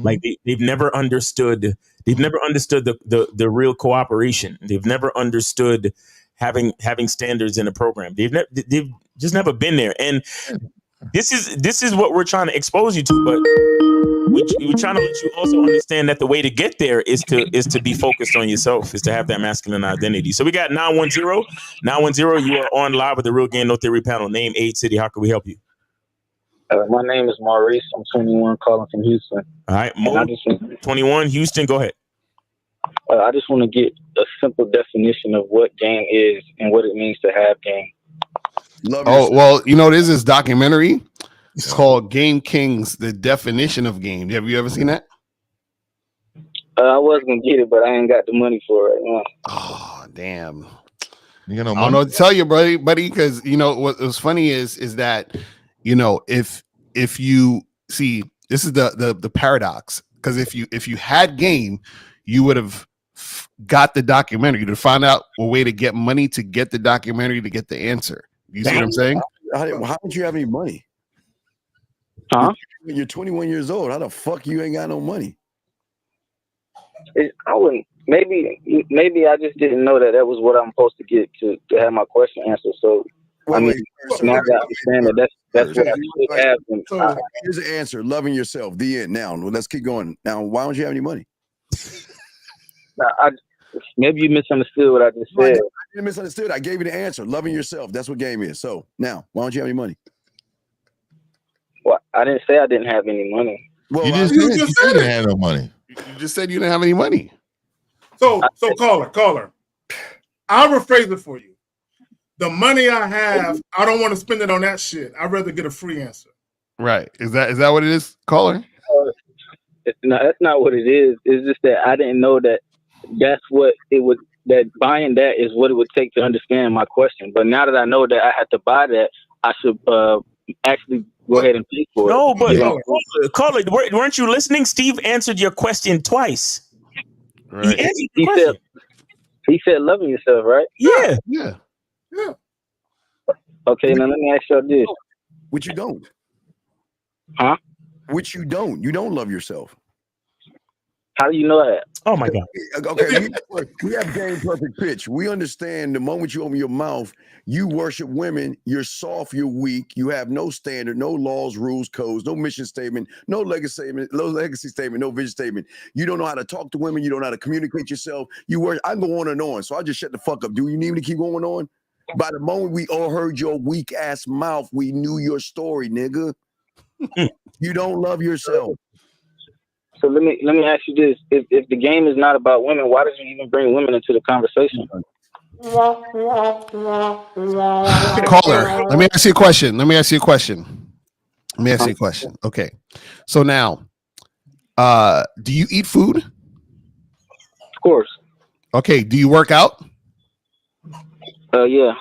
Like they've never understood. They've never understood the real cooperation. They've never understood having standards in a program. They've just never been there. And this is what we're trying to expose you to. But we're trying to let you also understand that the way to get there is to be focused on yourself, is to have that masculine identity. So we got 910. 910, you are on live with the Real Game No Theory panel. Name, age, city. How can we help you? My name is Maurice. I'm 21, calling from Houston. All right, 21, Houston. Go ahead. I just want to get a simple definition of what game is and what it means to have game. Well, there's this documentary. It's called Game Kings, the definition of game. Have you ever seen that? I was going to get it, but I ain't got the money for it right now. Oh, damn. You got no I money? don't know what to tell you, buddy, because, what's funny is that, if you see, this is the paradox, because if you had game, you would have got the documentary to find out a way to get money to get the documentary to get the answer. You see what I'm saying? How would you have any money? Huh? You're 21 years old. How the fuck you ain't got no money? I wouldn't. Maybe I just didn't know that was what I'm supposed to get to have my question answered. So now that I understand that that's what I should have. So here's the answer: loving yourself. The end. Now let's keep going. Now, why don't you have any money? Maybe you misunderstood what I just said. I didn't misunderstood. I gave you the answer. Loving yourself. That's what game is. So now, why don't you have any money? Well, I didn't say I didn't have any money. Well, you just said you didn't have no money. You just said you didn't have any money. So caller. I'll rephrase it for you. The money I have, I don't want to spend it on that shit. I'd rather get a free answer. Right. Is that what it is, caller? No, that's not what it is. It's just that I didn't know that that's what it would. That buying that is what it would take to understand my question. But now that I know that I had to buy that, I should actually go ahead and pay for it. No, but caller, weren't you listening? Steve answered your question twice. Right. He said loving yourself, right? Yeah. Okay, now let me ask y'all this. Which you don't. Huh? Which you don't. You don't love yourself. How do you know that? Oh my God. Okay, we have game perfect pitch. We understand the moment you open your mouth, you worship women, you're soft, you're weak, you have no standard, no laws, rules, codes, no mission statement, no legacy statement, no vision statement. You don't know how to talk to women, you don't know how to communicate yourself. I go on and on, so I just shut the fuck up. Do you need me to keep going on? By the moment we all heard your weak ass mouth, we knew your story, nigga. You don't love yourself. So let me ask you this: if the game is not about women, why did you even bring women into the conversation? Caller, let me ask you a question. Okay, so now, do you eat food? Of course. Okay, do you work out? Yeah.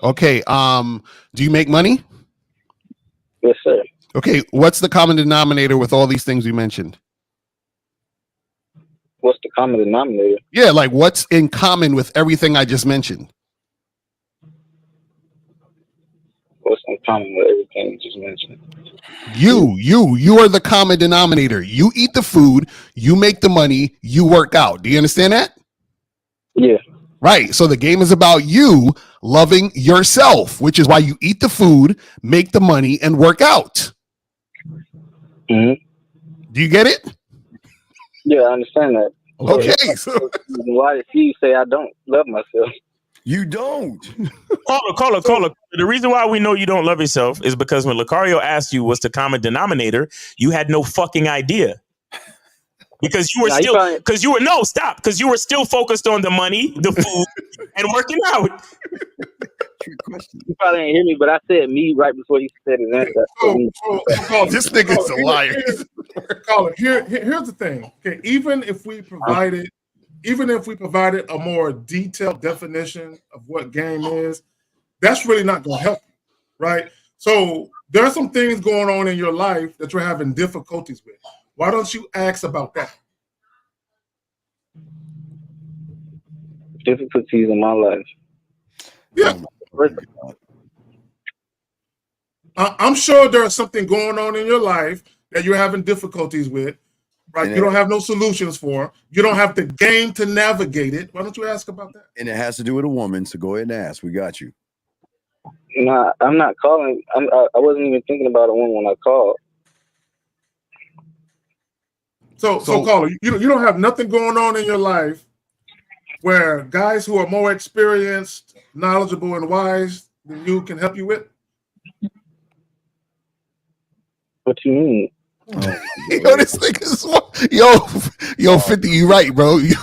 Okay, do you make money? Yes, sir. Okay, what's the common denominator with all these things we mentioned? What's the common denominator? Yeah, like what's in common with everything I just mentioned? What's in common with everything you just mentioned? You are the common denominator. You eat the food, you make the money, you work out. Do you understand that? Yeah. Right. So the game is about you loving yourself, which is why you eat the food, make the money, and work out. Mm-hmm. Do you get it? Yeah, I understand that. Okay. So why did he say I don't love myself? You don't. Caller. The reason why we know you don't love yourself is because when Lucario asked you what's the common denominator, you had no fucking idea. Because you were you were still focused on the money, the food, and working out. You probably didn't hear me, but I said me right before he said his answer. This nigga's a liar. Caller, here's the thing. Okay, even if we provided a more detailed definition of what game is, that's really not going to help you, right? So there are some things going on in your life that you're having difficulties with. Why don't you ask about that? Difficulties in my life. Yeah. I'm sure there's something going on in your life that you're having difficulties with, right? You don't have no solutions for. You don't have the game to navigate it. Why don't you ask about that? And it has to do with a woman, so go ahead and ask. We got you. Nah, I'm not calling. I wasn't even thinking about a woman when I called. So caller, you don't have nothing going on in your life where guys who are more experienced, knowledgeable, and wise than you can help you with? What you mean? Yo, this nigga's yo, 50, you right, bro. You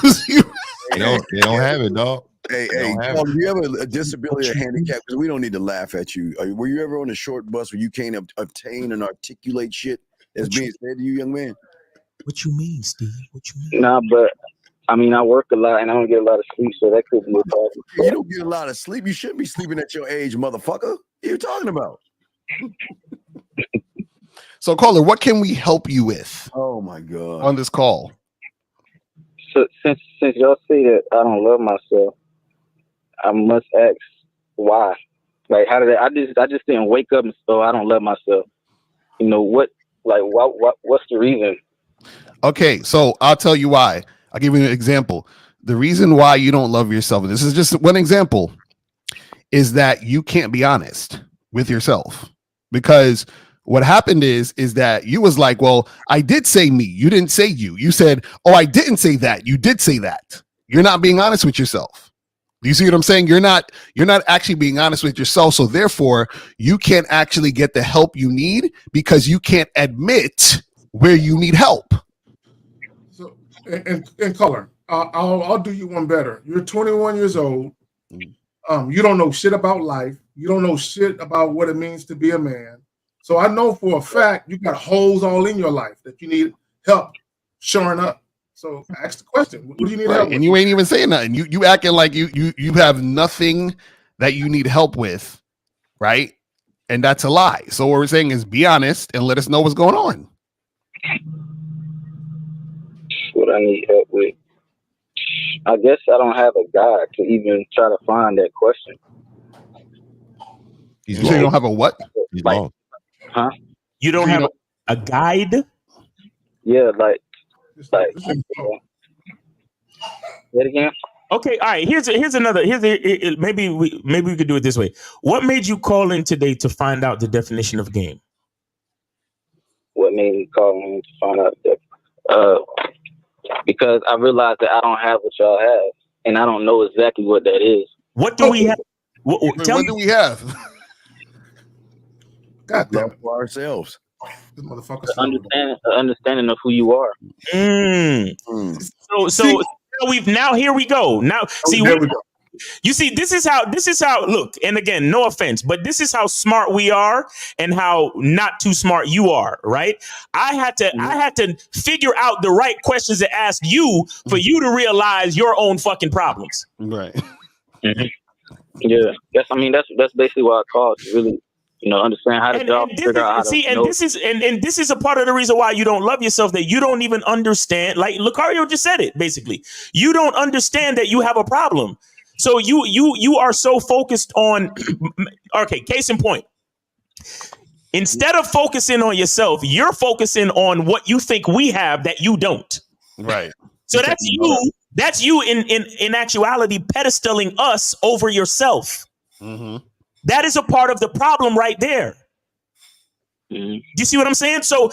They don't have it, dog. Hey, Paul, do you have a disability or handicap? Because we don't need to laugh at you. Were you ever on a short bus where you can't obtain and articulate shit that's being said to you, young man? What you mean, Steve? What you mean? Nah, but I mean, I work a lot and I don't get a lot of sleep, so that could be a problem. You don't get a lot of sleep. You shouldn't be sleeping at your age, motherfucker. What are you talking about? So, caller, what can we help you with? Oh my God! On this call. So since y'all say that I don't love myself, I must ask why. Like, how did I just didn't wake up and so I don't love myself. You know what? Like, what's the reason? Okay, so I'll tell you why. I'll give you an example. The reason why you don't love yourself, and this is just one example, is that you can't be honest with yourself. Because what happened is that you was like, well, I did say me. You didn't say you. You said, oh, I didn't say that. You did say that. You're not being honest with yourself. Do you see what I'm saying? You're not actually being honest with yourself. So therefore, you can't actually get the help you need because you can't admit where you need help. So, and caller, I'll do you one better. You're 21 years old. You don't know shit about life. You don't know shit about what it means to be a man. So I know for a fact you got holes all in your life that you need help shoring up. So ask the question: what do you need help with? And you ain't even saying nothing. You acting like you have nothing that you need help with, right? And that's a lie. So what we're saying is be honest and let us know what's going on. What I need help with? I guess I don't have a guide to even try to find that question. You say you don't have a what? Huh? You don't have a guide? Yeah, like. Say it again. Okay, all right. Here's another. Maybe we could do it this way. What made you call in today to find out the definition of game? What made me call in to find out that? Because I realized that I don't have what y'all have, and I don't know exactly what that is. What do we have? What do we have? God damn it. For ourselves. This motherfucker. Understanding of who you are. So now here we go. Now see there we go. You see, this is how look, and again, no offense, but this is how smart we are and how not too smart you are, right? I had to figure out the right questions to ask you for you to realize your own fucking problems. Right. Mm-hmm. Yeah. That's basically why I called, to really, understand how to figure out how to this is a part of the reason why you don't love yourself, that you don't even understand. Like Lucario just said it, basically. You don't understand that you have a problem. So you are so focused on, okay, case in point. Instead of focusing on yourself, you're focusing on what you think we have that you don't. Right. So that's you in actuality pedestaling us over yourself. Mm-hmm. That is a part of the problem right there. Mm-hmm. Do you see what I'm saying? So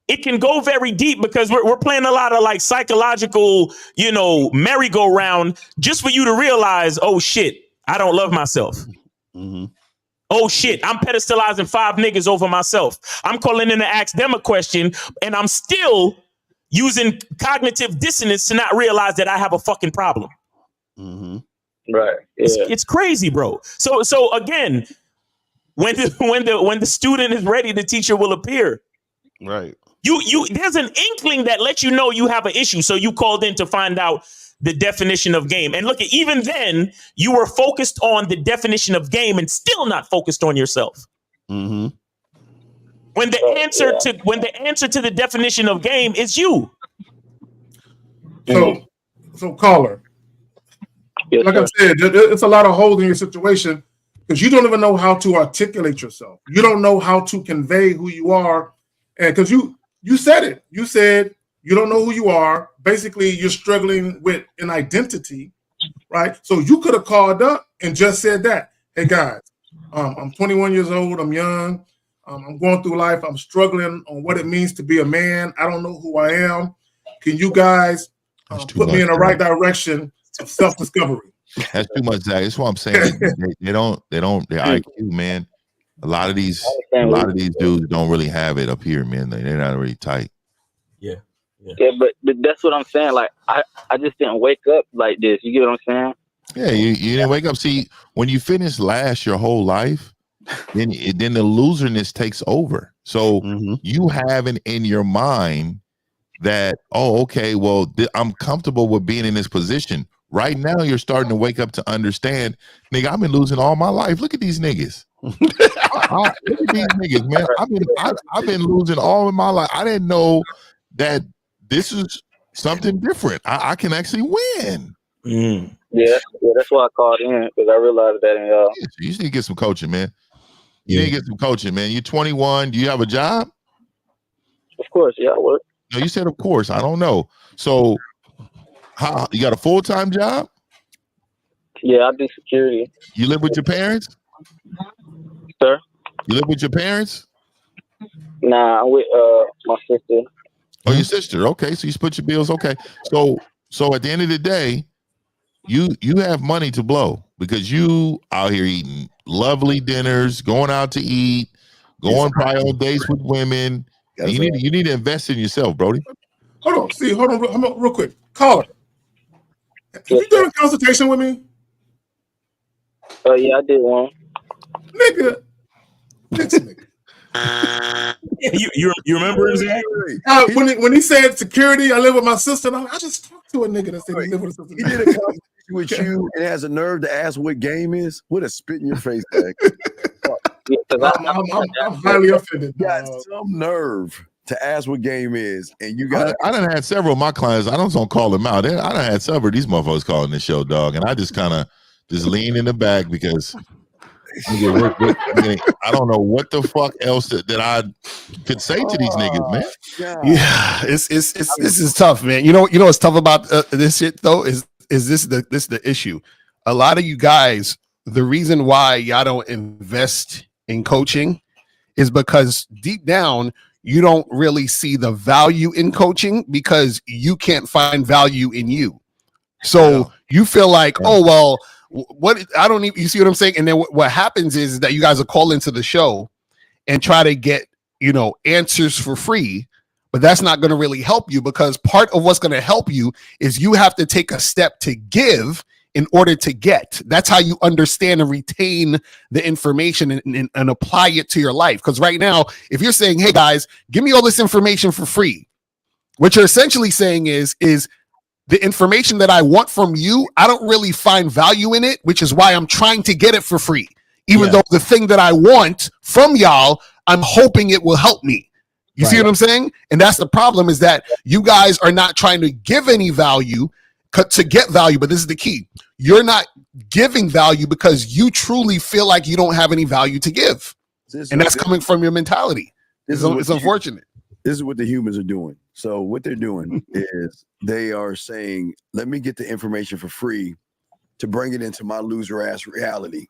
it can go very deep because we're playing a lot of like psychological, merry-go-round just for you to realize, oh shit, I don't love myself. Mm-hmm. Oh shit, I'm pedestalizing 5 niggas over myself. I'm calling in to ask them a question and I'm still using cognitive dissonance to not realize that I have a fucking problem. Mm-hmm. Right. Yeah. It's crazy, bro. So again, when the student is ready, the teacher will appear. Right. You there's an inkling that lets you know you have an issue. So you called in to find out the definition of game. And look, even then, you were focused on the definition of game and still not focused on yourself. Mm-hmm. When the answer to the definition of game is you. So caller. Yes, like I said, it's a lot of holes in your situation because you don't even know how to articulate yourself. You don't know how to convey who you are. And because you said it. You said you don't know who you are. Basically, you're struggling with an identity, right? So you could have called up and just said that. Hey, guys, I'm 21 years old. I'm young. I'm going through life. I'm struggling on what it means to be a man. I don't know who I am. Can you guys put me in the right direction of self-discovery? That's too much, Zach. That's what I'm saying. They don't, their IQ, man. A lot of these dudes don't really have it up here, man. They're not really tight. Yeah, but that's what I'm saying. Like I just didn't wake up like this. You get what I'm saying? Yeah, you didn't wake up. See, when you finish last your whole life, then the loserness takes over. So you have in your mind that, oh, okay, well, I'm comfortable with being in this position. Right now, you're starting to wake up to understand, nigga, I've been losing all my life. Look at these niggas. Look at these niggas, man. I've been losing all of my life. I didn't know that this is something different. I can actually win. Yeah, that's why I called in, because I realized that. You just need to get some coaching, man. You need to get some coaching, man. You're 21. Do you have a job? Of course, yeah, I work. No, you said of course. I don't know. So, how you got a full-time job? Yeah, I do security. You live with your parents? Sir? You live with your parents? Nah, I'm with my sister. Oh, your sister. Okay, so you split your bills. Okay. So at the end of the day, you have money to blow because you out here eating lovely dinners, going out to eat, going probably on dates with women. You need to invest in yourself, Brody. Hold on, real quick. Caller, have you done a consultation with me? Oh yeah, I did one. Nigga. You remember Zach? When he said security, I live with my sister. I just talked to a nigga that said he live with a sister. He did a conversation with you and has a nerve to ask what game is. What a spit in your face, Zach. I'm highly offended. Got some nerve to ask what game is, and you got. I done had several of my clients. I don't call them out. I done had several of these motherfuckers calling this show, dog, and I just kind of just lean in the back because I don't know what the fuck else that I could say to these niggas, man. Yeah, this is tough, man. You know what's tough about this shit though is this the issue. A lot of you guys, the reason why y'all don't invest in coaching is because deep down you don't really see the value in coaching because you can't find value in you. So you feel like, oh well, what I don't even, you see what I'm saying? And then what happens is that you guys will call into the show and try to get, answers for free, but that's not going to really help you because part of what's going to help you is you have to take a step to give in order to get. That's how you understand and retain the information and apply it to your life. Because right now, if you're saying, hey guys, give me all this information for free, what you're essentially saying is the information that I want from you, I don't really find value in it, which is why I'm trying to get it for free. Even though the thing that I want from y'all, I'm hoping it will help me. You see what I'm saying? And that's the problem, is that you guys are not trying to give any value to get value, but this is the key. You're not giving value because you truly feel like you don't have any value to give. And that's coming from your mentality. It's unfortunate. This is what the humans are doing. So what they're doing is they are saying, let me get the information for free to bring it into my loser ass reality.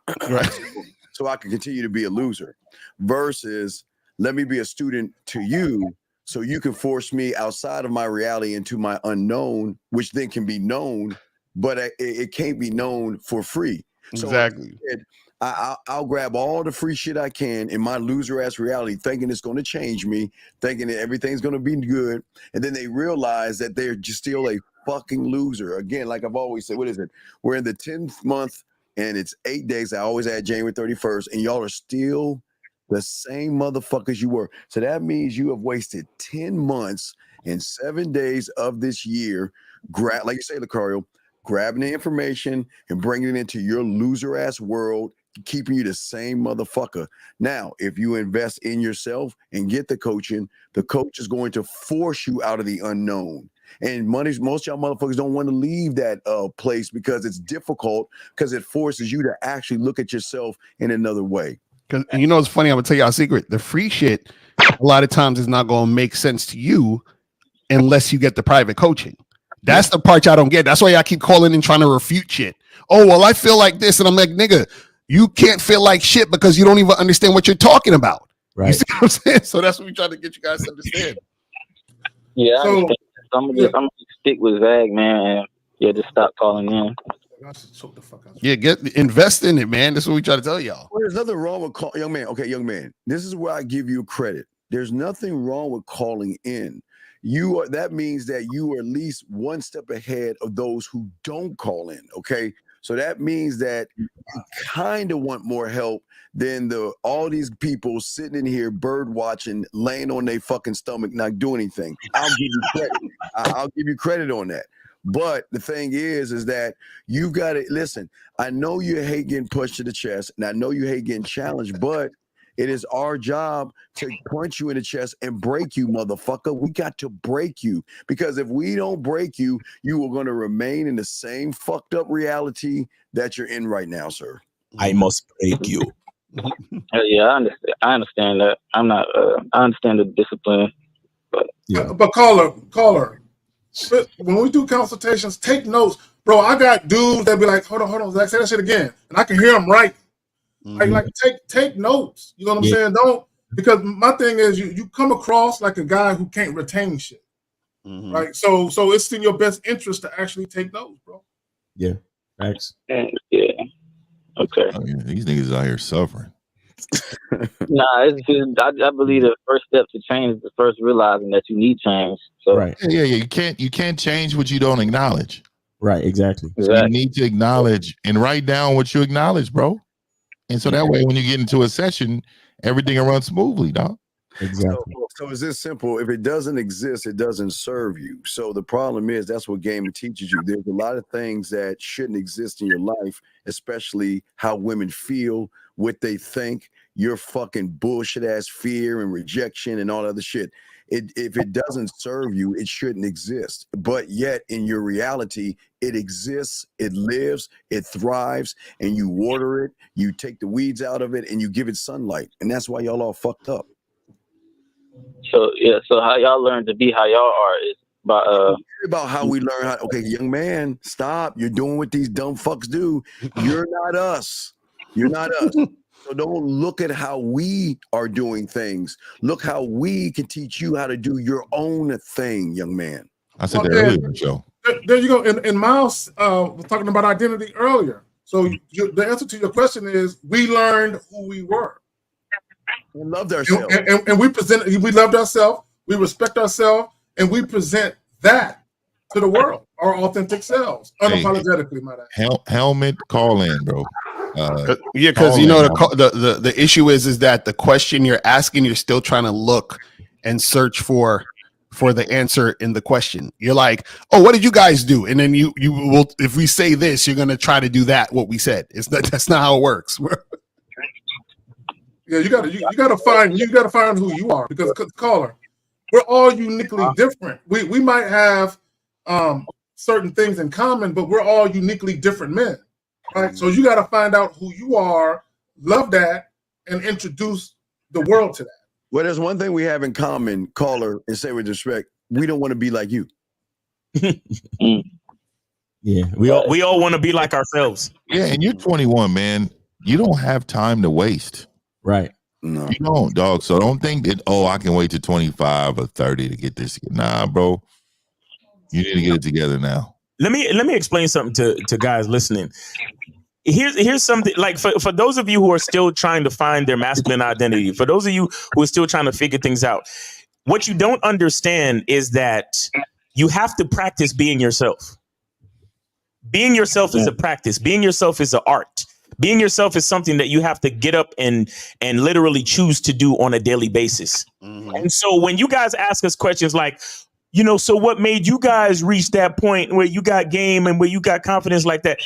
So I can continue to be a loser versus let me be a student to you so you can force me outside of my reality into my unknown, which then can be known, but it can't be known for free. Exactly. So I'll grab all the free shit I can in my loser ass reality, thinking it's going to change me, thinking that everything's going to be good. And then they realize that they're just still a fucking loser. Again, like I've always said, what is it? We're in the 10th month and it's 8 days. I always add January 31st, and y'all are still the same motherfuckers you were. So that means you have wasted 10 months and 7 days of this year, like you say, Lucario, grabbing the information and bringing it into your loser ass world, keeping you the same motherfucker. Now, if you invest in yourself and get the coaching, the coach is going to force you out of the unknown. And most y'all motherfuckers don't want to leave that place because it's difficult, because it forces you to actually look at yourself in another way. Because you know, it's funny. I'm gonna tell y'all a secret. The free shit, a lot of times, is not gonna make sense to you unless you get the private coaching. That's the part y'all don't get. That's why I keep calling and trying to refute shit. Oh well, I feel like this, and I'm like, nigga, you can't feel like shit because you don't even understand what you're talking about. Right? You see what I'm saying? So that's what we try to get you guys to understand. Yeah, so, I'm gonna stick with Zag, man, and just stop calling in. Yeah, invest in it, man. That's what we try to tell y'all. Well, there's nothing wrong with young man. Okay, young man. This is where I give you credit. There's nothing wrong with calling in. That means that you are at least one step ahead of those who don't call in. Okay, so that means that you kind of want more help than all these people sitting in here bird watching, laying on their fucking stomach, not doing anything. I'll give you credit. I'll give you credit on that. But the thing is that you've got to listen. I know you hate getting pushed to the chest, and I know you hate getting challenged, but it is our job to punch you in the chest and break you, motherfucker. We got to break you, because if we don't break you, you are going to remain in the same fucked up reality that you're in right now, sir. I must break you. Yeah, I understand that. I'm not. I understand the discipline, but But caller. When we do consultations, take notes, bro. I got dudes that be like, hold on, Zach, say that shit again, and I can hear them right. Like take notes. You know what I'm saying? Don't, because my thing is you come across like a guy who can't retain shit, right? So it's in your best interest to actually take notes, bro. Yeah, thanks. Yeah, okay. Oh, yeah. These niggas out here suffering. Nah, it's just I believe the first step to change is the first realizing that you need change. So Right. Yeah. You can't change what you don't acknowledge. Right. Exactly. So you need to acknowledge and write down what you acknowledge, bro. And so that way, when you get into a session, everything will run smoothly, dog. Exactly. So it's this simple. If it doesn't exist, it doesn't serve you. So the problem is that's what game teaches you. There's a lot of things that shouldn't exist in your life, especially how women feel, what they think, your fucking bullshit ass fear and rejection and all other shit. If it doesn't serve you, it shouldn't exist. But yet in your reality, it exists, it lives, it thrives, and you water it, you take the weeds out of it, and you give it sunlight. And that's why y'all all fucked up. So how y'all learn to be how y'all are is by about how we learn how. Okay, young man, stop. You're doing what these dumb fucks do. You're not us. You're not us. So don't look at how we are doing things. Look how we can teach you how to do your own thing, young man. I said that earlier, Joe. There you go. And Miles was talking about identity earlier. So the answer to your question is we learned who we were. We loved ourselves. And we loved ourselves, we respect ourselves, and we present that to the world, our authentic selves, unapologetically, might I. Helmet call in, bro. Yeah, because you know the issue is that the question you're asking, you're still trying to look and search for the answer in the question. You're like, oh, what did you guys do? And then you will, if we say this, you're gonna try to do that what we said. That's not how it works. Yeah, you gotta find who you are, because caller, we're all uniquely different. We might have certain things in common, but we're all uniquely different men. Right? So you gotta find out who you are, love that, and introduce the world to that. Well, there's one thing we have in common, caller, and say with respect, we don't want to be like you. Yeah, we all want to be like ourselves. Yeah, and you're 21, man. You don't have time to waste. Right. No. You don't, dog. So don't think that, I can wait to 25 or 30 to get this. Nah, bro. You need to get it together now. Let me explain something to guys listening. Here's something, like for those of you who are still trying to find their masculine identity, for those of you who are still trying to figure things out, what you don't understand is that you have to practice being yourself. Being yourself is a practice. Being yourself is an art. Being yourself is something that you have to get up and literally choose to do on a daily basis. Mm-hmm. And so when you guys ask us questions like, so what made you guys reach that point where you got game and where you got confidence like that?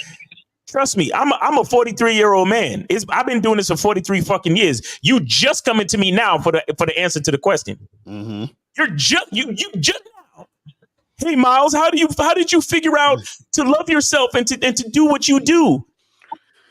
Trust me, I'm a 43-year-old man. I've been doing this for 43 fucking years. You just coming to me now for the answer to the question. Mm-hmm. You're just now. Hey Miles, how did you figure out to love yourself and to do what you do?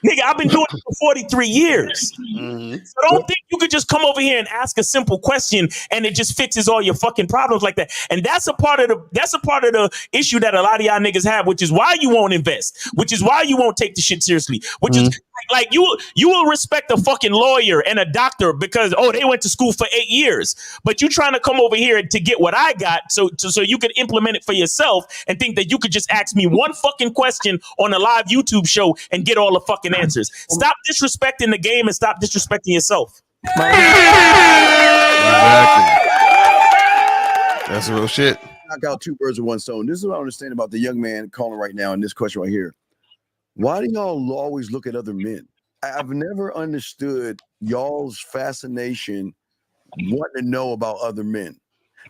Nigga, I've been doing it for 43 years. Mm-hmm. So don't think you could just come over here and ask a simple question and it just fixes all your fucking problems like that. And that's a part of the issue that a lot of y'all niggas have, which is why you won't invest, which is why you won't take the shit seriously, which is like you will respect a fucking lawyer and a doctor because they went to school for 8 years, but you trying to come over here to get what I got so you could implement it for yourself and think that you could just ask me one fucking question on a live YouTube show and get all the fucking answers. Stop disrespecting the game and stop disrespecting yourself. Exactly. That's real shit. Knock out two birds with one stone. This is what I understand about the young man calling right now in this question right here. Why do y'all always look at other men? I've never understood y'all's fascination wanting to know about other men.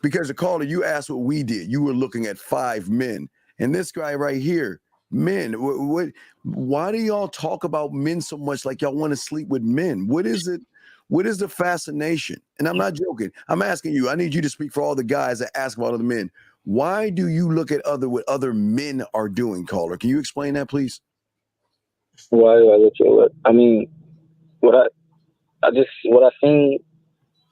Because the caller, you asked what we did. You were looking at 5 men. And this guy right here, men. Why do y'all talk about men so much like y'all want to sleep with men? What is it? What is the fascination? And I'm not joking. I'm asking you. I need you to speak for all the guys that ask about other men. Why do you look at what other men are doing, caller? Can you explain that, please? Why do I look at what? I mean, what I seen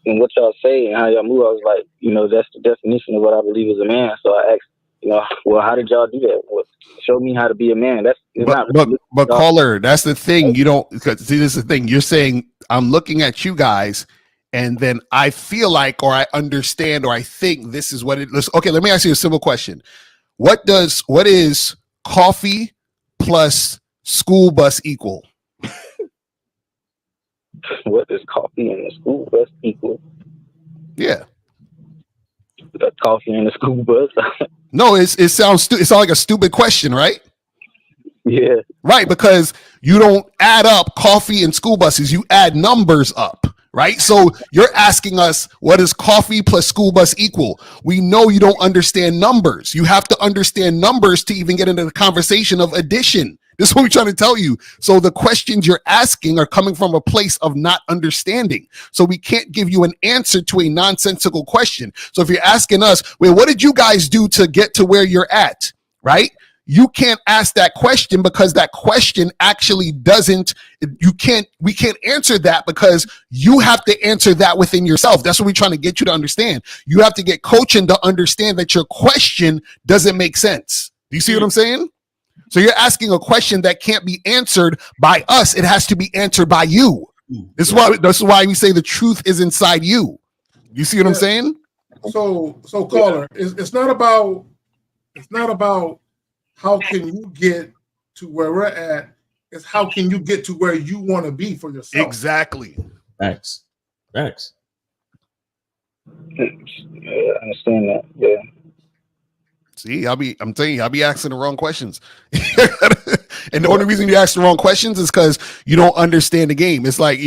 and what y'all say and how y'all move, I was like, that's the definition of what I believe is a man. So I asked, well, how did y'all do that? Well, show me how to be a man. But caller, that's the thing. You don't, because see, this is the thing. You're saying I'm looking at you guys, and then I feel like, or I understand, or I think this is what it is. Okay, let me ask you a simple question. What is coffee plus school bus equal? What does coffee in the school bus equal? Yeah. The coffee in the school bus. No, it sounds like a stupid question, right? Yeah. Right, because you don't add up coffee and school buses, you add numbers up, right? So you're asking us, what does coffee plus school bus equal? We know you don't understand numbers. You have to understand numbers to even get into the conversation of addition. This is what we're trying to tell you. So the questions you're asking are coming from a place of not understanding. So we can't give you an answer to a nonsensical question. So if you're asking us, well, what did you guys do to get to where you're at, right? You can't ask that question because that question actually we can't answer that because you have to answer that within yourself. That's what we're trying to get you to understand. You have to get coaching to understand that your question doesn't make sense. Do you see what I'm saying? So you're asking a question that can't be answered by us. It has to be answered by you. This is why we say the truth is inside you. You see what I'm saying? So caller, it's not about how can you get to where we're at. It's how can you get to where you want to be for yourself. Exactly. Facts. Yeah, I understand that. Yeah. See, I'm telling you, I'll be asking the wrong questions. And the only reason you ask the wrong questions is because you don't understand the game. It's like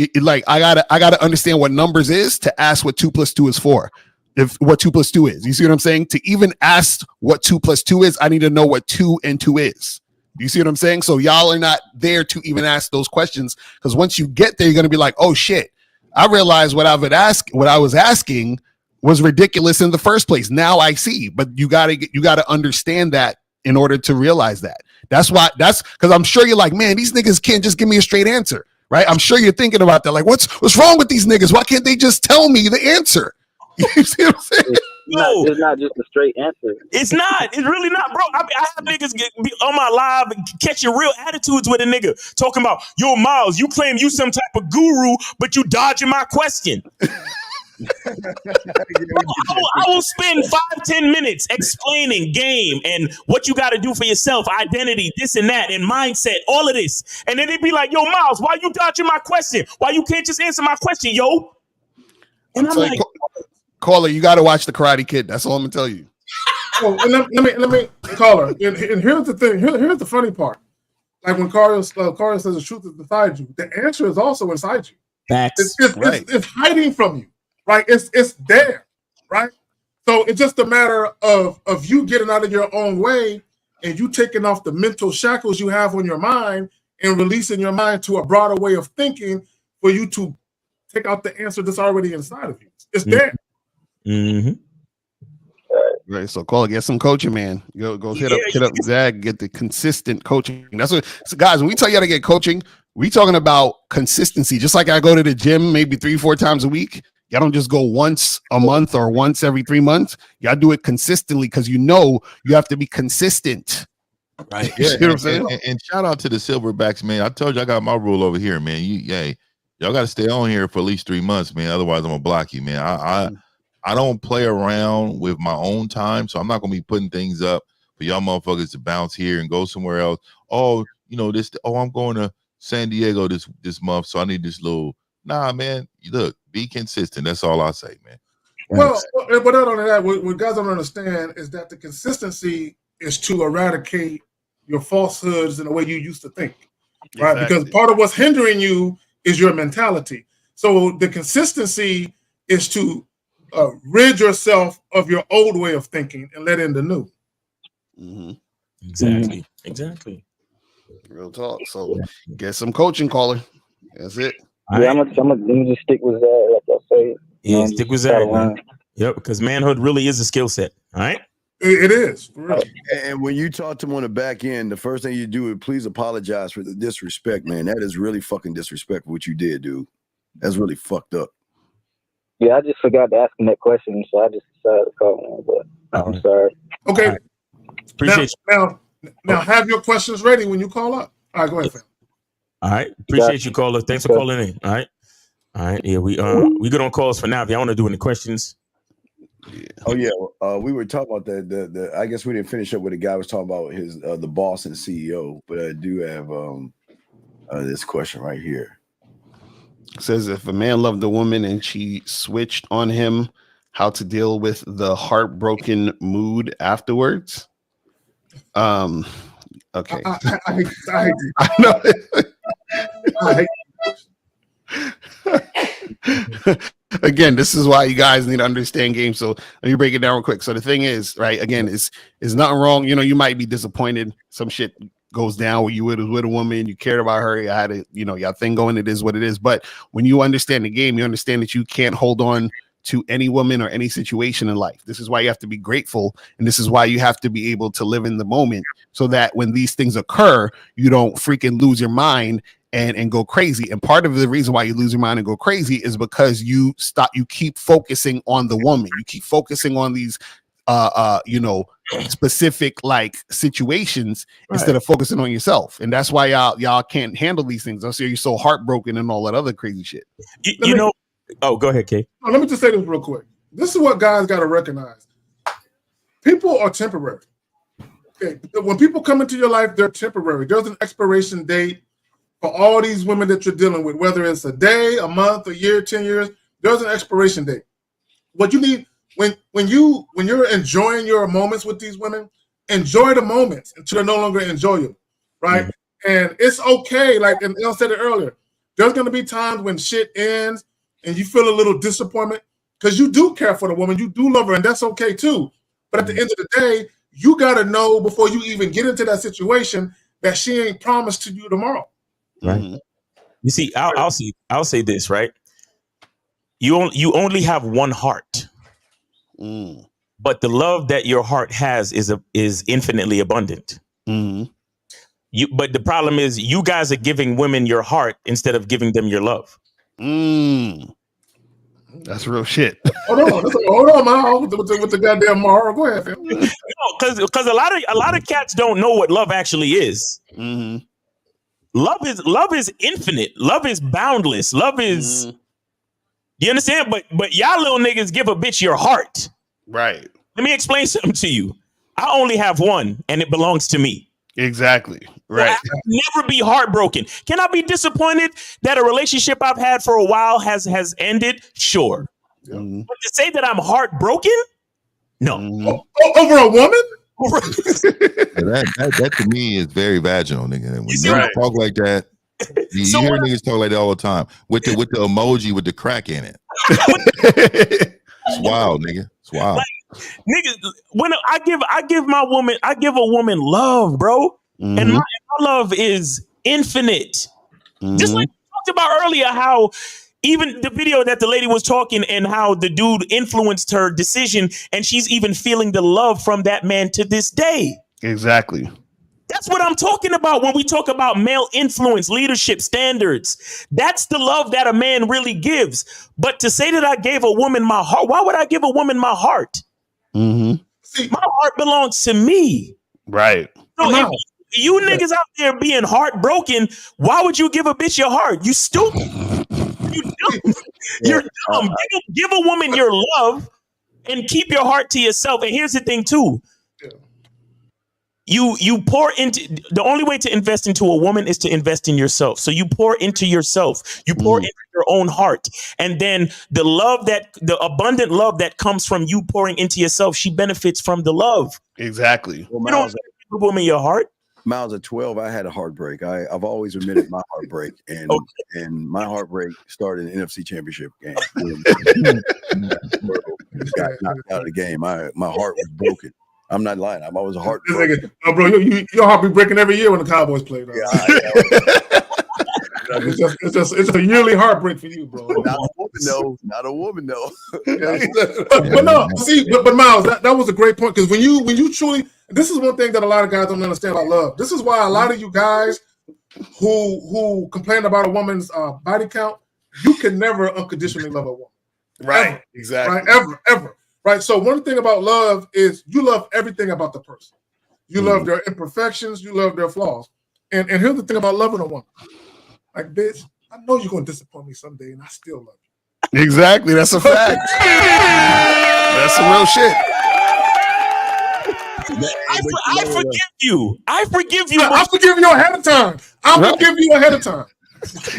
I gotta understand what numbers is to ask what 2 + 2 is for. If what 2 + 2 is. You see what I'm saying? To even ask what 2 + 2 is, I need to know what 2 and 2 is. You see what I'm saying? So y'all are not there to even ask those questions, because once you get there, you're gonna be like, oh shit, I realized what I was asking was ridiculous in the first place. Now I see, but you gotta understand that in order to realize that. That's because I'm sure you're like, man, these niggas can't just give me a straight answer, right? I'm sure you're thinking about that. Like, what's wrong with these niggas? Why can't they just tell me the answer? You see what I'm saying? No, it's not just a straight answer. It's not. It's really not, bro. I have niggas be on my live and catching real attitudes with a nigga talking about, yo, Miles, you claim you some type of guru, but you dodging my question. I will spend 5-10 minutes explaining game and what you got to do for yourself, identity, this and that, and mindset, all of this. And then they'd be like, yo, Miles, why you dodging my question? Why you can't just answer my question, yo? And I'm like, caller, you got to watch the Karate Kid. That's all I'm gonna tell you. Well, let me caller. And here's the thing. Here's the funny part. Like when Carl says the truth is inside you, the answer is also inside you. Facts. It's hiding from you, right? It's there, right? So it's just a matter of you getting out of your own way and you taking off the mental shackles you have on your mind and releasing your mind to a broader way of thinking for you to take out the answer that's already inside of you. It's there. Mm-hmm. Right, so caller, get some coaching, man. Go hit up Zach, get the consistent coaching. That's what, so guys, when we tell you how to get coaching, we talking about consistency. Just like I go to the gym maybe 3-4 times a week. Y'all don't just go once a month or once every 3 months. Y'all do it consistently because you know you have to be consistent. Right. You Yeah. see what I'm saying? And shout out to the Silverbacks, man. I told you I got my rule over here, man. Y'all got to stay on here for at least 3 months, man. Otherwise, I'm gonna block you, man. I don't play around with my own time, so I'm not gonna be putting things up for y'all motherfuckers to bounce here and go somewhere else. Oh, I'm going to San Diego this month, so I need this little. Nah, man. Look, be consistent. That's all I say, man. Well, but not only that, what guys don't understand is that the consistency is to eradicate your falsehoods in the way you used to think, right? Exactly. Because part of what's hindering you is your mentality. So the consistency is to rid yourself of your old way of thinking and let in the new. Mm-hmm. Exactly. Real talk. So get some coaching, caller. That's it. Yeah, I'm gonna just stick with that, like I say. Yeah, stick with that, man. Yep, because manhood really is a skill set. All right. It is. And when you talk to him on the back end, the first thing you do is please apologize for the disrespect, man. That is really fucking disrespectful what you did, dude. That's really fucked up. Yeah, I just forgot to ask him that question, so I just decided to call him. But I'm sorry. Okay. Right. Appreciate you. Now have your questions ready when you call up. All right, go ahead, fam. All right. Appreciate you, caller. Thanks for calling in. All right. Yeah, we good on calls for now. If y'all want to do any questions. Yeah. Oh yeah, we were talking about the I guess we didn't finish up with the guy was talking about his the boss and the CEO, but I do have this question right here. Says if a man loved a woman and she switched on him, how to deal with the heartbroken mood afterwards. Okay. I know. Again, this is why you guys need to understand games. So let me break it down real quick. So the thing is, right? Again, is nothing wrong. You know, you might be disappointed. Some shit goes down where you was with a woman, you cared about her, you had it, you know, your thing going. It is what it is. But when you understand the game, you understand that you can't hold on to any woman or any situation in life. This is why you have to be grateful, and this is why you have to be able to live in the moment, so that when these things occur, you don't freaking lose your mind and go crazy. And part of the reason why you lose your mind and go crazy is because you keep focusing on the woman. You keep focusing on these you know, specific like situations instead of focusing on yourself. And that's why y'all can't handle these things. I see you're so heartbroken and all that other crazy shit. You know, oh, go ahead, Kay. Let me just say this real quick. This is what guys got to recognize. People are temporary. Okay. When people come into your life, they're temporary. There's an expiration date for all these women that you're dealing with, whether it's a day, a month, a year, 10 years, there's an expiration date. What you need when you're enjoying your moments with these women, enjoy the moments until they're no longer enjoyable, right? Mm-hmm. And it's okay. Like, and I said it earlier, there's going to be times when shit ends and you feel a little disappointment because you do care for the woman, you do love her, and that's okay too. But at the end of the day, you got to know before you even get into that situation that she ain't promised to you tomorrow. Right. Mm-hmm. You see, I'll say this, right? You only have one heart. But the love that your heart has is infinitely abundant. Mm-hmm. But the problem is you guys are giving women your heart instead of giving them your love. That's real shit. Hold on, man. With the goddamn Mara. Go ahead, fam. Because a lot of cats don't know what love actually is. Mm-hmm. Love is infinite. Love is boundless. Love is. Mm-hmm. You understand? But y'all little niggas give a bitch your heart. Right. Let me explain something to you. I only have one, and it belongs to me. Exactly. Right. So I never be heartbroken. Can I be disappointed that a relationship I've had for a while has ended? Sure. Mm-hmm. But to say that I'm heartbroken? No. Mm-hmm. Over a woman? that to me is very vaginal, nigga. When niggas talk like that, you hear niggas talk like that all the time with the emoji with the crack in it. It's wild, nigga. It's wild. Like, niggas, when I give a woman love, bro, mm-hmm. and my love is infinite. Mm-hmm. Just like we talked about earlier, how even the video that the lady was talking and how the dude influenced her decision, and she's even feeling the love from that man to this day. Exactly. That's what I'm talking about when we talk about male influence, leadership standards. That's the love that a man really gives. But to say that I gave a woman my heart, why would I give a woman my heart? Mm-hmm. See, my heart belongs to me. Right. So if you niggas out there being heartbroken, why would you give a bitch your heart? You stupid. You dumb. You're dumb. Give a woman your love and keep your heart to yourself. And here's the thing too. You pour into, the only way to invest into a woman is to invest in yourself. So you pour into yourself, you pour into your own heart. And then the abundant love that comes from you pouring into yourself, she benefits from the love. Exactly. Well, you don't give a woman your heart. Miles, at 12, I had a heartbreak. I've always admitted my heartbreak, and my heartbreak started in the NFC Championship game. Got knocked out of the game. My heart was broken. I'm not lying. I was a heart. Oh, bro, your heart be breaking every year when the Cowboys play. It's a yearly heartbreak for you, bro. Not a woman, though. But no, see, but Miles, that was a great point, because when you truly, this is one thing that a lot of guys don't understand about love. This is why a lot of you guys who complain about a woman's body count, you can never unconditionally love a woman. Right. Ever. Exactly. Right. Ever. Right. So one thing about love is you love everything about the person. You love their imperfections. You love their flaws. And here's the thing about loving a woman. Like, bitch, I know you're going to disappoint me someday, and I still love you. Exactly. That's a fact. That's some real shit. I forgive you. I forgive you. I forgive you ahead of time. I forgive you ahead of time.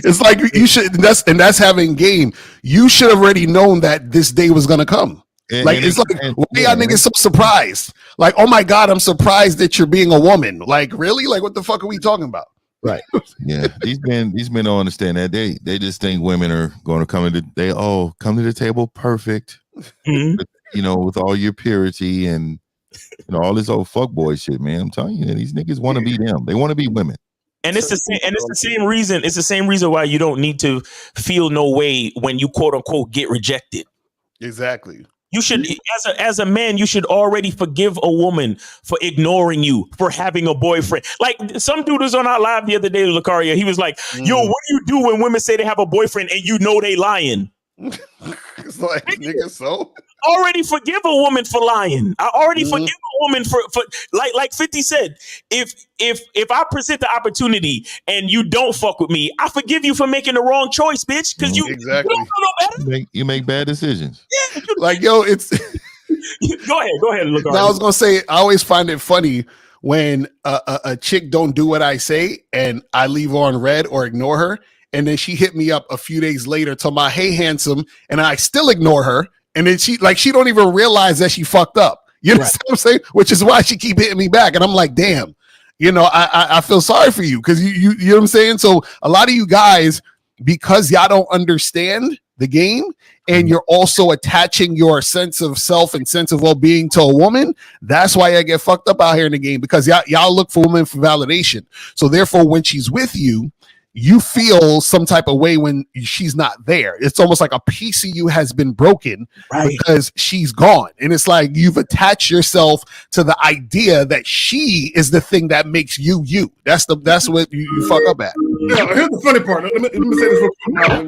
It's like you should. That's having game. You should have already known that this day was gonna come. Why y'all niggas so surprised? Like, oh my god, I'm surprised that you're being a woman. Like, really? Like, what the fuck are we talking about? Right. Yeah, these men don't understand that. They just think women are going to come to the table perfect, with all your purity and all this old fuckboy shit, man. I'm telling you, these niggas want to be them. They want to be women. And it's the same. And it's the same reason. It's the same reason why you don't need to feel no way when you quote unquote get rejected. Exactly. You should, as a man, you should already forgive a woman for ignoring you, for having a boyfriend. Like some dude was on our live the other day, Lucaria. He was like, "Yo, what do you do when women say they have a boyfriend and you know they lying?" It's like, nigga, so already forgive a woman for lying. I already forgive a woman for like 50 said. If I present the opportunity and you don't fuck with me, I forgive you for making the wrong choice, bitch. Because you don't know better. You make bad decisions. Yeah, like, yo, it's go ahead. Look, I was gonna say, I always find it funny when a chick don't do what I say and I leave her on red or ignore her, and then she hit me up a few days later talking about, "Hey, handsome," and I still ignore her, and then she don't even realize that she fucked up. You know what I'm saying? Which is why she keep hitting me back, and I'm like, damn, I feel sorry for you because you know what I'm saying. So a lot of you guys, because y'all don't understand the game, and you're also attaching your sense of self and sense of well-being to a woman, that's why I get fucked up out here in the game, because y'all look for women for validation. So therefore, when she's with you, you feel some type of way when she's not there. It's almost like a piece of you has been broken because she's gone. And it's like you've attached yourself to the idea that she is the thing that makes you you. That's what you fuck up at. Yeah, here's the funny part. Let me say this real quick now.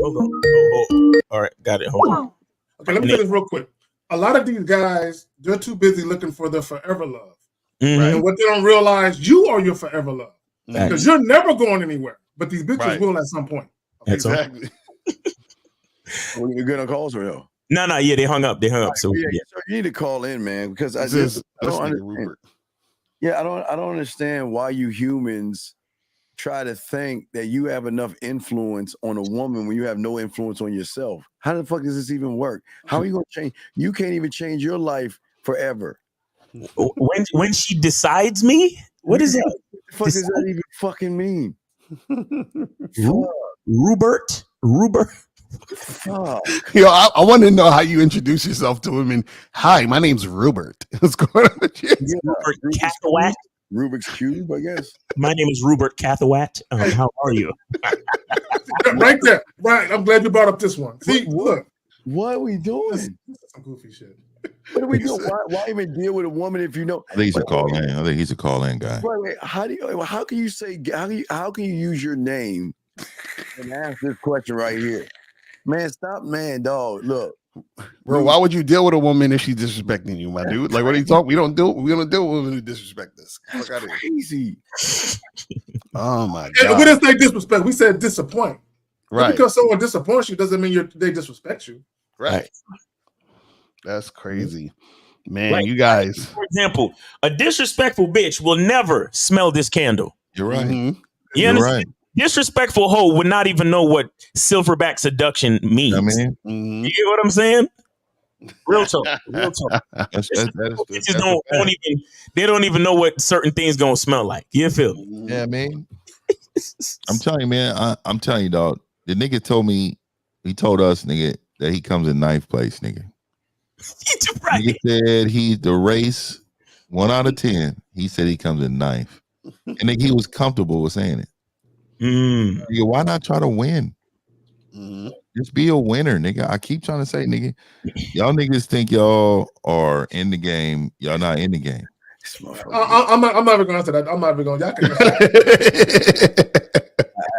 Hold on. All right, got it. Hold on. Okay, let me say this real quick. A lot of these guys, they're too busy looking for their forever love. Right? And what they don't realize, you are your forever love. Because you're never going anywhere. But these bitches will at some point. Okay, exactly. Well, you're gonna call her though. No, yeah, they hung up. So yeah. So you need to call in, man, because I don't understand. Yeah, I don't understand why you humans try to think that you have enough influence on a woman when you have no influence on yourself. How the fuck does this even work? How are you gonna change? You can't even change your life forever. When she decides me, what is that? What the fuck does that even fucking mean? Rupert. Yo, I want to know how you introduce yourself to women. Hi, my name's Rupert. What's going on with you? Rupert Cathawat. Rubik's Cube, I guess. My name is Rupert Cathawat. How are you? Right there. Right. I'm glad you brought up this one. See, look. What are we doing? Some goofy shit. What are we doing? Why even deal with a woman if you know? I think he's a call in. I think he's a call in guy. Wait. How can you say? How can you use your name and ask this question right here? Man, stop, man, dog. Look, bro. Why would you deal with a woman if she's disrespecting you, my dude? Like, what are you talking? We don't deal with women who disrespect us. Crazy. Oh my god. We didn't say disrespect. We said disappoint. Right. Just because someone disappoints you doesn't mean they disrespect you. Right. That's crazy. Man, like, you guys. For example, a disrespectful bitch will never smell this candle. You're right. Mm-hmm. You're right. Disrespectful hoe would not even know what silverback seduction means. I mean, you get what I'm saying? Real talk. They don't even know what certain things gonna smell like. You feel me? Yeah, man. I'm telling you, man. I'm telling you, dog. The nigga told me, he told us, nigga, that he comes in ninth place, nigga. Right. He said he's the race 1 out of 10. He said he comes in ninth, and nigga, he was comfortable with saying it. Nigga, why not try to win? Just be a winner, nigga. I keep trying to say, nigga, y'all niggas think y'all are in the game. Y'all not in the game. I'm not even going to answer that. I'm not even going. Y'all can.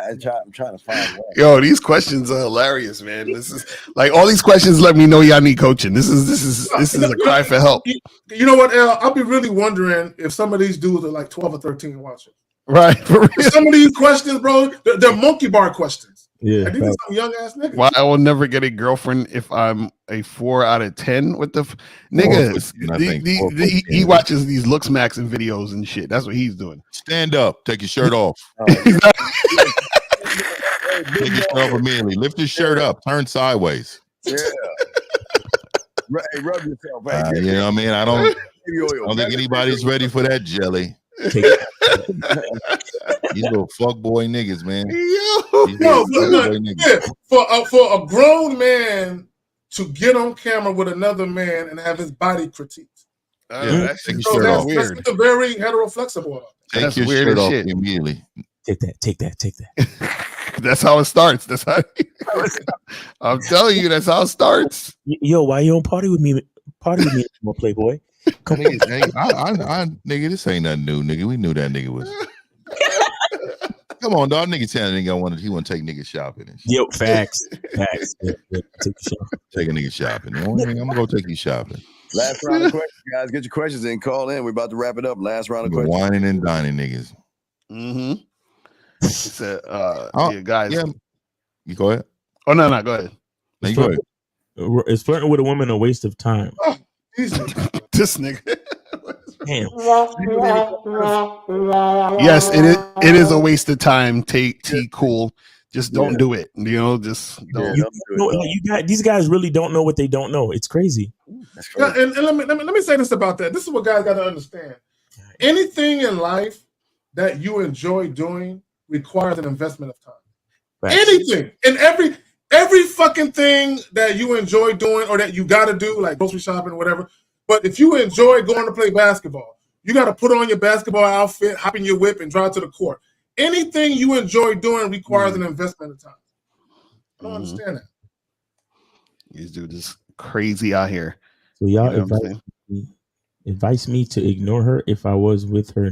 I'm trying to find a way. Yo, these questions are hilarious, man. This is like all these questions let me know y'all need coaching. This is a cry for help. You know what, El? I'll be really wondering if some of these dudes are like 12 or 13 watching. Right. Some of these questions, bro, they're monkey bar questions. Yeah, And these are some young ass niggas. Why I will never get a girlfriend if I'm a 4 out of 10 with the niggas. 4 I think. 4 He watches these looks maxing videos and shit. That's what he's doing. Stand up, take your shirt off. Take your shirt off immediately. Lift your shirt up, turn sideways. Yeah. Hey, rub yourself. Hey, You know what I mean? I don't think anybody's ready for that jelly. These little fuckboy niggas, man. For a grown man to get on camera with another man and have his body critiqued. That's take your shirt off. That's a very heteroflexible. Take your shirt off immediately. Take that. That's how it starts. That's how I'm telling you, that's how it starts. Yo, why you don't party with me? Party with me, more Playboy. Come on, nigga, this ain't nothing new, nigga. We knew that nigga was. Come on, dog. Nigga saying he want to take niggas shopping and shit. Yo, facts. Yeah, take a nigga shopping. I'm gonna go take you shopping. Last round of questions, guys. Get your questions in. Call in. We're about to wrap it up. Last round of questions. Whining and dining niggas. Mm-hmm. It's guys. Yeah. You go ahead. Oh no, go ahead. No, you go ahead. Is flirting with a woman a waste of time? Oh, this nigga. Damn. Yes, it is a waste of time. T cool. Just don't do it. You know, just don't. These guys really don't know what they don't know. It's crazy. Yeah, and let me say this about that. This is what guys got to understand. Anything in life that you enjoy doing requires an investment of time. Right. Anything and every fucking thing that you enjoy doing or that you got to do, like grocery shopping or whatever. But if you enjoy going to play basketball, you got to put on your basketball outfit, hop in your whip, and drive to the court. Anything you enjoy doing requires an investment of time. I don't understand that. These dudes is crazy out here. So y'all advise me to ignore her if I was with her.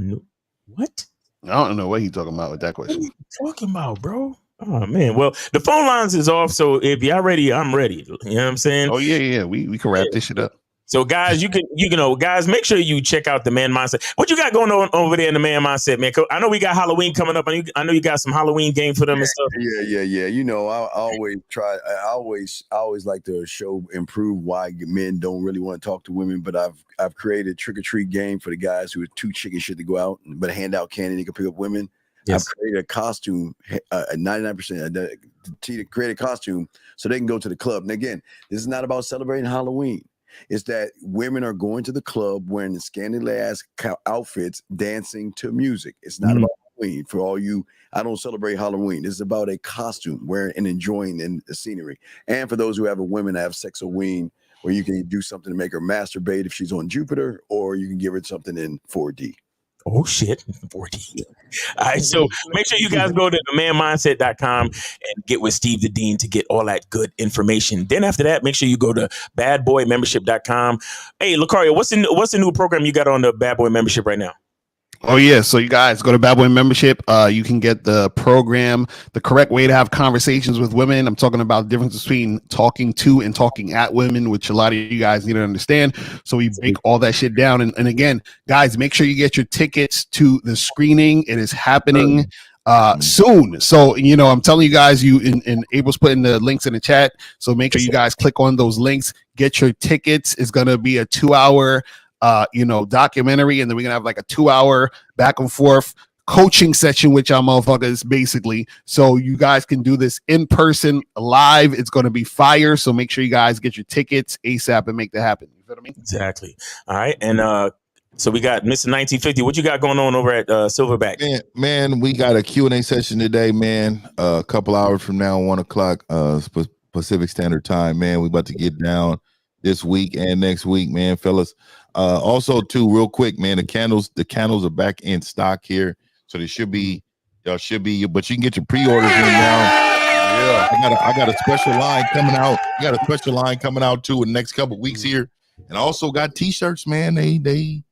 What? I don't know what he's talking about with that question. What are you talking about, bro? Oh man. Well, the phone lines is off, so if y'all ready, I'm ready. You know what I'm saying? Oh yeah. We can wrap this shit up. So guys, guys, make sure you check out the Man Mindset. What you got going on over there in the Man Mindset, man? I know we got Halloween coming up. I know you got some Halloween game for them and stuff. Yeah. You know, I always try. I always like to improve why men don't really want to talk to women. But I've created a trick or treat game for the guys who are too chicken shit to go out, but hand out candy and you can pick up women. Yes. I've created a costume, 99% to create a costume so they can go to the club. And again, this is not about celebrating Halloween. It's that women are going to the club wearing the scantily ass outfits, dancing to music. It's not about Halloween. For all you, I don't celebrate Halloween. This is about a costume, wearing and enjoying in the scenery. And for those who have a women that have sexoween, where you can do something to make her masturbate if she's on Jupiter, or you can give her something in 4D. Oh shit, 4D. All right, so make sure you guys go to themanmindset.com and get with Steve the Dean to get all that good information. Then after that, make sure you go to badboymembership.com. Hey, Lucario, what's the new program you got on the Bad Boy membership right now? Oh yeah, so you guys go to Bad Boy Membership. You can get the program, the correct way to have conversations with women. I'm talking about the difference between talking to and talking at women, which a lot of you guys need to understand. So we break all that shit down. And again, guys, make sure you get your tickets to the screening. It is happening soon. So, I'm telling you guys, and April's putting the links in the chat. So make sure you guys click on those links, get your tickets. It's going to be a 2-hour documentary, and then we're gonna have like a 2-hour back and forth coaching session with y'all motherfuckers, basically. So you guys can do this in person, live. It's gonna be fire. So make sure you guys get your tickets ASAP and make that happen. You feel what I mean? Exactly. All right, and so we got Mr. 1950. What you got going on over at Silverback? Man, we got a Q&A session today, man. A couple hours from now, 1:00 Pacific Standard Time, man. We about to get down this week and next week, man, fellas. Also, too, real quick, man, the candles are back in stock here, so y'all should be, but you can get your pre-orders in now. Yeah, I got a special line coming out. I got a special line coming out too in the next couple of weeks here, and I also got t-shirts, man. They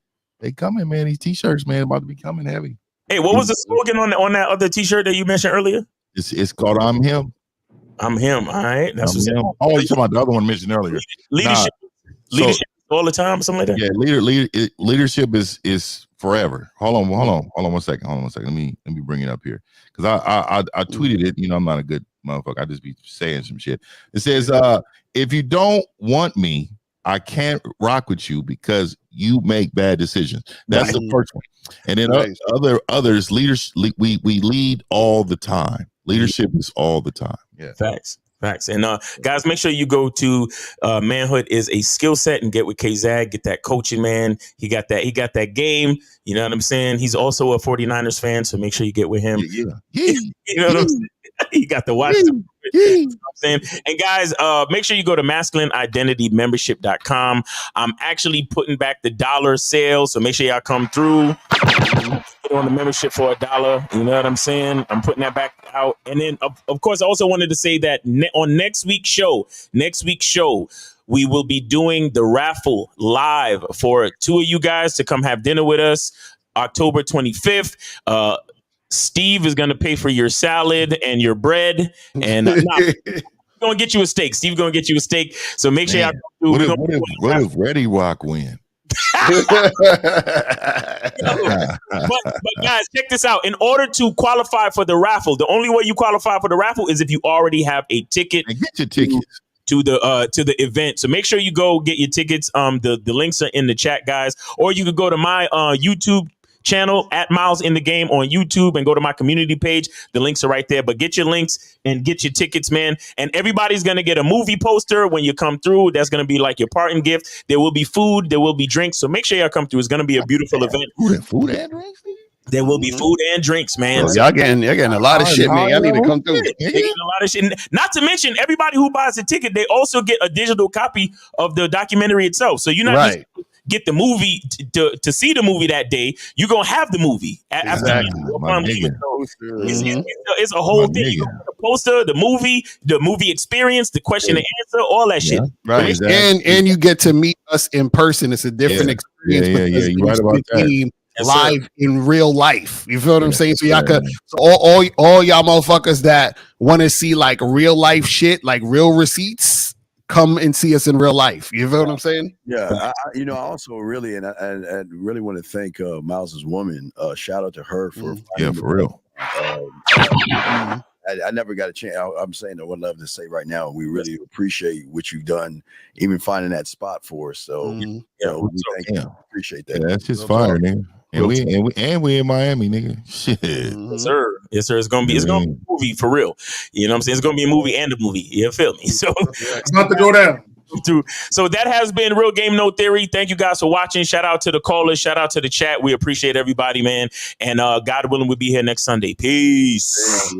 coming, man. These t-shirts, man, about to be coming heavy. Hey, what was the slogan on that other t-shirt that you mentioned earlier? It's called "I'm Him." I'm him. All right, that's what's him. Oh, you talking about the other one mentioned earlier? Leadership. All the time, something like that. Yeah, leadership is forever. Hold on 1 second. Let me bring it up here because I tweeted it. I'm not a good motherfucker. I just be saying some shit. It says, if you don't want me, I can't rock with you because you make bad decisions. That's the first one. And then others, leaders, we lead all the time. Leadership is all the time. Yeah. Facts. And guys, make sure you go to Manhood is a Skill Set and get with K-Zag, get that coaching, man. He got that game. You know what I'm saying? He's also a 49ers fan, so make sure you get with him. You know what I'm saying? He got the watch. You know what I'm saying? And guys, make sure you go to masculineidentitymembership.com. I'm actually putting back the $1 sale, so make sure y'all come through. Get on the membership for $1. You know what I'm saying? I'm putting that back out. And then, of course, I also wanted to say that on next week's show, we will be doing the raffle live for 2 of you guys to come have dinner with us. October 25th. Steve is going to pay for your salad and your bread. And we're going to get you a steak. Steve's going to get you a steak. So make sure y'all come through. What if Ready Rock win? but guys, check this out. In order to qualify for the raffle, the only way you qualify for the raffle is if you already have a ticket. And get your tickets to the event. So make sure you go get your tickets. The links are in the chat, guys. Or you could go to my YouTube channel at Miles in the Game on YouTube and go to my community page. The links are right there. But get your links and get your tickets, man. And everybody's going to get a movie poster when you come through. That's going to be like your parting gift. There will be food. There will be drinks. So make sure y'all come through. It's going to be a beautiful event. Food and drinks? There will be food and drinks, man. Well, y'all getting a lot of shit, man. Y'all need to come through. They're getting a lot of shit. Not to mention, everybody who buys a ticket, they also get a digital copy of the documentary itself. So you're not just get the movie to see the movie that day. You're gonna have the movie after it's a whole thing. You the poster, the movie experience, the question and answer, all that shit. Right. Exactly. And you get to meet us in person. It's a different experience. Yeah. You're right about that. Live in real life. You feel what I'm saying? So y'all could all y'all motherfuckers that want to see like real life shit, like real receipts, come and see us in real life. You feel what I'm saying? Yeah. I also really and I really want to thank Miles's woman. Shout out to her for for real. I never got a chance. I'm saying I would love to say right now, we really appreciate what you've done, even finding that spot for us. So we thank you. Appreciate that. Yeah, that's just fire, nigga. And we in Miami, nigga. Shit. Yes, sir. It's gonna be a movie for real. You know what I'm saying? It's gonna be a movie and a movie. You feel me? So it's about to go down. So that has been Real Game No Theory. Thank you guys for watching. Shout out to the callers. Shout out to the chat. We appreciate everybody, man. And God willing, we'll be here next Sunday. Peace.